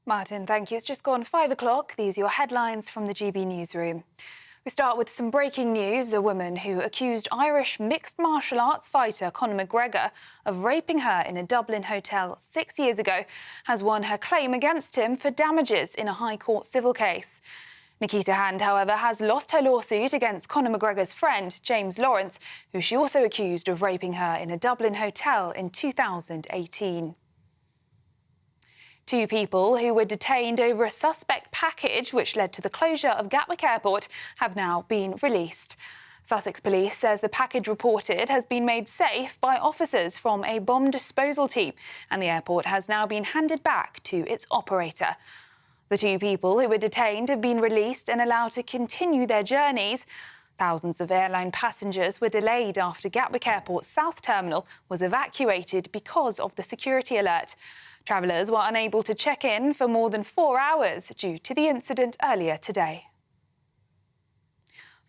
Speaker 23: Martin, thank you. It's just gone 5 o'clock. These are your headlines from the GB newsroom. We start with some breaking news. A woman who accused Irish mixed martial arts fighter Conor McGregor of raping her in a Dublin hotel 6 years ago has won her claim against him for damages in a High Court civil case. Nikita Hand, however, has lost her lawsuit against Conor McGregor's friend, James Lawrence, who she also accused of raping her in a Dublin hotel in 2018. 2 people who were detained over a suspect package which led to the closure of Gatwick Airport have now been released. Sussex Police says the package reported has been made safe by officers from a bomb disposal team, and the airport has now been handed back to its operator. The 2 people who were detained have been released and allowed to continue their journeys. Thousands of airline passengers were delayed after Gatwick Airport's South Terminal was evacuated because of the security alert. Travellers were unable to check in for more than 4 hours due to the incident earlier today.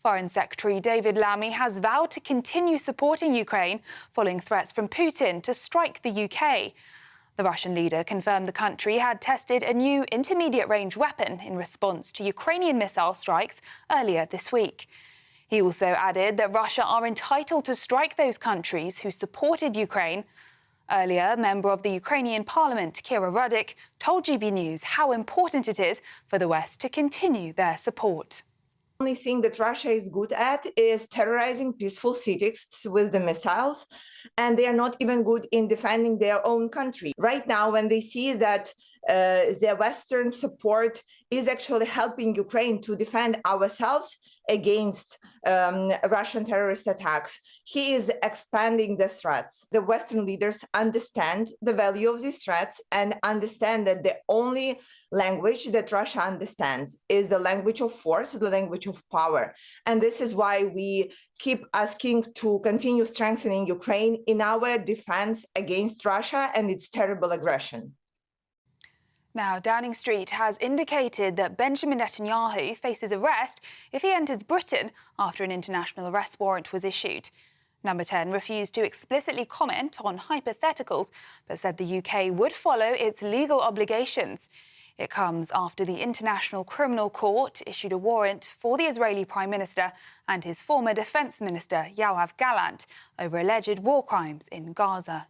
Speaker 23: Foreign Secretary David Lammy has vowed to continue supporting Ukraine following threats from Putin to strike the UK. The Russian leader confirmed the country had tested a new intermediate-range weapon in response to Ukrainian missile strikes earlier this week. He also added that Russia are entitled to strike those countries who supported Ukraine. Earlier, a member of the Ukrainian parliament, Kira Rudik, told GB News how important it is for the West to continue their support.
Speaker 4: The only thing that Russia is good at is terrorizing peaceful cities with the missiles, and they are not even good in defending their own country. Right now, when they see that their Western support is actually helping Ukraine to defend ourselves against Russian terrorist attacks, he is expanding the threats. The Western leaders understand the value of these threats and understand that the only language that Russia understands is the language of force, the language of power. And this is why we keep asking to continue strengthening Ukraine in our defense against Russia and its terrible aggression.
Speaker 23: Now, Downing Street has indicated that Benjamin Netanyahu faces arrest if he enters Britain after an international arrest warrant was issued. Number 10 refused to explicitly comment on hypotheticals, but said the UK would follow its legal obligations. It comes after the International Criminal Court issued a warrant for the Israeli Prime Minister and his former Defence Minister, Yoav Gallant, over alleged war crimes in Gaza.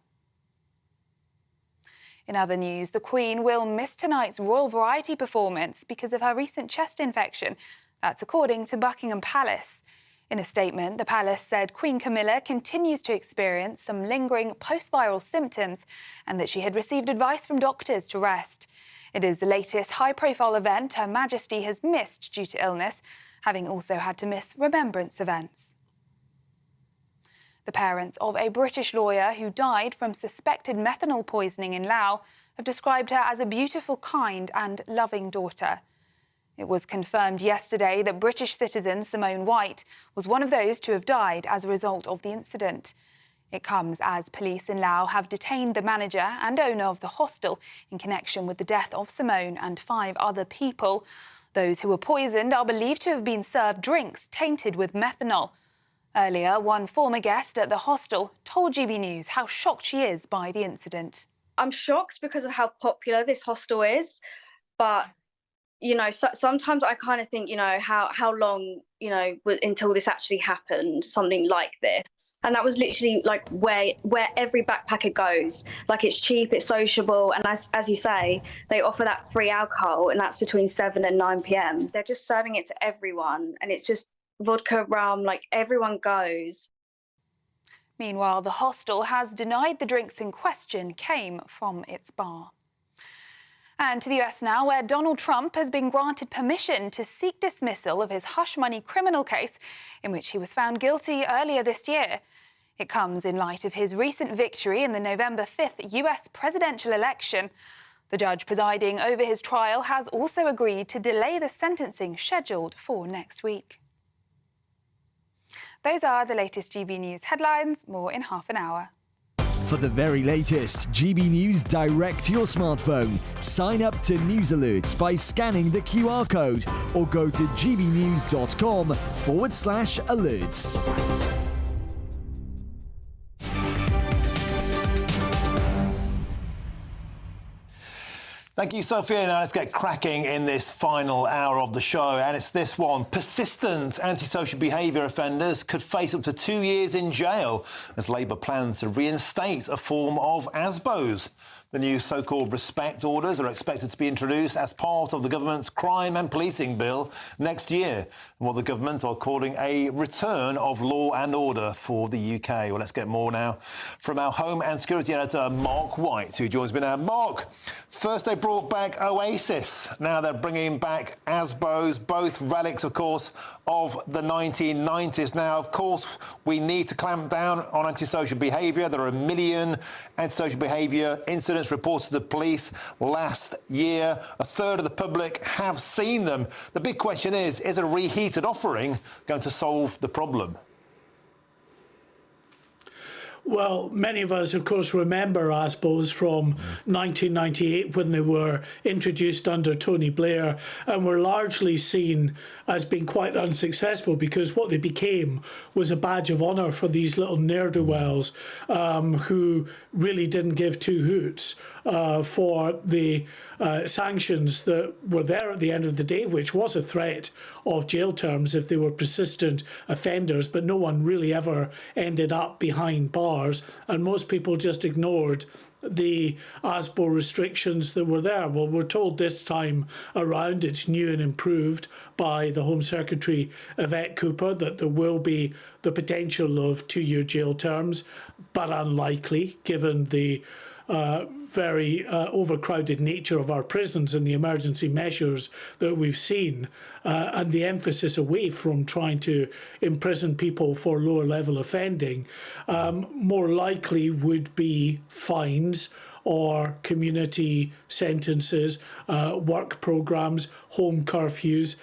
Speaker 23: In other news, the Queen will miss tonight's Royal Variety performance because of her recent chest infection. That's according to Buckingham Palace. In a statement, the palace said Queen Camilla continues to experience some lingering post-viral symptoms and that she had received advice from doctors to rest. It is the latest high-profile event Her Majesty has missed due to illness, having also had to miss remembrance events. The parents of a British lawyer who died from suspected methanol poisoning in Laos have described her as a beautiful, kind and loving daughter. It was confirmed yesterday that British citizen Simone White was one of those to have died as a result of the incident. It comes as police in Laos have detained the manager and owner of the hostel in connection with the death of Simone and 5 other people. Those who were poisoned are believed to have been served drinks tainted with methanol. Earlier, one former guest at the hostel told GB News how shocked she is by the incident.
Speaker 14: I'm shocked because of how popular this hostel is, but you know, sometimes I kind of think, you know, how long, you know, until this actually happened, something like this. And that was literally like where every backpacker goes. Like, it's cheap, it's sociable, and as you say, they offer that free alcohol, and that's between 7 and 9 p.m. They're just serving it to everyone, and it's just vodka, rum, like everyone goes.
Speaker 23: Meanwhile, the hostel has denied the drinks in question came from its bar. And to the US now, where Donald Trump has been granted permission to seek dismissal of his hush money criminal case in which he was found guilty earlier this year. It comes in light of his recent victory in the November 5th US presidential election. The judge presiding over his trial has also agreed to delay the sentencing scheduled for next week. Those are the latest GB News headlines. More in half an hour.
Speaker 16: For the very latest GB News direct to your smartphone, sign up to News Alerts by scanning the QR code or go to gbnews.com/alerts.
Speaker 12: Thank you, Sophia. Now let's get cracking in this final hour of the show. And it's this one. Persistent antisocial behaviour offenders could face up to 2 years in jail as Labour plans to reinstate a form of ASBOs. The new so-called respect orders are expected to be introduced as part of the government's crime and policing bill next year, what the government are calling a return of law and order for the UK. Well, let's get more now from our Home and Security Editor, Mark White, who joins me now. Mark, first they brought back Oasis. Now they're bringing back ASBOs, both relics, of course, of the 1990s. Now, of course, we need to clamp down on antisocial behaviour. There are 1 million antisocial behaviour incidents reported to the police last year. A third of the public have seen them. The big question is a reheated offering going to solve the problem?
Speaker 18: Well, many of us, of course, remember ASBOs from 1998 when they were introduced under Tony Blair and were largely seen as being quite unsuccessful because what they became was a badge of honour for these little ne'er-do-wells who really didn't give two hoots for the sanctions that were there at the end of the day, which was a threat of jail terms if they were persistent offenders, but no one really ever ended up behind bars, and most people just ignored the ASBO restrictions that were there. Well, we're told this time around it's new and improved by the Home Secretary Yvette Cooper that there will be the potential of 2-year jail terms, but unlikely given the very overcrowded nature of our prisons and the emergency measures that we've seen, and the emphasis away from trying to imprison people for lower level offending. More likely would be fines or community sentences, work programs, home curfews.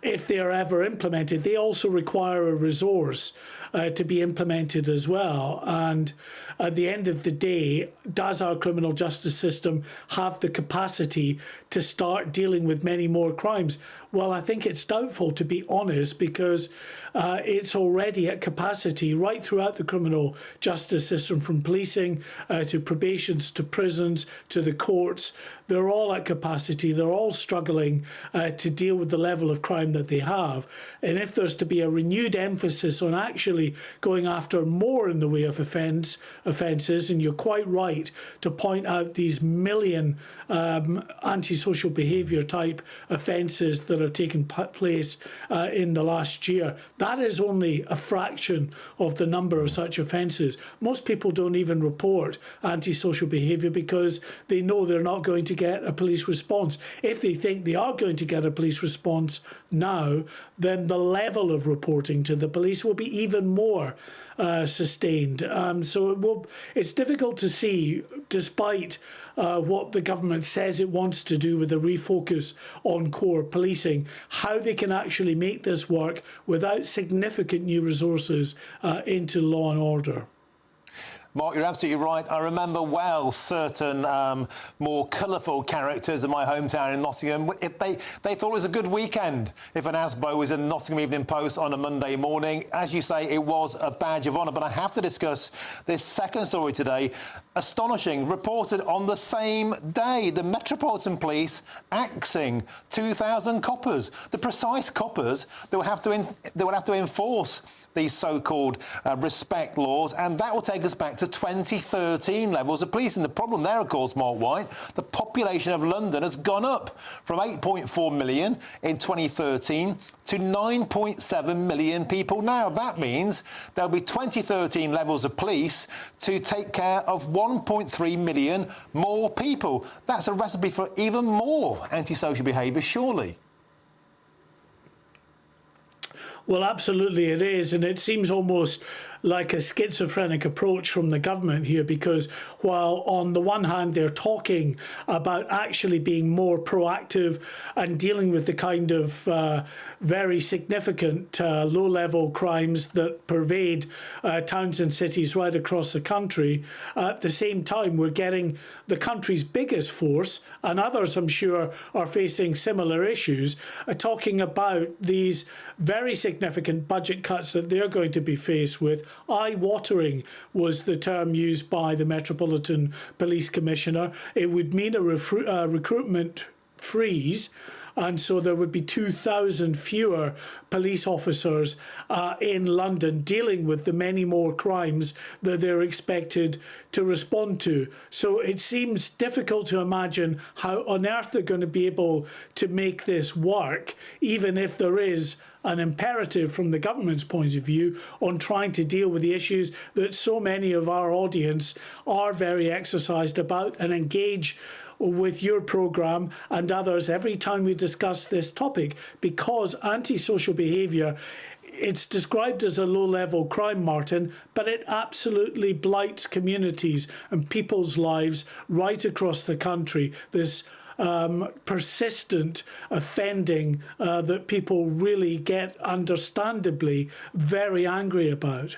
Speaker 18: If they are ever implemented, they also require a resource to be implemented as well. And at the end of the day, does our criminal justice system have the capacity to start dealing with many more crimes? Well, I think it's doubtful, to be honest, because it's already at capacity right throughout the criminal justice system, from policing to probations to prisons to the courts. They're all at capacity. They're all struggling to deal with the level of crime that they have. And if there's to be a renewed emphasis on actually going after more in the way of offences, and you're quite right to point out these 1 million antisocial behaviour type offences that have taken place in the last year, that is only a fraction of the number of such offences. Most people don't even report antisocial behaviour because they know they're not going to get a police response. If they think they are going to get a police response now, then the level of reporting to the police will be even more sustained. So it's difficult to see, despite what the government says it wants to do with a refocus on core policing, how they can actually make this work without significant new resources into law and order.
Speaker 12: Mark, you're absolutely right. I remember well certain more colourful characters in my hometown in Nottingham. They thought it was a good weekend if an ASBO was in the Nottingham Evening Post on a Monday morning. As you say, it was a badge of honour. But I have to discuss this second story today. Astonishing, reported on the same day. The Metropolitan Police axing 2,000 coppers. The precise coppers that will have to enforce these so-called respect laws, and that will take us back to 2013 levels of policing. The problem there, of course, Mark White, the population of London has gone up from 8.4 million in 2013 to 9.7 million people now. That means there'll be 2013 levels of police to take care of 1.3 million more people. That's a recipe for even more antisocial behaviour, surely.
Speaker 18: Well, absolutely it is, and it seems almost like a schizophrenic approach from the government here, because while on the one hand they're talking about actually being more proactive and dealing with the kind of very significant low-level crimes that pervade towns and cities right across the country, at the same time we're getting the country's biggest force, and others I'm sure are facing similar issues, talking about these very significant budget cuts that they're going to be faced with. Eye-watering was the term used by the Metropolitan Police Commissioner. It would mean a recruitment freeze, and so there would be 2,000 fewer police officers in London dealing with the many more crimes that they're expected to respond to. So it seems difficult to imagine how on earth they're going to be able to make this work, even if there is an imperative from the government's point of view on trying to deal with the issues that so many of our audience are very exercised about and engage with your programme and others every time we discuss this topic, because antisocial behaviour, it's described as a low-level crime, Martin, but it absolutely blights communities and people's lives right across the country. This persistent offending that people really get understandably very angry about.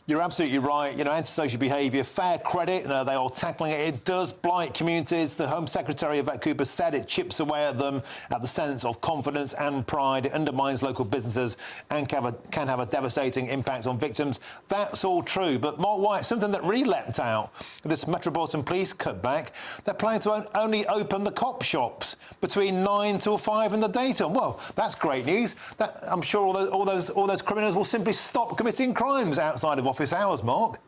Speaker 12: You're absolutely right. You know, antisocial behaviour, fair credit, they are tackling it. It does blight communities. The Home Secretary, Yvette Cooper, said it chips away at them, at the sense of confidence and pride. It undermines local businesses and can have a devastating impact on victims. That's all true. But Mark White, something that really leapt out of this Metropolitan Police cutback, they're planning to only open the cop shops between 9 till 5 in the daytime. Well, that's great news. I'm sure all those criminals will simply stop committing crimes outside of office hours, Mark.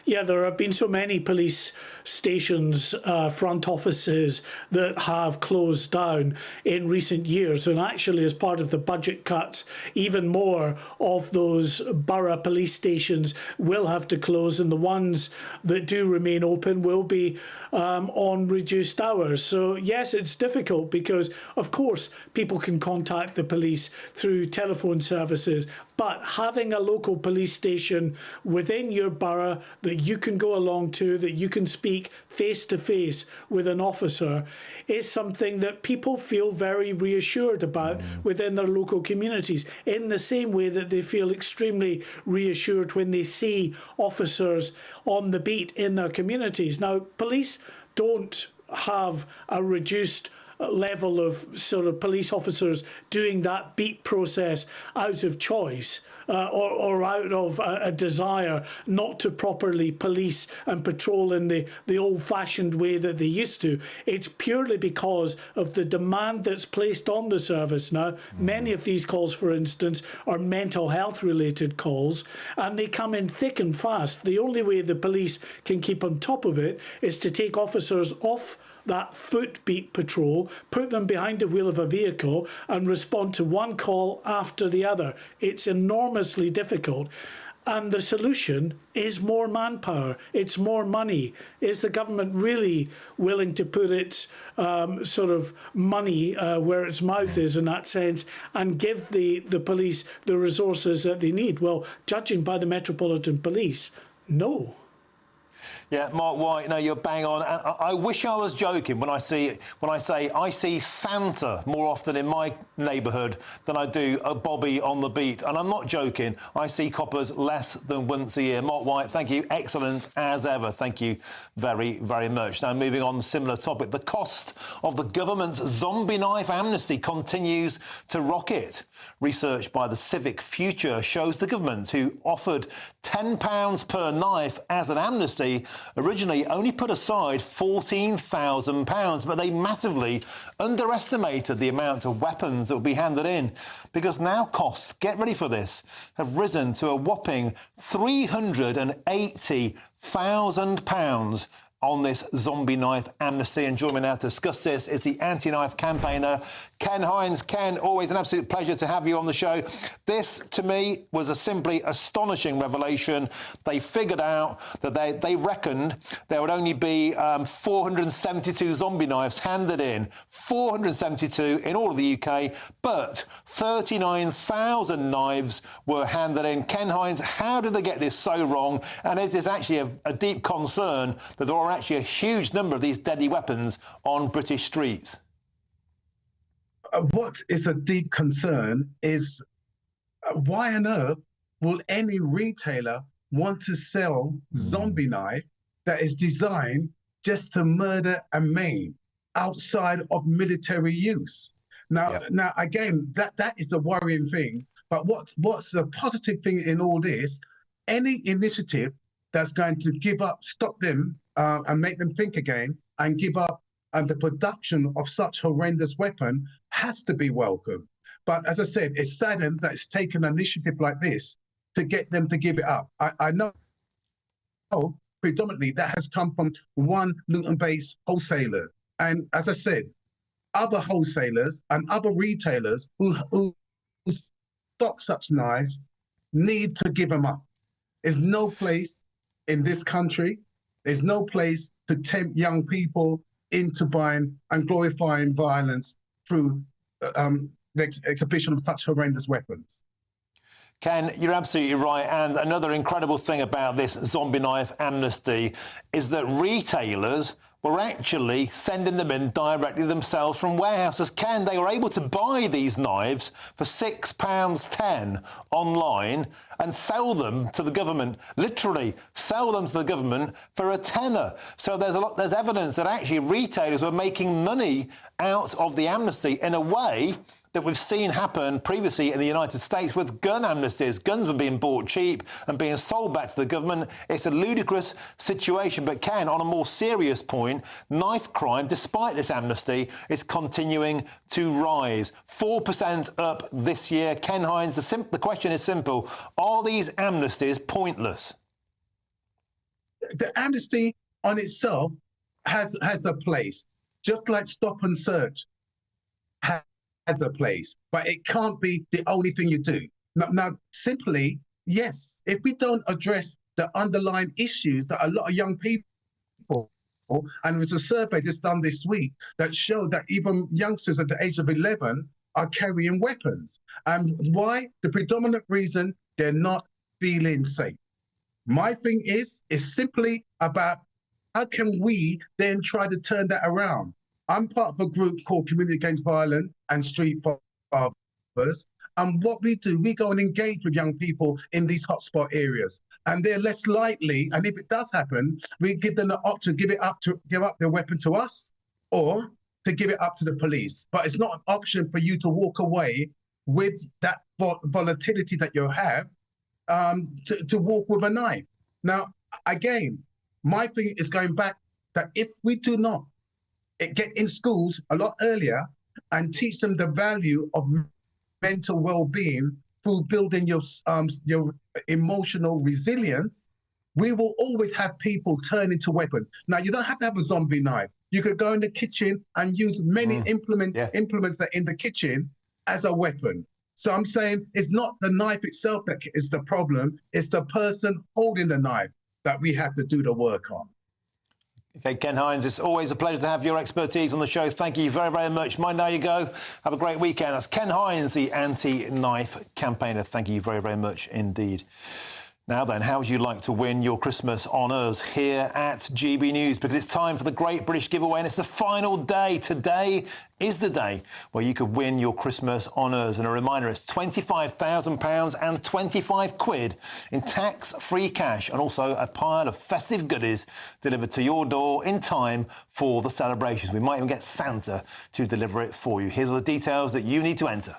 Speaker 18: Yeah, there have been so many police stations, front offices that have closed down in recent years. And actually, as part of the budget cuts, even more of those borough police stations will have to close. And the ones that do remain open will be on reduced hours. So, yes, it's difficult because, of course, people can contact the police through telephone services. But having a local police station within your borough that you can go along to, that you can speak face-to-face with an officer, is something that people feel very reassured about within their local communities, in the same way that they feel extremely reassured when they see officers on the beat in their communities. Now, police don't have a reduced level of sort of police officers doing that beat process out of choice or out of a desire not to properly police and patrol in the old-fashioned way that they used to. It's purely because of the demand that's placed on the service now. Many of these calls, for instance, are mental health related calls, and they come in thick and fast. The only way the police can keep on top of it is to take officers off that footbeat patrol, put them behind the wheel of a vehicle and respond to one call after the other. It's enormously difficult. And the solution is more manpower. It's more money. Is the government really willing to put its sort of money where its mouth is in that sense and give the police the resources that they need? Well, judging by the Metropolitan Police, no.
Speaker 12: Yeah, Mark White, no, you're bang on. And I wish I was joking when I say I see Santa more often in my neighbourhood than I do a Bobby on the beat. And I'm not joking. I see coppers less than once a year. Mark White, thank you. Excellent as ever. Thank you very, very much. Now, moving on, similar topic. The cost of the government's zombie knife amnesty continues to rocket. Research by the Civic Future shows the government, who offered £10 per knife as an amnesty, originally only put aside £14,000, but they massively underestimated the amount of weapons that will be handed in, because now costs, get ready for this, have risen to a whopping £380,000 on this zombie knife amnesty. And joining me now to discuss this is the anti-knife campaigner, Ken Hines. Ken, always an absolute pleasure to have you on the show. This, to me, was a simply astonishing revelation. They figured out that they reckoned there would only be 472 zombie knives handed in, 472 in all of the UK, but 39,000 knives were handed in. Ken Hines, how did they get this so wrong? And is this actually a deep concern that there are actually a huge number of these deadly weapons on British streets?
Speaker 8: What is a deep concern is why on earth will any retailer want to sell zombie knife that is designed just to murder and maim outside of military use? Now again, that is the worrying thing. But what's the positive thing in all this? Any initiative that's going to stop them and make them think again and give up the production of such horrendous weapon has to be welcome. But as I said, it's saddened that it's taken an initiative like this to get them to give it up. I know predominantly that has come from one Luton-based wholesaler. And as I said, other wholesalers and other retailers who stock such knives need to give them up. There's no place in this country, there's no place to tempt young people into buying and glorifying violence through the exhibition of such horrendous weapons.
Speaker 12: Ken, you're absolutely right. And another incredible thing about this zombie knife amnesty is that retailers were actually sending them in directly themselves from warehouses. Ken, they were able to buy these knives for £6.10 online and sell them to the government, literally sell them to the government for a tenner. So there's evidence that actually retailers were making money out of the amnesty in a way that we've seen happen previously in the United States with gun amnesties. Guns were being bought cheap and being sold back to the government. It's a ludicrous situation. But Ken, on a more serious point, knife crime, despite this amnesty, is continuing to rise. 4% up this year. Ken Hines, the question is simple. Are these amnesties pointless?
Speaker 8: The amnesty on itself has a place, just like stop and search has a place, but it can't be the only thing you do. Now, simply, yes, if we don't address the underlying issues that a lot of young people, and there's a survey that's done this week that showed that even youngsters at the age of 11 are carrying weapons. And why? The predominant reason, they're not feeling safe. My thing is simply about how can we then try to turn that around? I'm part of a group called Community Against Violence and Street Fathers. And what we do, we go and engage with young people in these hotspot areas. And they're less likely, and if it does happen, we give them the option, give up their weapon to us or to give it up to the police. But it's not an option for you to walk away with that volatility that you have to walk with a knife. Now, again, my thing is going back that if we do not get in schools a lot earlier and teach them the value of mental well-being through building your emotional resilience, we will always have people turn into weapons. Now, you don't have to have a zombie knife. You could go in the kitchen and use many implements that are in the kitchen as a weapon. So I'm saying it's not the knife itself that is the problem. It's the person holding the knife that we have to do the work on.
Speaker 12: Okay, Ken Hines, it's always a pleasure to have your expertise on the show. Thank you very, very much. Mind now you go. Have a great weekend. That's Ken Hines, the anti-knife campaigner. Thank you very, very much indeed. Now then, how would you like to win your Christmas honours here at GB News? Because it's time for the Great British Giveaway and it's the final day. Today is the day where you could win your Christmas honours. And a reminder, it's £25,000 and 25 quid in tax-free cash and also a pile of festive goodies delivered to your door in time for the celebrations. We might even get Santa to deliver it for you. Here's all the details that you need to enter.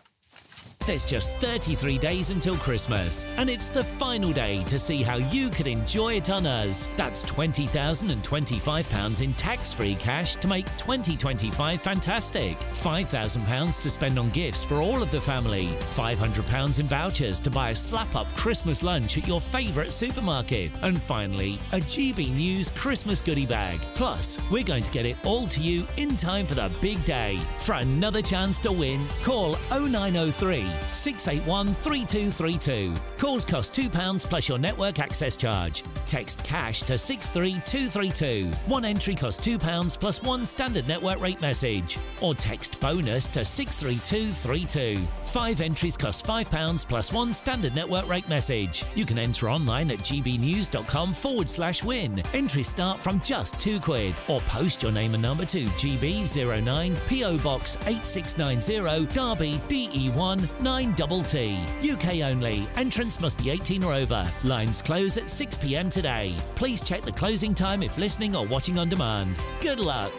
Speaker 5: There's just 33 days until Christmas, and it's the final day to see how you could enjoy it on us. That's £20,025 in tax-free cash to make 2025 fantastic. £5,000 to spend on gifts for all of the family. £500 in vouchers to buy a slap-up Christmas lunch at your favourite supermarket. And finally, a GB News Christmas goodie bag. Plus, we're going to get it all to you in time for the big day. For another chance to win, call 0903 681 3232. Calls cost £2 plus your network access charge. Text cash to 63232. One entry costs £2 plus one standard network rate message. Or text bonus to 63232. 5 entries cost £5 plus one standard network rate message. You can enter online at gbnews.com/win. Entries start from just £2 or post your name and number to GB09 PO Box 8690 Derby DE1 9TT. UK only. Entrance must be 18 or over. Lines close at 6 p.m. today. Please check the closing time if listening or watching on demand. Good luck.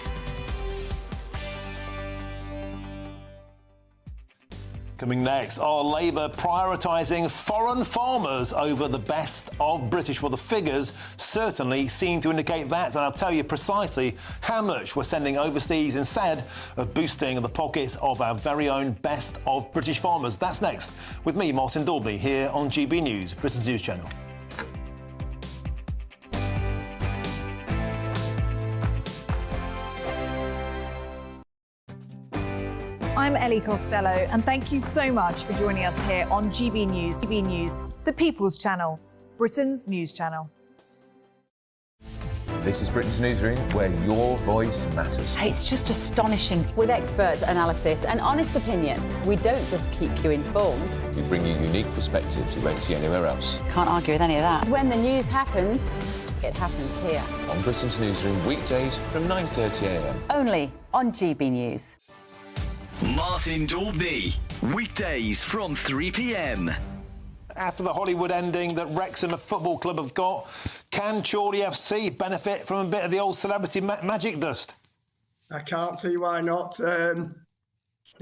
Speaker 12: Coming next, are Labour prioritising foreign farmers over the best of British? Well, the figures certainly seem to indicate that, and I'll tell you precisely how much we're sending overseas instead of boosting the pockets of our very own best of British farmers. That's next with me, Martin Daubney, here on GB News, Britain's news channel.
Speaker 23: I'm Ellie Costello, and thank you so much for joining us here on GB News. GB News, the People's Channel, Britain's news channel.
Speaker 9: This is Britain's Newsroom, where your voice matters.
Speaker 13: It's just astonishing. With expert analysis and honest opinion, we don't just keep you informed.
Speaker 9: We bring you unique perspectives you won't see anywhere else.
Speaker 13: Can't argue with any of that. When the news happens, it happens here.
Speaker 9: On Britain's Newsroom, weekdays from 9:30 a.m.
Speaker 13: Only on GB News.
Speaker 11: Martin Daubney, weekdays from 3 p.m.
Speaker 12: After the Hollywood ending that Wrexham Football Club have got, can Chorley FC benefit from a bit of the old celebrity magic dust?
Speaker 19: I can't see why not. The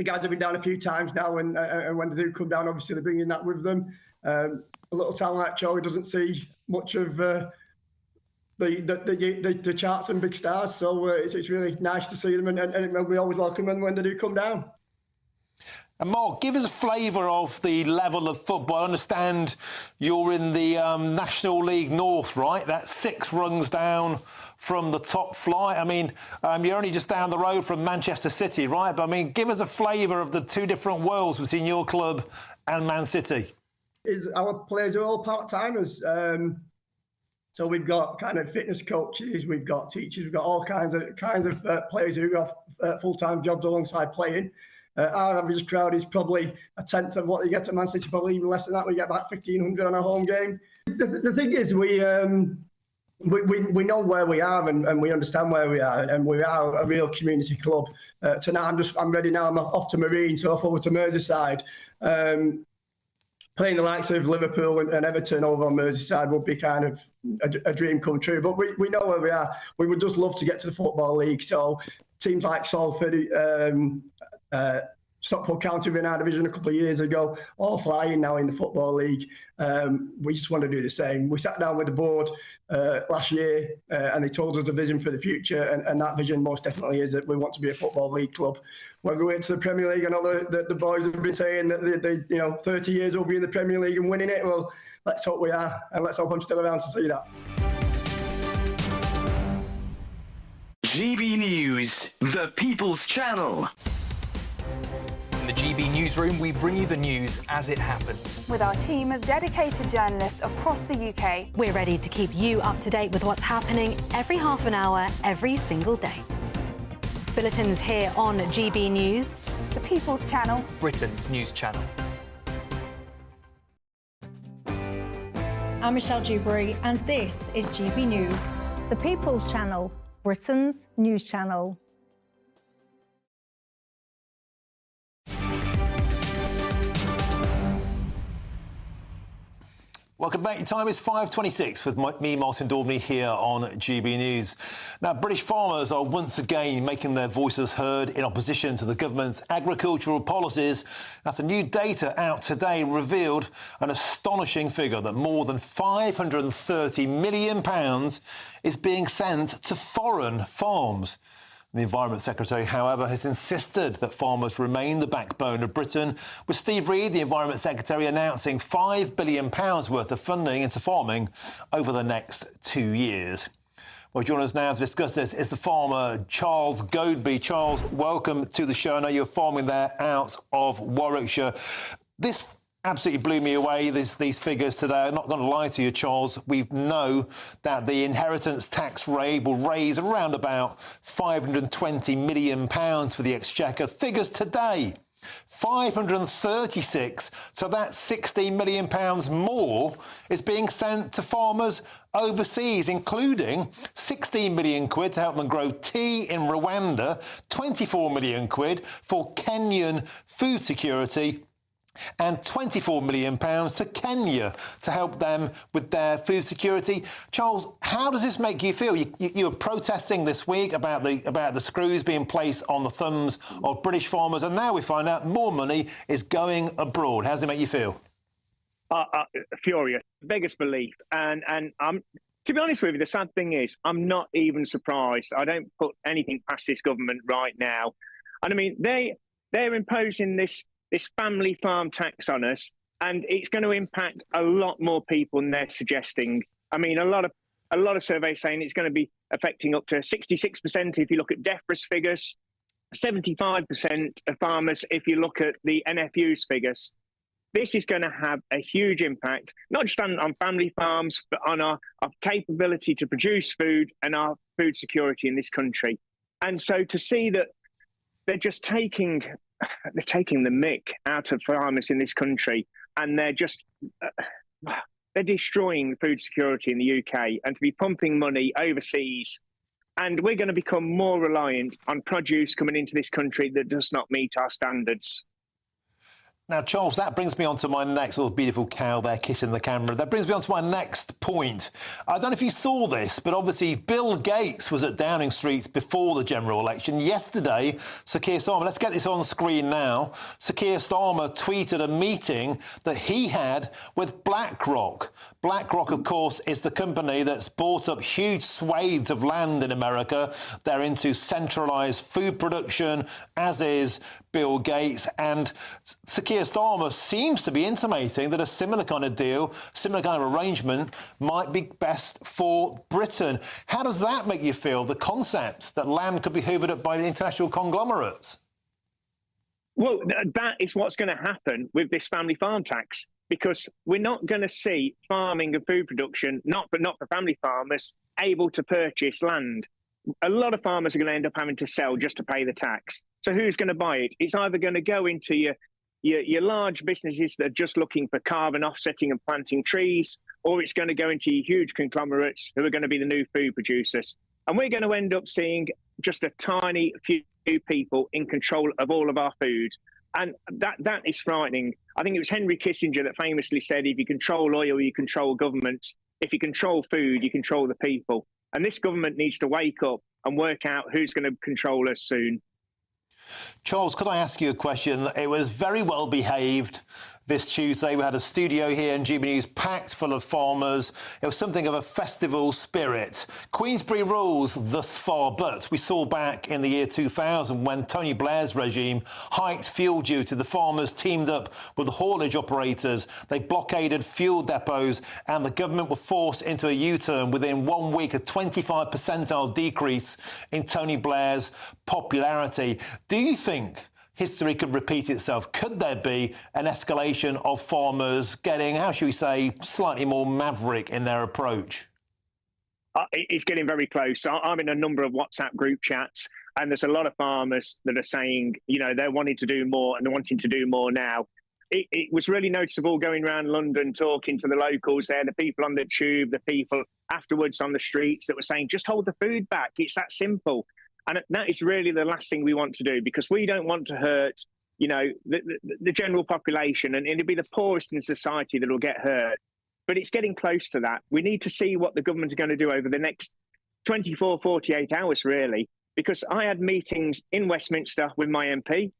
Speaker 19: guys have been down a few times now, and when they do come down, obviously they're bringing that with them. A little town like Chorley doesn't see much of the charts and big stars, so it's really nice to see them, and we always welcome them when they do come down.
Speaker 12: And Mark, give us a flavour of the level of football. I understand you're in the National League North, right? That's 6 rungs down from the top flight. I mean, you're only just down the road from Manchester City, right? But I mean, give us a flavour of the two different worlds between your club and Man City.
Speaker 19: Our players are all part-timers. So we've got kind of fitness coaches, we've got teachers, we've got all kinds of players who have full-time jobs alongside playing. Our average crowd is probably a tenth of what you get at Man City, probably even less than that. We get about 1,500 on a home game. The thing is, we know where we are and we understand where we are, and we are a real community club. Tonight, I'm ready now. I'm off to Marine, so off over to Merseyside. Playing the likes of Liverpool and Everton over on Merseyside would be kind of a dream come true. But we know where we are. We would just love to get to the Football League. So teams like Salford, Stockport County were in our division a couple of years ago, all flying now in the Football League. We just want to do the same. We sat down with the board last year and they told us a vision for the future, and that vision most definitely is that we want to be a Football League club. When we went to the Premier League, I know the boys have been saying that they 30 years will be in the Premier League and winning it. Well, let's hope we are, and let's hope I'm still around to see that.
Speaker 11: GB News, the People's Channel.
Speaker 20: the GB Newsroom, we bring you the news as it happens.
Speaker 21: With our team of dedicated journalists across the UK,
Speaker 22: we're ready to keep you up to date with what's happening every half an hour, every single day. Bulletins here on GB News,
Speaker 21: the People's Channel,
Speaker 20: Britain's news channel.
Speaker 24: I'm Michelle Dewberry, and this is GB News, the People's Channel, Britain's news channel.
Speaker 12: Welcome back. Your time is 5:26 with me, Martin Daubney, here on GB News. Now, British farmers are once again making their voices heard in opposition to the government's agricultural policies after new data out today revealed an astonishing figure that more than £530 million is being sent to foreign farms. The Environment Secretary, however, has insisted that farmers remain the backbone of Britain, with Steve Reed, the Environment Secretary, announcing £5 billion worth of funding into farming over the next 2 years. Well, joining us now to discuss this is the farmer Charles Godby. Charles, welcome to the show. I know you're farming there out of Warwickshire. This absolutely blew me away, these figures today. I'm not going to lie to you, Charles. We know that the inheritance tax rate will raise around about £520 million for the Exchequer. Figures today, 536, so that's £16 million more is being sent to farmers overseas, including 16 million quid to help them grow tea in Rwanda, 24 million quid for Kenyan food security, and £24 million to Kenya to help them with their food security. Charles, how does this make you feel? You were protesting this week about the screws being placed on the thumbs of British farmers, and now we find out more money is going abroad. How does it make you feel?
Speaker 25: Furious, biggest belief. And I'm, to be honest with you, the sad thing is I'm not even surprised. I don't put anything past this government right now. And I mean, they're imposing this family farm tax on us, and it's going to impact a lot more people than they're suggesting. I mean, a lot of surveys saying it's going to be affecting up to 66% if you look at DEFRA's figures, 75% of farmers if you look at the NFU's figures. This is going to have a huge impact, not just on family farms, but on our capability to produce food and our food security in this country. And so to see that they're just taking the mick out of farmers in this country, and they're destroying food security in the UK, and to be pumping money overseas, and we're going to become more reliant on produce coming into this country that does not meet our standards.
Speaker 12: Now, Charles, that brings me on to my next little beautiful cow there kissing the camera. That brings me on to my next point. I don't know if you saw this, but obviously Bill Gates was at Downing Street before the general election. Yesterday, Sir Keir Starmer, let's get this on screen now. Sir Keir Starmer tweeted a meeting that he had with BlackRock. BlackRock, of course, is the company that's bought up huge swathes of land in America. They're into centralised food production, as is Bill Gates, and Sir Keir Starmer seems to be intimating that a similar kind of deal, similar kind of arrangement might be best for Britain. How does that make you feel, the concept that land could be hoovered up by international conglomerates?
Speaker 25: Well, that is what's going to happen with this family farm tax, because we're not going to see farming and food production, not for family farmers, able to purchase land. A lot of farmers are going to end up having to sell just to pay the tax. So who's going to buy it? It's either going to go into your large businesses that are just looking for carbon offsetting and planting trees, or it's going to go into your huge conglomerates who are going to be the new food producers. And we're going to end up seeing just a tiny few people in control of all of our food. And that is frightening. I think it was Henry Kissinger that famously said, if you control oil, you control governments. If you control food, you control the people. And this government needs to wake up and work out who's going to control us soon.
Speaker 12: Charles, could I ask you a question? It was very well behaved this Tuesday. We had a studio here in GB News packed full of farmers. It was something of a festival spirit. Queensberry rules thus far, but we saw back in the year 2000 when Tony Blair's regime hiked fuel duty, the farmers teamed up with the haulage operators. They blockaded fuel depots and the government were forced into a U-turn within 1 week, a 25 percentile decrease in Tony Blair's popularity. Do you think history could repeat itself? Could there be an escalation of farmers getting, how should we say, slightly more maverick in their approach?
Speaker 25: It's getting very close. I'm in a number of WhatsApp group chats, and there's a lot of farmers that are saying, they're wanting to do more, and they're wanting to do more now. It was really noticeable going around London, talking to the locals there, the people on the tube, the people afterwards on the streets that were saying, just hold the food back. It's that simple. And that is really the last thing we want to do, because we don't want to hurt, the general population, and it'll be the poorest in society that will get hurt. But it's getting close to that. We need to see what the government are going to do over the next 24, 48 hours, really, because I had meetings in Westminster with my MP.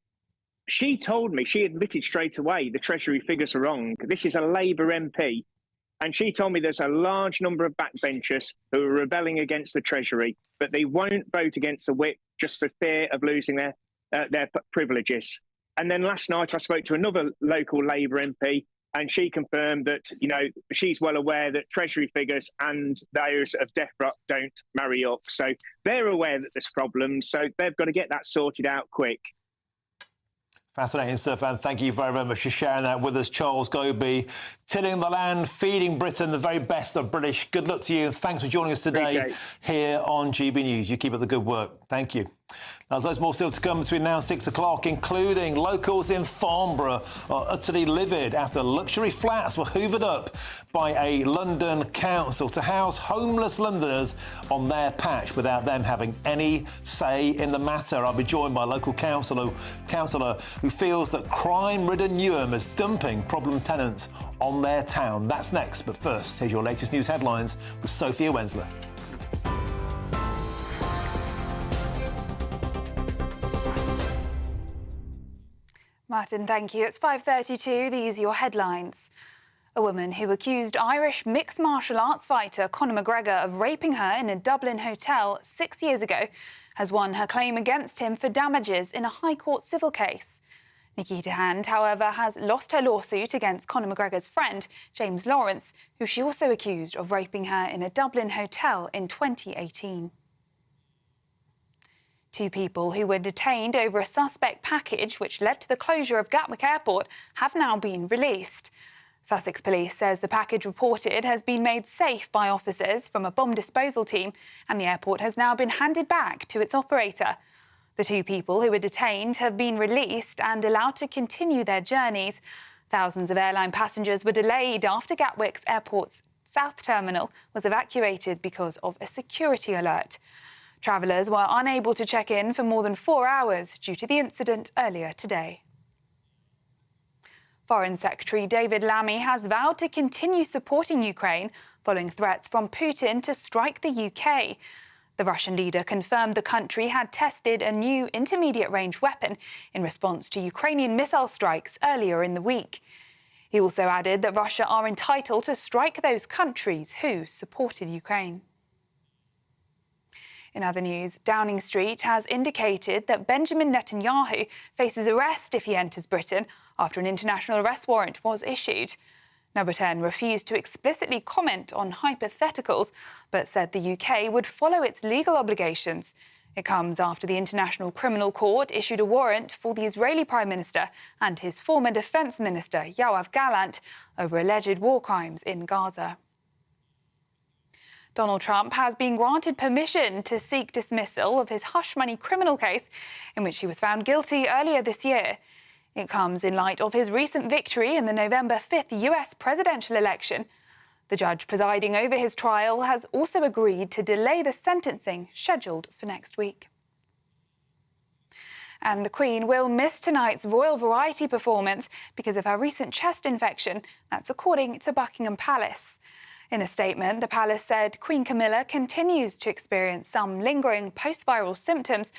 Speaker 25: She told me, she admitted straight away, the Treasury figures are wrong. This is a Labour MP. And she told me there's a large number of backbenchers who are rebelling against the Treasury, but they won't vote against the whip just for fear of losing their privileges. And then last night I spoke to another local Labour MP, and she confirmed that, she's well aware that Treasury figures and those of DEFRA don't marry up. So they're aware that there's problems, so they've got to get that sorted out quick.
Speaker 12: Fascinating stuff, and thank you very, very much for sharing that with us, Charles Goby. Tilling the land, feeding Britain the very best of British. Good luck to you, and thanks for joining us today here on GB News. You keep up the good work. Thank you. Now, there's loads more still to come between now and 6 o'clock, including locals in Farnborough are utterly livid after luxury flats were hoovered up by a London council to house homeless Londoners on their patch without them having any say in the matter. I'll be joined by a local councillor who feels that crime-ridden Newham is dumping problem tenants on their town. That's next, but first, here's your latest news headlines with Sophia Wensler.
Speaker 21: Martin, thank you. It's 5:32. These are your headlines. A woman who accused Irish mixed martial arts fighter Conor McGregor of raping her in a Dublin hotel 6 years ago has won her claim against him for damages in a High Court civil case. Nikita Hand, however, has lost her lawsuit against Conor McGregor's friend, James Lawrence, who she also accused of raping her in a Dublin hotel in 2018. Two people who were detained over a suspect package which led to the closure of Gatwick Airport have now been released. Sussex Police says the package reported has been made safe by officers from a bomb disposal team, and the airport has now been handed back to its operator. The two people who were detained have been released and allowed to continue their journeys. Thousands of airline passengers were delayed after Gatwick Airport's South Terminal was evacuated because of a security alert. Travellers were unable to check in for more than 4 hours due to the incident earlier today. Foreign Secretary David Lammy has vowed to continue supporting Ukraine following threats from Putin to strike the UK. The Russian leader confirmed the country had tested a new intermediate-range weapon in response to Ukrainian missile strikes earlier in the week. He also added that Russia are entitled to strike those countries who supported Ukraine. In other news, Downing Street has indicated that Benjamin Netanyahu faces arrest if he enters Britain after an international arrest warrant was issued. Number 10 refused to explicitly comment on hypotheticals, but said the UK would follow its legal obligations. It comes after the International Criminal Court issued a warrant for the Israeli Prime Minister and his former Defence Minister, Yoav Gallant, over alleged war crimes in Gaza. Donald Trump has been granted permission to seek dismissal of his hush money criminal case in which he was found guilty earlier this year. It comes in light of his recent victory in the November 5th US presidential election. The judge presiding over his trial has also agreed to delay the sentencing scheduled for next week. And the Queen will miss tonight's Royal Variety performance because of her recent chest infection. That's according to Buckingham Palace. In a statement, the palace said Queen Camilla continues to experience some lingering post-viral symptoms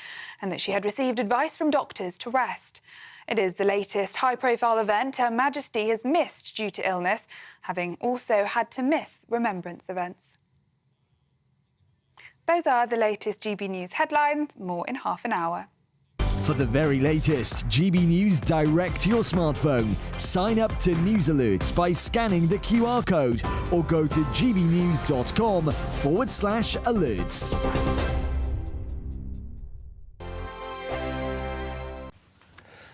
Speaker 21: and that she had received advice from doctors to rest. It is the latest high-profile event Her Majesty has missed due to illness, having also had to miss remembrance events. Those are the latest GB News headlines. More in half an hour.
Speaker 16: For the very latest GB News direct to your smartphone, sign up to News Alerts by scanning the QR code or go to gbnews.com/alerts.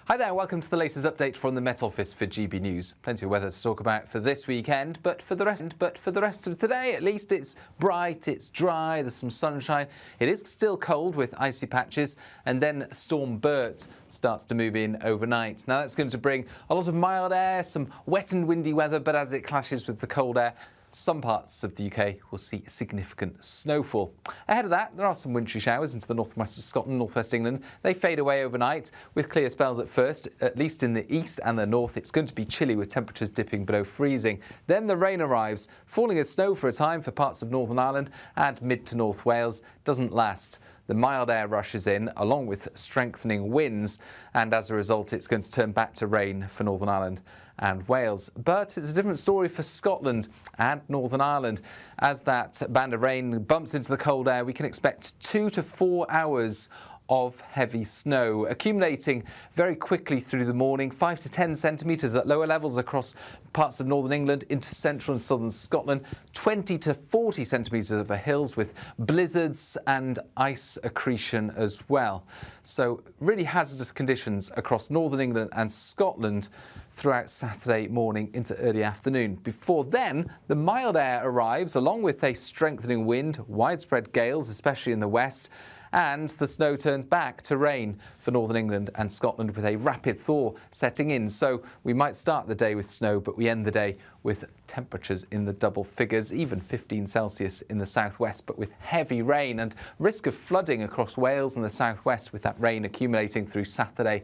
Speaker 1: Hi there, welcome to the latest update from the Met Office for GB News. Plenty of weather to talk about for this weekend, but for the rest of today, at least it's bright, it's dry, there's some sunshine. It is still cold with icy patches, and then Storm Bert starts to move in overnight. Now that's going to bring a lot of mild air, some wet and windy weather, but as it clashes with the cold air, some parts of the UK will see significant snowfall. Ahead of that, there are some wintry showers into the northwest of Scotland, northwest England. They fade away overnight with clear spells at first, at least in the east and the north. It's going to be chilly with temperatures dipping below freezing. Then the rain arrives, falling as snow for a time for parts of Northern Ireland and mid to North Wales. Doesn't last. The mild air rushes in, along with strengthening winds, and as a result, it's going to turn back to rain for Northern Ireland and Wales. But it's a different story for Scotland and Northern Ireland. As that band of rain bumps into the cold air, we can expect 2 to 4 hours of heavy snow, accumulating very quickly through the morning, 5 to 10 centimetres at lower levels across parts of northern England into central and southern Scotland, 20 to 40 centimetres over hills with blizzards and ice accretion as well. So really hazardous conditions across northern England and Scotland throughout Saturday morning into early afternoon. Before then, the mild air arrives along with a strengthening wind, widespread gales, especially in the west, and the snow turns back to rain for northern England and Scotland with a rapid thaw setting in. So we might start the day with snow, but we end the day with temperatures in the double figures, even 15 Celsius in the southwest, but with heavy rain and risk of flooding across Wales and the southwest with that rain accumulating through Saturday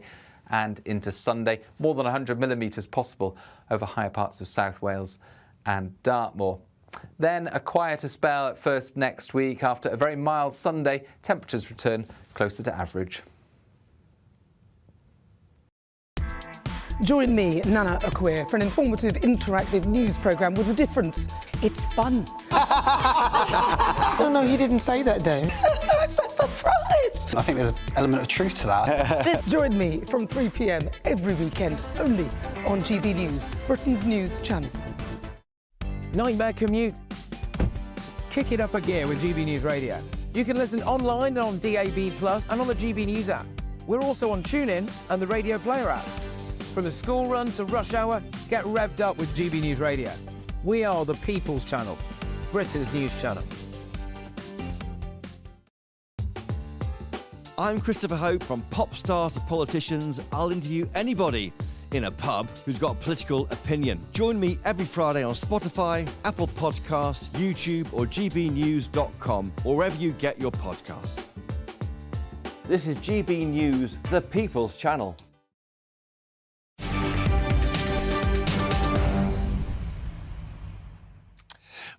Speaker 1: and into Sunday. More than 100 millimetres possible over higher parts of South Wales and Dartmoor. Then a quieter spell at first next week. After a very mild Sunday, temperatures return closer to average.
Speaker 2: Join me, Nana Akwe, for an informative, interactive news programme with a difference. It's fun.
Speaker 15: No, he didn't say that, Dave.
Speaker 2: I'm so surprised.
Speaker 15: I think there's an element of truth to that.
Speaker 2: Join me from 3 p.m. every weekend, only on GB News, Britain's news channel.
Speaker 10: Nightmare commute? Kick it up a gear with GB News Radio. You can listen online and on DAB+ and on the GB News app. We're also on TuneIn and the Radio Player app. From the school run to rush hour, get revved up with GB News Radio. We are the People's Channel, Britain's news channel.
Speaker 3: I'm Christopher Hope. From pop stars to politicians, I'll interview anybody in a pub who's got a political opinion. Join me every Friday on Spotify, Apple Podcasts, YouTube or gbnews.com, or wherever you get your podcasts.
Speaker 6: This is GB News, the People's Channel.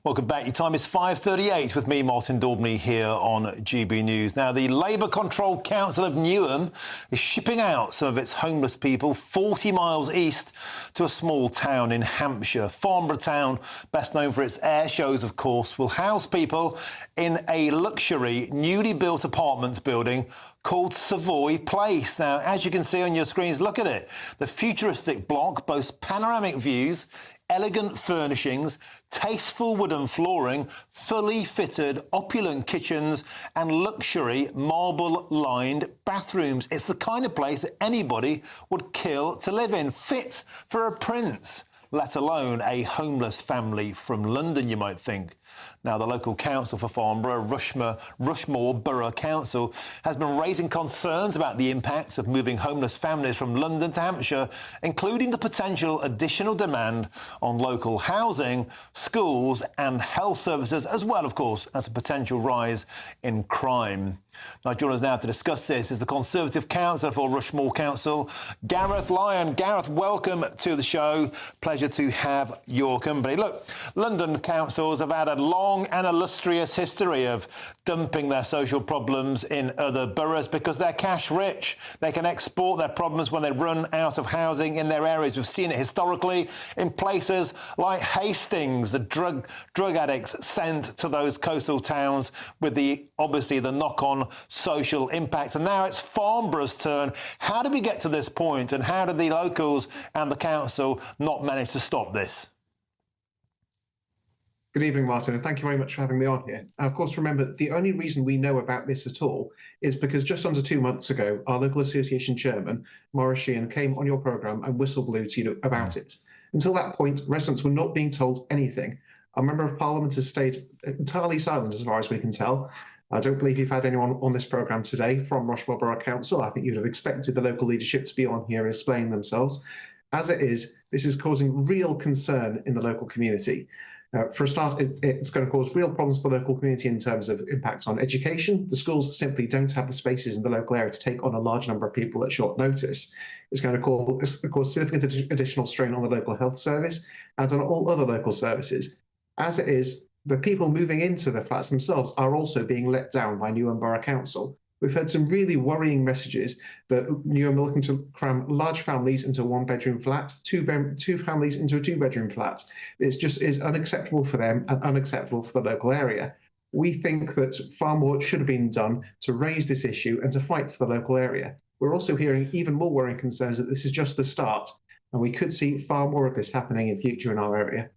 Speaker 12: Welcome back. Your time is 5:38 with me, Martin Daubney, here on GB News. Now, the Labour-controlled Council of Newham is shipping out some of its homeless people 40 miles east to a small town in Hampshire. Farnborough Town, best known for its air shows, of course, will house people in a luxury, newly built apartments building called Savoy Place. Now, as you can see on your screens, look at it. The futuristic block boasts panoramic views, elegant furnishings, tasteful wooden flooring, fully fitted opulent kitchens and luxury marble-lined bathrooms. It's the kind of place that anybody would kill to live in, fit for a prince, let alone a homeless family from London, you might think. Now, the local council for Farnborough, Rushmore Borough Council, has been raising concerns about the impact of moving homeless families from London to Hampshire, including the potential additional demand on local housing, schools and health services, as well, of course, as a potential rise in crime. Now, joining us now to discuss this is the Conservative Councillor for Rushmore Council, Gareth Lyon. Gareth, welcome to the show. Pleasure to have your company. Look, London councils have had a long and illustrious history of dumping their social problems in other boroughs because they're cash rich. They can export their problems when they run out of housing in their areas. We've seen it historically in places like Hastings, the drug addicts sent to those coastal towns with obviously the knock-on social impact. And now it's Farnborough's turn. How did we get to this point, and how did the locals and the council not manage to stop this?
Speaker 4: Good evening, Martin, and thank you very much for having me on here. Of course, remember, the only reason we know about this at all is because just under 2 months ago, our local association chairman, Maurice Sheehan, came on your programme and whistle blew to you about it. Until that point, residents were not being told anything. Our Member of Parliament has stayed entirely silent as far as we can tell. I don't believe you've had anyone on this programme today from Rushmore Borough Council. I think you'd have expected the local leadership to be on here explaining themselves. As it is, this is causing real concern in the local community. For a start, it's going to cause real problems to the local community in terms of impacts on education. The schools simply don't have the spaces in the local area to take on a large number of people at short notice. It's going to cause significant additional strain on the local health service and on all other local services. As it is, the people moving into the flats themselves are also being let down by Newham Borough Council. We've heard some really worrying messages that Newham are looking to cram large families into a one-bedroom flat, two families into a two-bedroom flat. It's just is unacceptable for them and unacceptable for the local area. We think that far more should have been done to raise this issue and to fight for the local area. We're also hearing even more worrying concerns that this is just the start, and we could see far more of this happening in future in our area.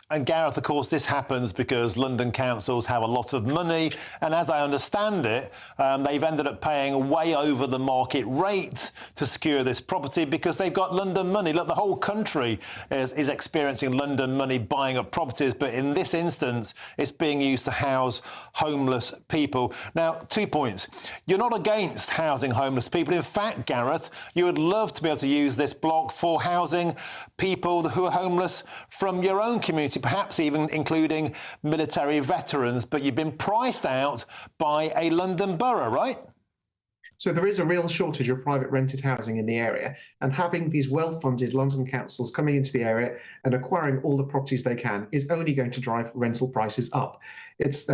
Speaker 12: And Gareth, of course, this happens because London councils have a lot of money, and as I understand it, they've ended up paying way over the market rate to secure this property because they've got London money. Look, the whole country is experiencing London money buying up properties, but in this instance, it's being used to house homeless people. Now, 2 points. You're not against housing homeless people. In fact, Gareth, you would love to be able to use this block for housing people who are homeless from your own community, perhaps even including military veterans, but you've been priced out by a London borough, right?
Speaker 4: So there is a real shortage of private rented housing in the area, and having these well-funded London councils coming into the area and acquiring all the properties they can is only going to drive rental prices up. It's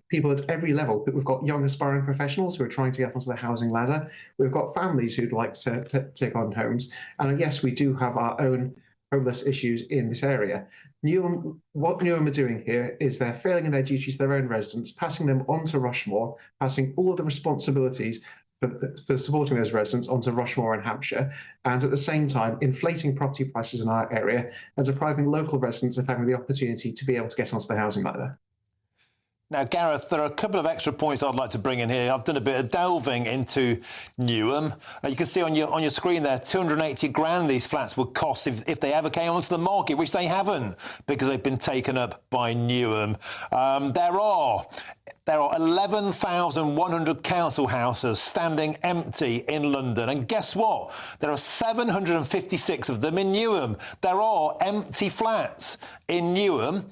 Speaker 4: people at every level. We've got young aspiring professionals who are trying to get onto the housing ladder. We've got families who'd like to take on homes. And yes, we do have our own homeless issues in this area. What Newham are doing here is they're failing in their duties to their own residents, passing them on to Rushmore, passing all of the responsibilities for supporting those residents onto Rushmore and Hampshire, and at the same time inflating property prices in our area and depriving local residents of having the opportunity to be able to get onto the housing ladder.
Speaker 12: Now, Gareth, there are a couple of extra points I'd like to bring in here. I've done a bit of delving into Newham. You can see on your screen there, 280 grand these flats would cost if they ever came onto the market, which they haven't because they've been taken up by Newham. There are 11,100 council houses standing empty in London. And guess what? There are 756 of them in Newham. There are empty flats in Newham.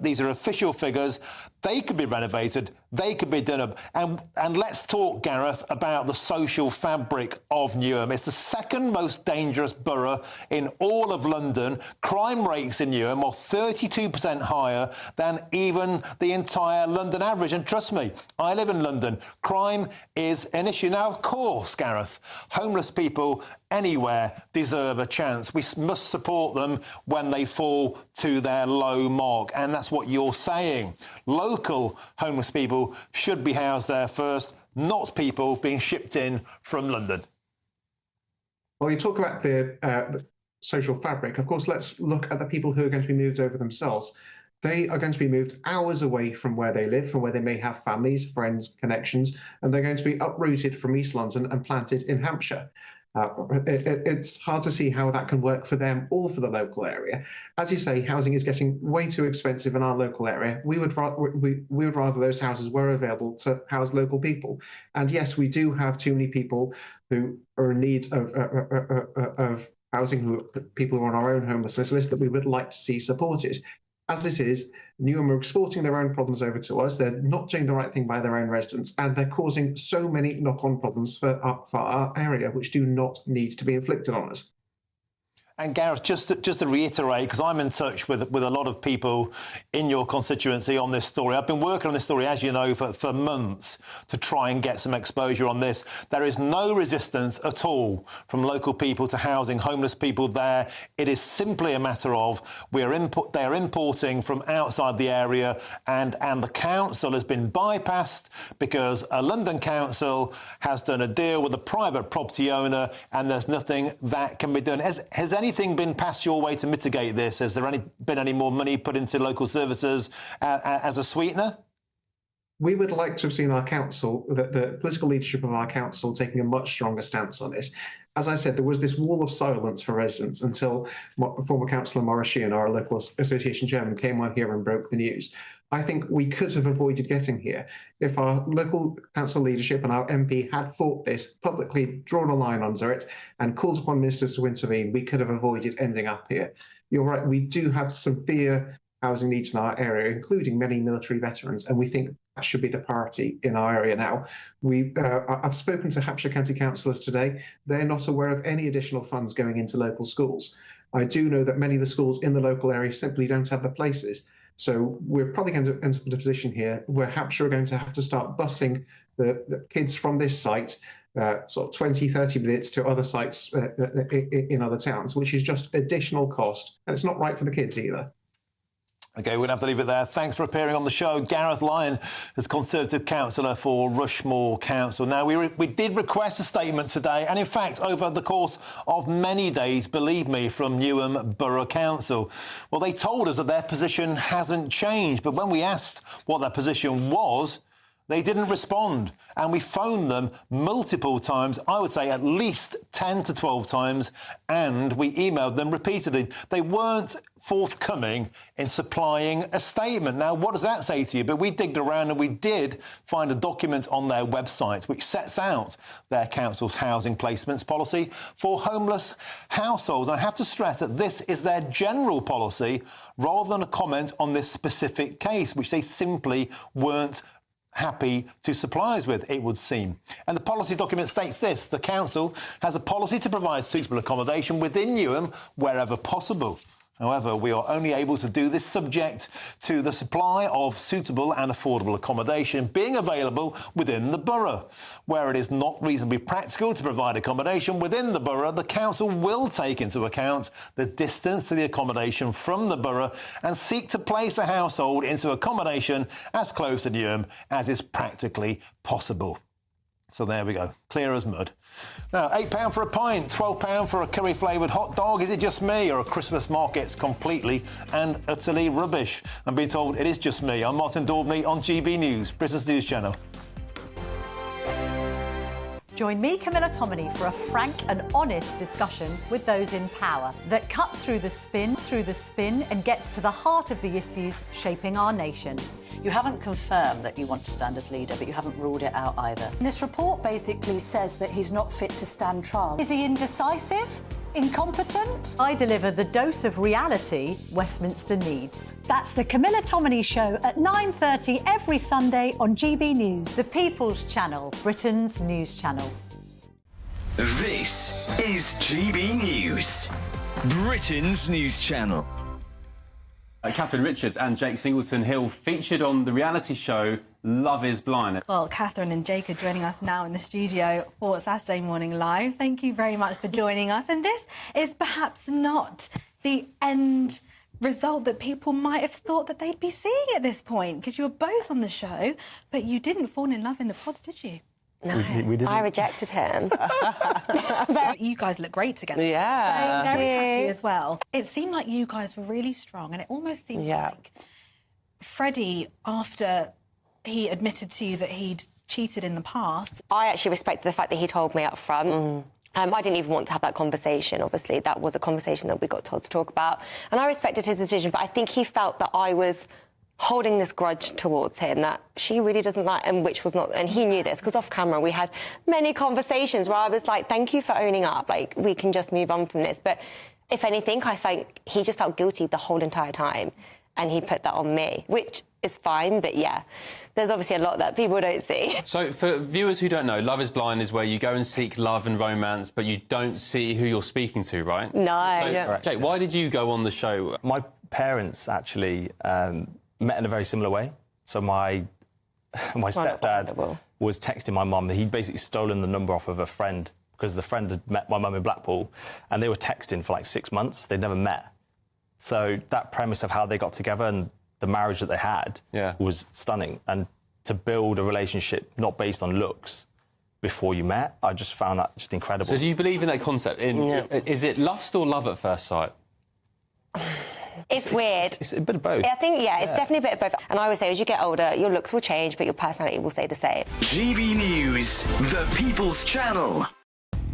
Speaker 12: These are official figures. They could be renovated. They could be done up. And let's talk, Gareth, about the social fabric of Newham. It's the second most dangerous borough in all of London. Crime rates in Newham are 32% higher than even the entire London average. And trust me, I live in London. Crime is an issue. Now, of course, Gareth, homeless people anywhere deserve a chance. We must support them when they fall to their low mark. And that's what you're saying. Local homeless people should be housed there first, not people being shipped in from London.
Speaker 4: Well, you talk about the social fabric. Of course, let's look at the people who are going to be moved over themselves. They are going to be moved hours away from where they live, from where they may have families, friends, connections, and they're going to be uprooted from East London and planted in Hampshire. It's hard to see how that can work for them or for the local area. As you say, housing is getting way too expensive in our local area. We would rather those houses were available to house local people. And yes, we do have too many people who are in need of housing, people who are on our own homelessness list that we would like to see supported. As it is, Newham are exporting their own problems over to us. They're not doing the right thing by their own residents, and they're causing so many knock-on problems for our area, which do not need to be inflicted on us.
Speaker 12: And Gareth, just to reiterate, because I'm in touch with a lot of people in your constituency on this story. I've been working on this story, as you know, for months to try and get some exposure on this. There is no resistance at all from local people to housing homeless people there. It is simply a matter of they are importing from outside the area, and the council has been bypassed because a London council has done a deal with a private property owner, and there's nothing that can be done. Has any anything been passed your way to mitigate this? Has there been any more money put into local services as a sweetener?
Speaker 4: We would like to have seen our council, the political leadership of our council, taking a much stronger stance on this. As I said, there was this wall of silence for residents until former councillor Maurice Sheehan, our local association chairman, came on here and broke the news. I think we could have avoided getting here if our local council leadership and our MP had fought this, publicly drawn a line under it, and called upon ministers to intervene. We could have avoided ending up here. You're right, we do have severe housing needs in our area, including many military veterans, and we think that should be the priority in our area now. I've spoken to Hampshire County councillors today. They're not aware of any additional funds going into local schools. I do know that many of the schools in the local area simply don't have the places. So we're probably going to end up in a position here where Hampshire are going to have to start busing the kids from this site sort of 20, 30 minutes to other sites in other towns, which is just additional cost. And it's not right for the kids either.
Speaker 12: OK, we're going to have to leave it there. Thanks for appearing on the show. Gareth Lyon is Conservative councillor for Rushmore Council. Now, we did request a statement today, and in fact, over the course of many days, believe me, from Newham Borough Council. Well, they told us that their position hasn't changed, but when we asked what their position was, they didn't respond, and we phoned them multiple times, I would say at least 10 to 12 times, and we emailed them repeatedly. They weren't forthcoming in supplying a statement. Now, what does that say to you? But we digged around and we did find a document on their website which sets out their council's housing placements policy for homeless households. And I have to stress that this is their general policy rather than a comment on this specific case, which they simply weren't happy to supply us with, it would seem. And the policy document states this: the council has a policy to provide suitable accommodation within Newham wherever possible. However, we are only able to do this subject to the supply of suitable and affordable accommodation being available within the borough. Where it is not reasonably practical to provide accommodation within the borough, the council will take into account the distance to the accommodation from the borough and seek to place a household into accommodation as close to Newham as is practically possible. So there we go, clear as mud. Now, £8 for a pint, £12 for a curry-flavoured hot dog. Is it just me, or are Christmas markets completely and utterly rubbish? I'm being told it is just me. I'm Martin Daubney on GB News, Britain's news channel.
Speaker 7: Join me, Camilla Tominey, for a frank and honest discussion with those in power that cuts through the spin and gets to the heart of the issues shaping our nation.
Speaker 8: You haven't confirmed that you want to stand as leader, but you haven't ruled it out either.
Speaker 22: This report basically says that he's not fit to stand trial. Is he indecisive? Incompetent?
Speaker 7: I deliver the dose of reality Westminster needs. That's the Camilla Tominey Show at 9:30 every Sunday on GB News, the People's Channel, Britain's news channel.
Speaker 11: This is GB News, Britain's news channel.
Speaker 14: Catherine Richards and Jake Singleton-Hill featured on the reality show Love is Blind.
Speaker 17: Well, Catherine and Jake are joining us now in the studio for Saturday Morning Live. Thank you very much for joining us. And this is perhaps not the end result that people might have thought that they'd be seeing at this point, because you were both on the show, but you didn't fall in love in the pods, did you?
Speaker 18: No, we didn't. I rejected him.
Speaker 17: You guys look great together.
Speaker 18: Yeah.
Speaker 17: Very happy as well. It seemed like you guys were really strong, and it almost seemed like Freddie, after he admitted to you that he'd cheated in the past.
Speaker 18: I actually respected the fact that he told me up front. I didn't even want to have that conversation, obviously. That was a conversation that we got told to talk about. And I respected his decision, but I think he felt that I was holding this grudge towards him that she really doesn't like, and which was not, and he knew this, because off camera we had many conversations where I was like, thank you for owning up, like, we can just move on from this. But if anything, I think he just felt guilty the whole entire time, and he put that on me, which is fine, but yeah, there's obviously a lot that people don't see.
Speaker 14: So for viewers who don't know, Love is Blind is where you go and seek love and romance, but you don't see who you're speaking to, right?
Speaker 18: No.
Speaker 14: So, Jake, why did you go on the show?
Speaker 26: My parents actually met in a very similar way. So my stepdad was texting my mum. He'd basically stolen the number off of a friend because the friend had met my mum in Blackpool, and they were texting for like 6 months. They'd never met. So that premise of how they got together and the marriage that they had was stunning. And to build a relationship not based on looks, before you met. I just found that just incredible.
Speaker 14: So do you believe in that concept? Is it lust or love at first sight?
Speaker 18: It's weird.
Speaker 26: It's a bit of both.
Speaker 18: I think, it's definitely a bit of both. And I always say, as you get older, your looks will change, but your personality will stay the same.
Speaker 11: GB News, the People's Channel.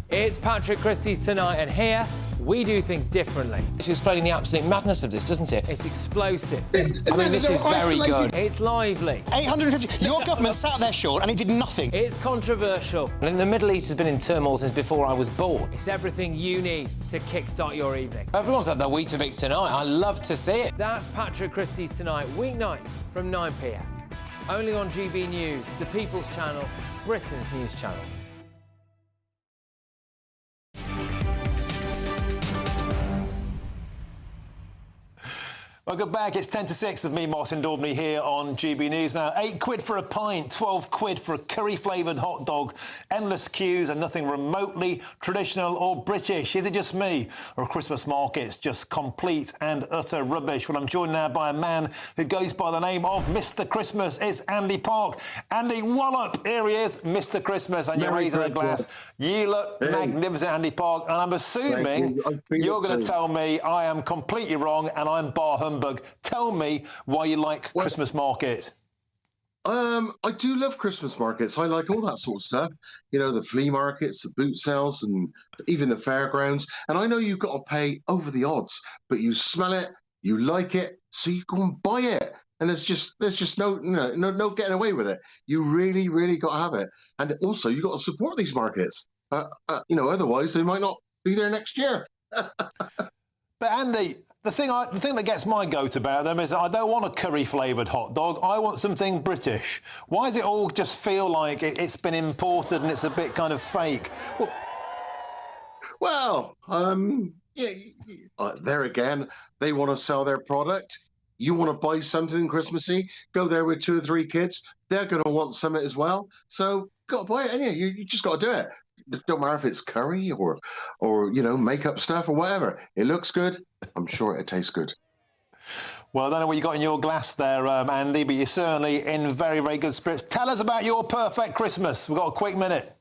Speaker 10: It's Patrick Christie's Tonight, and here we do things differently. It's explaining the absolute madness of this, doesn't it? It's explosive. I mean, this is very good. It's lively.
Speaker 15: 850. Your government sat there, Sean, and it did nothing.
Speaker 10: It's controversial. And the Middle East has been in turmoil since before I was born. It's everything you need to kickstart your evening. Everyone's had their Weetabix tonight. I love to see it. That's Patrick Christie's Tonight, weeknights from 9 p.m. Only on GB News, the People's Channel, Britain's news channel.
Speaker 12: Welcome back. It's 10 to 6 with me, Martin Daubney, here on GB News. Now, £8 for a pint, 12 quid for a curry-flavoured hot dog, endless queues and nothing remotely traditional or British. Is it just me? Or are Christmas markets just complete and utter rubbish? Well, I'm joined now by a man who goes by the name of Mr. Christmas. It's Andy Park. Andy Wallop, here he is, Mr. Christmas, and you're raising a glass. You look magnificent, Andy Park, and I'm assuming you're going to tell me I am completely wrong and I'm bar humbug. Tell me why you like Christmas market.
Speaker 5: I do love Christmas markets. I like all that sort of stuff. You know, the flea markets, the boot sales, and even the fairgrounds. And I know you've got to pay over the odds, but you smell it, you like it, so you go and buy it. And there's just no getting away with it. You really, really got to have it. And also, you got to support these markets. Otherwise they might not be there next year.
Speaker 12: But Andy, the thing that gets my goat about them is I don't want a curry-flavoured hot dog. I want something British. Why does it all just feel like it's been imported and it's a bit kind of fake?
Speaker 5: There again, they want to sell their product. You want to buy something Christmassy, go there with 2 or 3 kids. They're going to want something as well. So got to buy it, and you just got to do it. It don't matter if it's curry or makeup stuff or whatever. It looks good. I'm sure it tastes good.
Speaker 12: Well, I don't know what you got in your glass there, Andy, but you're certainly in very, very good spirits. Tell us about your perfect Christmas. We've got a quick minute.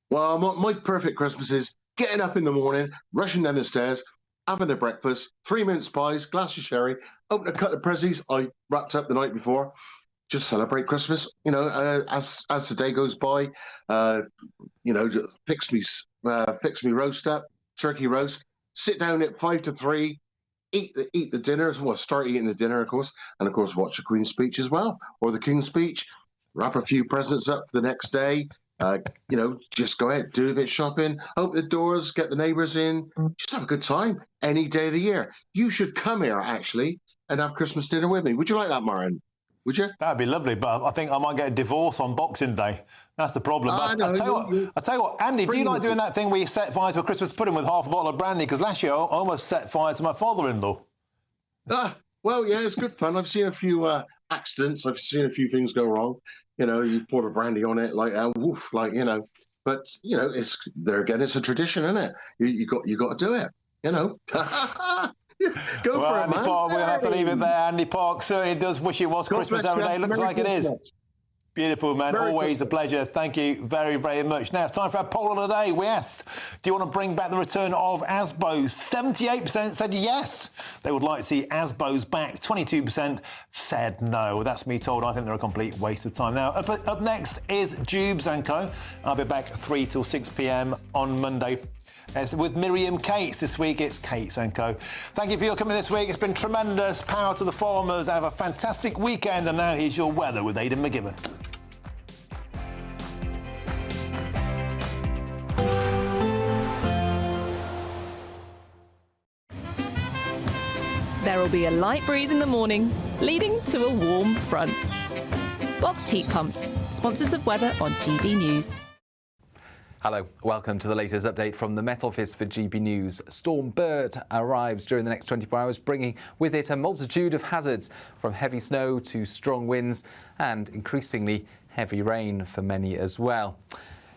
Speaker 5: Well, my perfect Christmas is getting up in the morning, rushing down the stairs, having a breakfast, 3 mince pies, glass of sherry, open a couple of prezzies I wrapped up the night before. Just celebrate Christmas, as the day goes by. Fix me roast up, turkey roast. Sit down at 5 to 3, eat the dinner. Well, start eating the dinner, of course, and of course watch the Queen's speech as well, or the King's speech. Wrap a few presents up for the next day. Just go ahead, do a bit of shopping, open the doors, get the neighbours in. Just have a good time any day of the year. You should come here actually and have Christmas dinner with me. Would you like that, Martin? Would you?
Speaker 12: That'd be lovely, but I think I might get a divorce on Boxing Day. That's the problem. I'll tell you what, Andy, do you like doing that thing where you set fire to a Christmas pudding with half a bottle of brandy? Because last year I almost set fire to my father-in-law.
Speaker 5: Well, yeah, it's good fun. I've seen a few accidents. I've seen a few things go wrong. You pour the brandy on it, But it's there again. It's a tradition, isn't it? You got to do it. Go for it,
Speaker 12: Andy
Speaker 5: man.
Speaker 12: Park, we're going to have to leave it there. Andy Park certainly does wish it was Christmas every day. Looks like it is. Beautiful, man. Always a pleasure. Thank you very, very much. Now, it's time for our poll of the day. We asked, do you want to bring back the return of Asbos? 78% said yes. They would like to see Asbos back. 22% said no. That's me told. I think they're a complete waste of time. Now, up next is Jubes & Co. I'll be back 3 till 6 p.m. on Monday. With Miriam Cates this week, it's Cates & Co. Thank you for your coming this week. It's been tremendous. Power to the farmers. Have a fantastic weekend. And now here's your weather with Aidan McGibbon.
Speaker 9: There will be a light breeze in the morning, leading to a warm front. Boxed heat pumps, sponsors of weather on GB News.
Speaker 1: Hello, welcome to the latest update from the Met Office for GB News. Storm Bert arrives during the next 24 hours, bringing with it a multitude of hazards, from heavy snow to strong winds and increasingly heavy rain for many as well.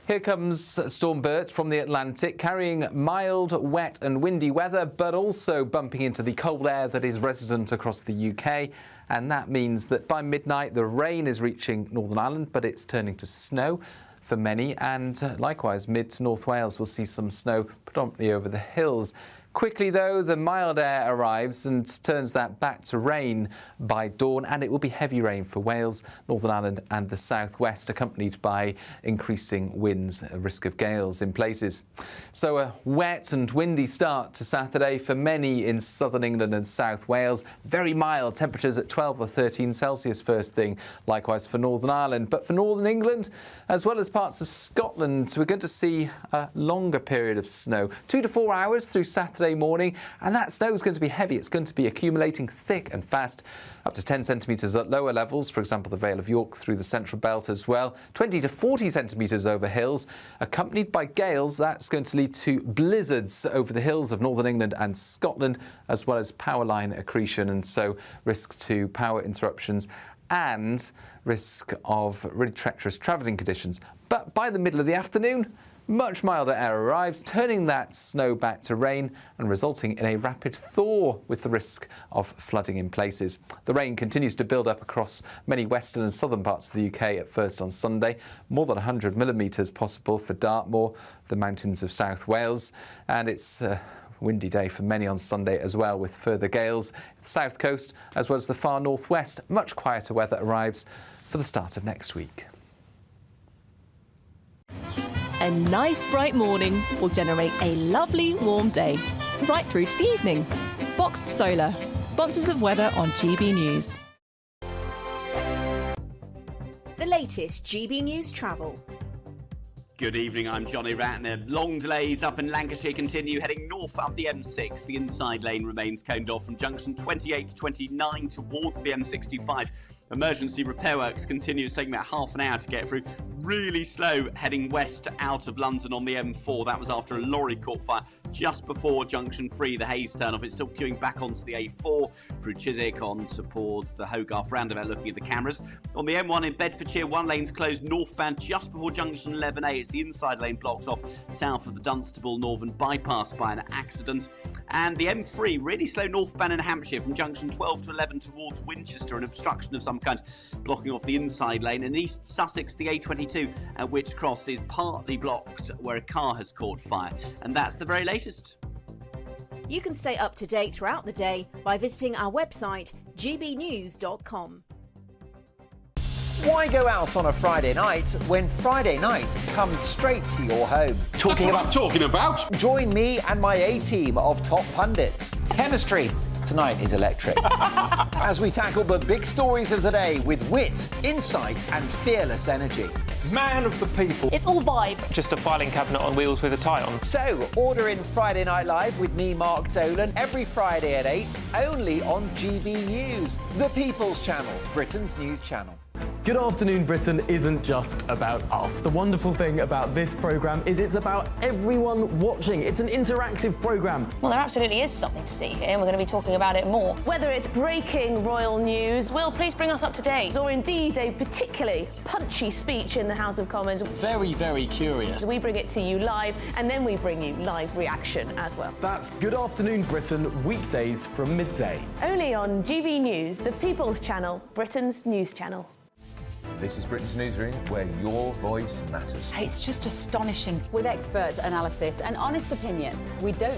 Speaker 1: Here comes Storm Bert from the Atlantic, carrying mild, wet and windy weather, but also bumping into the cold air that is resident across the UK. And that means that by midnight, the rain is reaching Northern Ireland, but it's turning to snow. for many, and likewise mid to North Wales will see some snow predominantly over the hills. Quickly, though, the mild air arrives and turns that back to rain by dawn, and it will be heavy rain for Wales, Northern Ireland and the southwest, accompanied by increasing winds, a risk of gales in places. So a wet and windy start to Saturday for many in southern England and South Wales. Very mild temperatures at 12 or 13 Celsius first thing, likewise for Northern Ireland. But for Northern England, as well as parts of Scotland, we're going to see a longer period of snow, 2 to 4 hours through Saturday morning, and that snow is going to be heavy. It's going to be accumulating thick and fast, up to 10 centimetres at lower levels, for example the Vale of York through the central belt as well, 20 to 40 centimetres over hills, accompanied by gales. That's going to lead to blizzards over the hills of Northern England and Scotland, as well as power line accretion, and so risk to power interruptions and risk of really treacherous travelling conditions. But by the middle of the afternoon, much milder air arrives, turning that snow back to rain and resulting in a rapid thaw with the risk of flooding in places. The rain continues to build up across many western and southern parts of the UK at first on Sunday. More than 100 millimetres possible for Dartmoor, the mountains of South Wales, and it's a windy day for many on Sunday as well, with further gales. The south coast as well as the far northwest, much quieter weather arrives for the start of next week.
Speaker 9: A nice bright morning will generate a lovely warm day, right through to the evening. Boxed Solar, sponsors of weather on GB News.
Speaker 13: The latest GB News travel.
Speaker 19: Good evening, I'm Johnny Ratner. Long delays up in Lancashire continue, heading north up the M6. The inside lane remains coned off from junction 28 to 29 towards the M65. Emergency repair works continues, taking about half an hour to get through. Really slow heading west out of London on the M4. That was after a lorry caught fire just before junction 3, the Hayes turn-off. It's still queuing back onto the A4 through Chiswick on towards the Hogarth roundabout, looking at the cameras. On the M1 in Bedfordshire, one lane's closed northbound just before junction 11A. It's the inside lane blocks off south of the Dunstable Northern bypass by an accident. And the M3 really slow northbound in Hampshire from junction 12 to 11 towards Winchester, an obstruction of some kind blocking off the inside lane. And East Sussex, the A22 at Wych Cross is partly blocked where a car has caught fire. And that's the very latest.
Speaker 13: You can stay up to date throughout the day by visiting our website, gbnews.com.
Speaker 20: Why go out on a Friday night when Friday night comes straight to your home?
Speaker 23: Talking about?
Speaker 20: Join me and my A-team of top pundits. Chemistry tonight is electric. As we tackle the big stories of the day with wit, insight and fearless energy.
Speaker 23: Man of the people.
Speaker 24: It's all vibe.
Speaker 23: Just a filing cabinet on wheels with a tie on.
Speaker 20: So, order in Friday Night Live with me, Mark Dolan, every Friday at 8, only on GB News, the People's Channel, Britain's news channel.
Speaker 25: Good Afternoon Britain isn't just about us. The wonderful thing about this programme is it's about everyone watching. It's an interactive programme.
Speaker 27: Well, there absolutely is something to see here, and we're going to be talking about it more.
Speaker 28: Whether it's breaking royal news,
Speaker 27: Will, please bring us up to date.
Speaker 28: or indeed a particularly punchy speech in the House of Commons,
Speaker 23: Very, very curious.
Speaker 28: we bring it to you live, and then we bring you live reaction as well.
Speaker 25: That's Good Afternoon Britain, weekdays from midday.
Speaker 28: Only on GB News, the People's Channel, Britain's news channel.
Speaker 29: This is Britain's Newsroom, where your voice matters.
Speaker 30: It's just astonishing. With expert analysis and honest opinion, we don't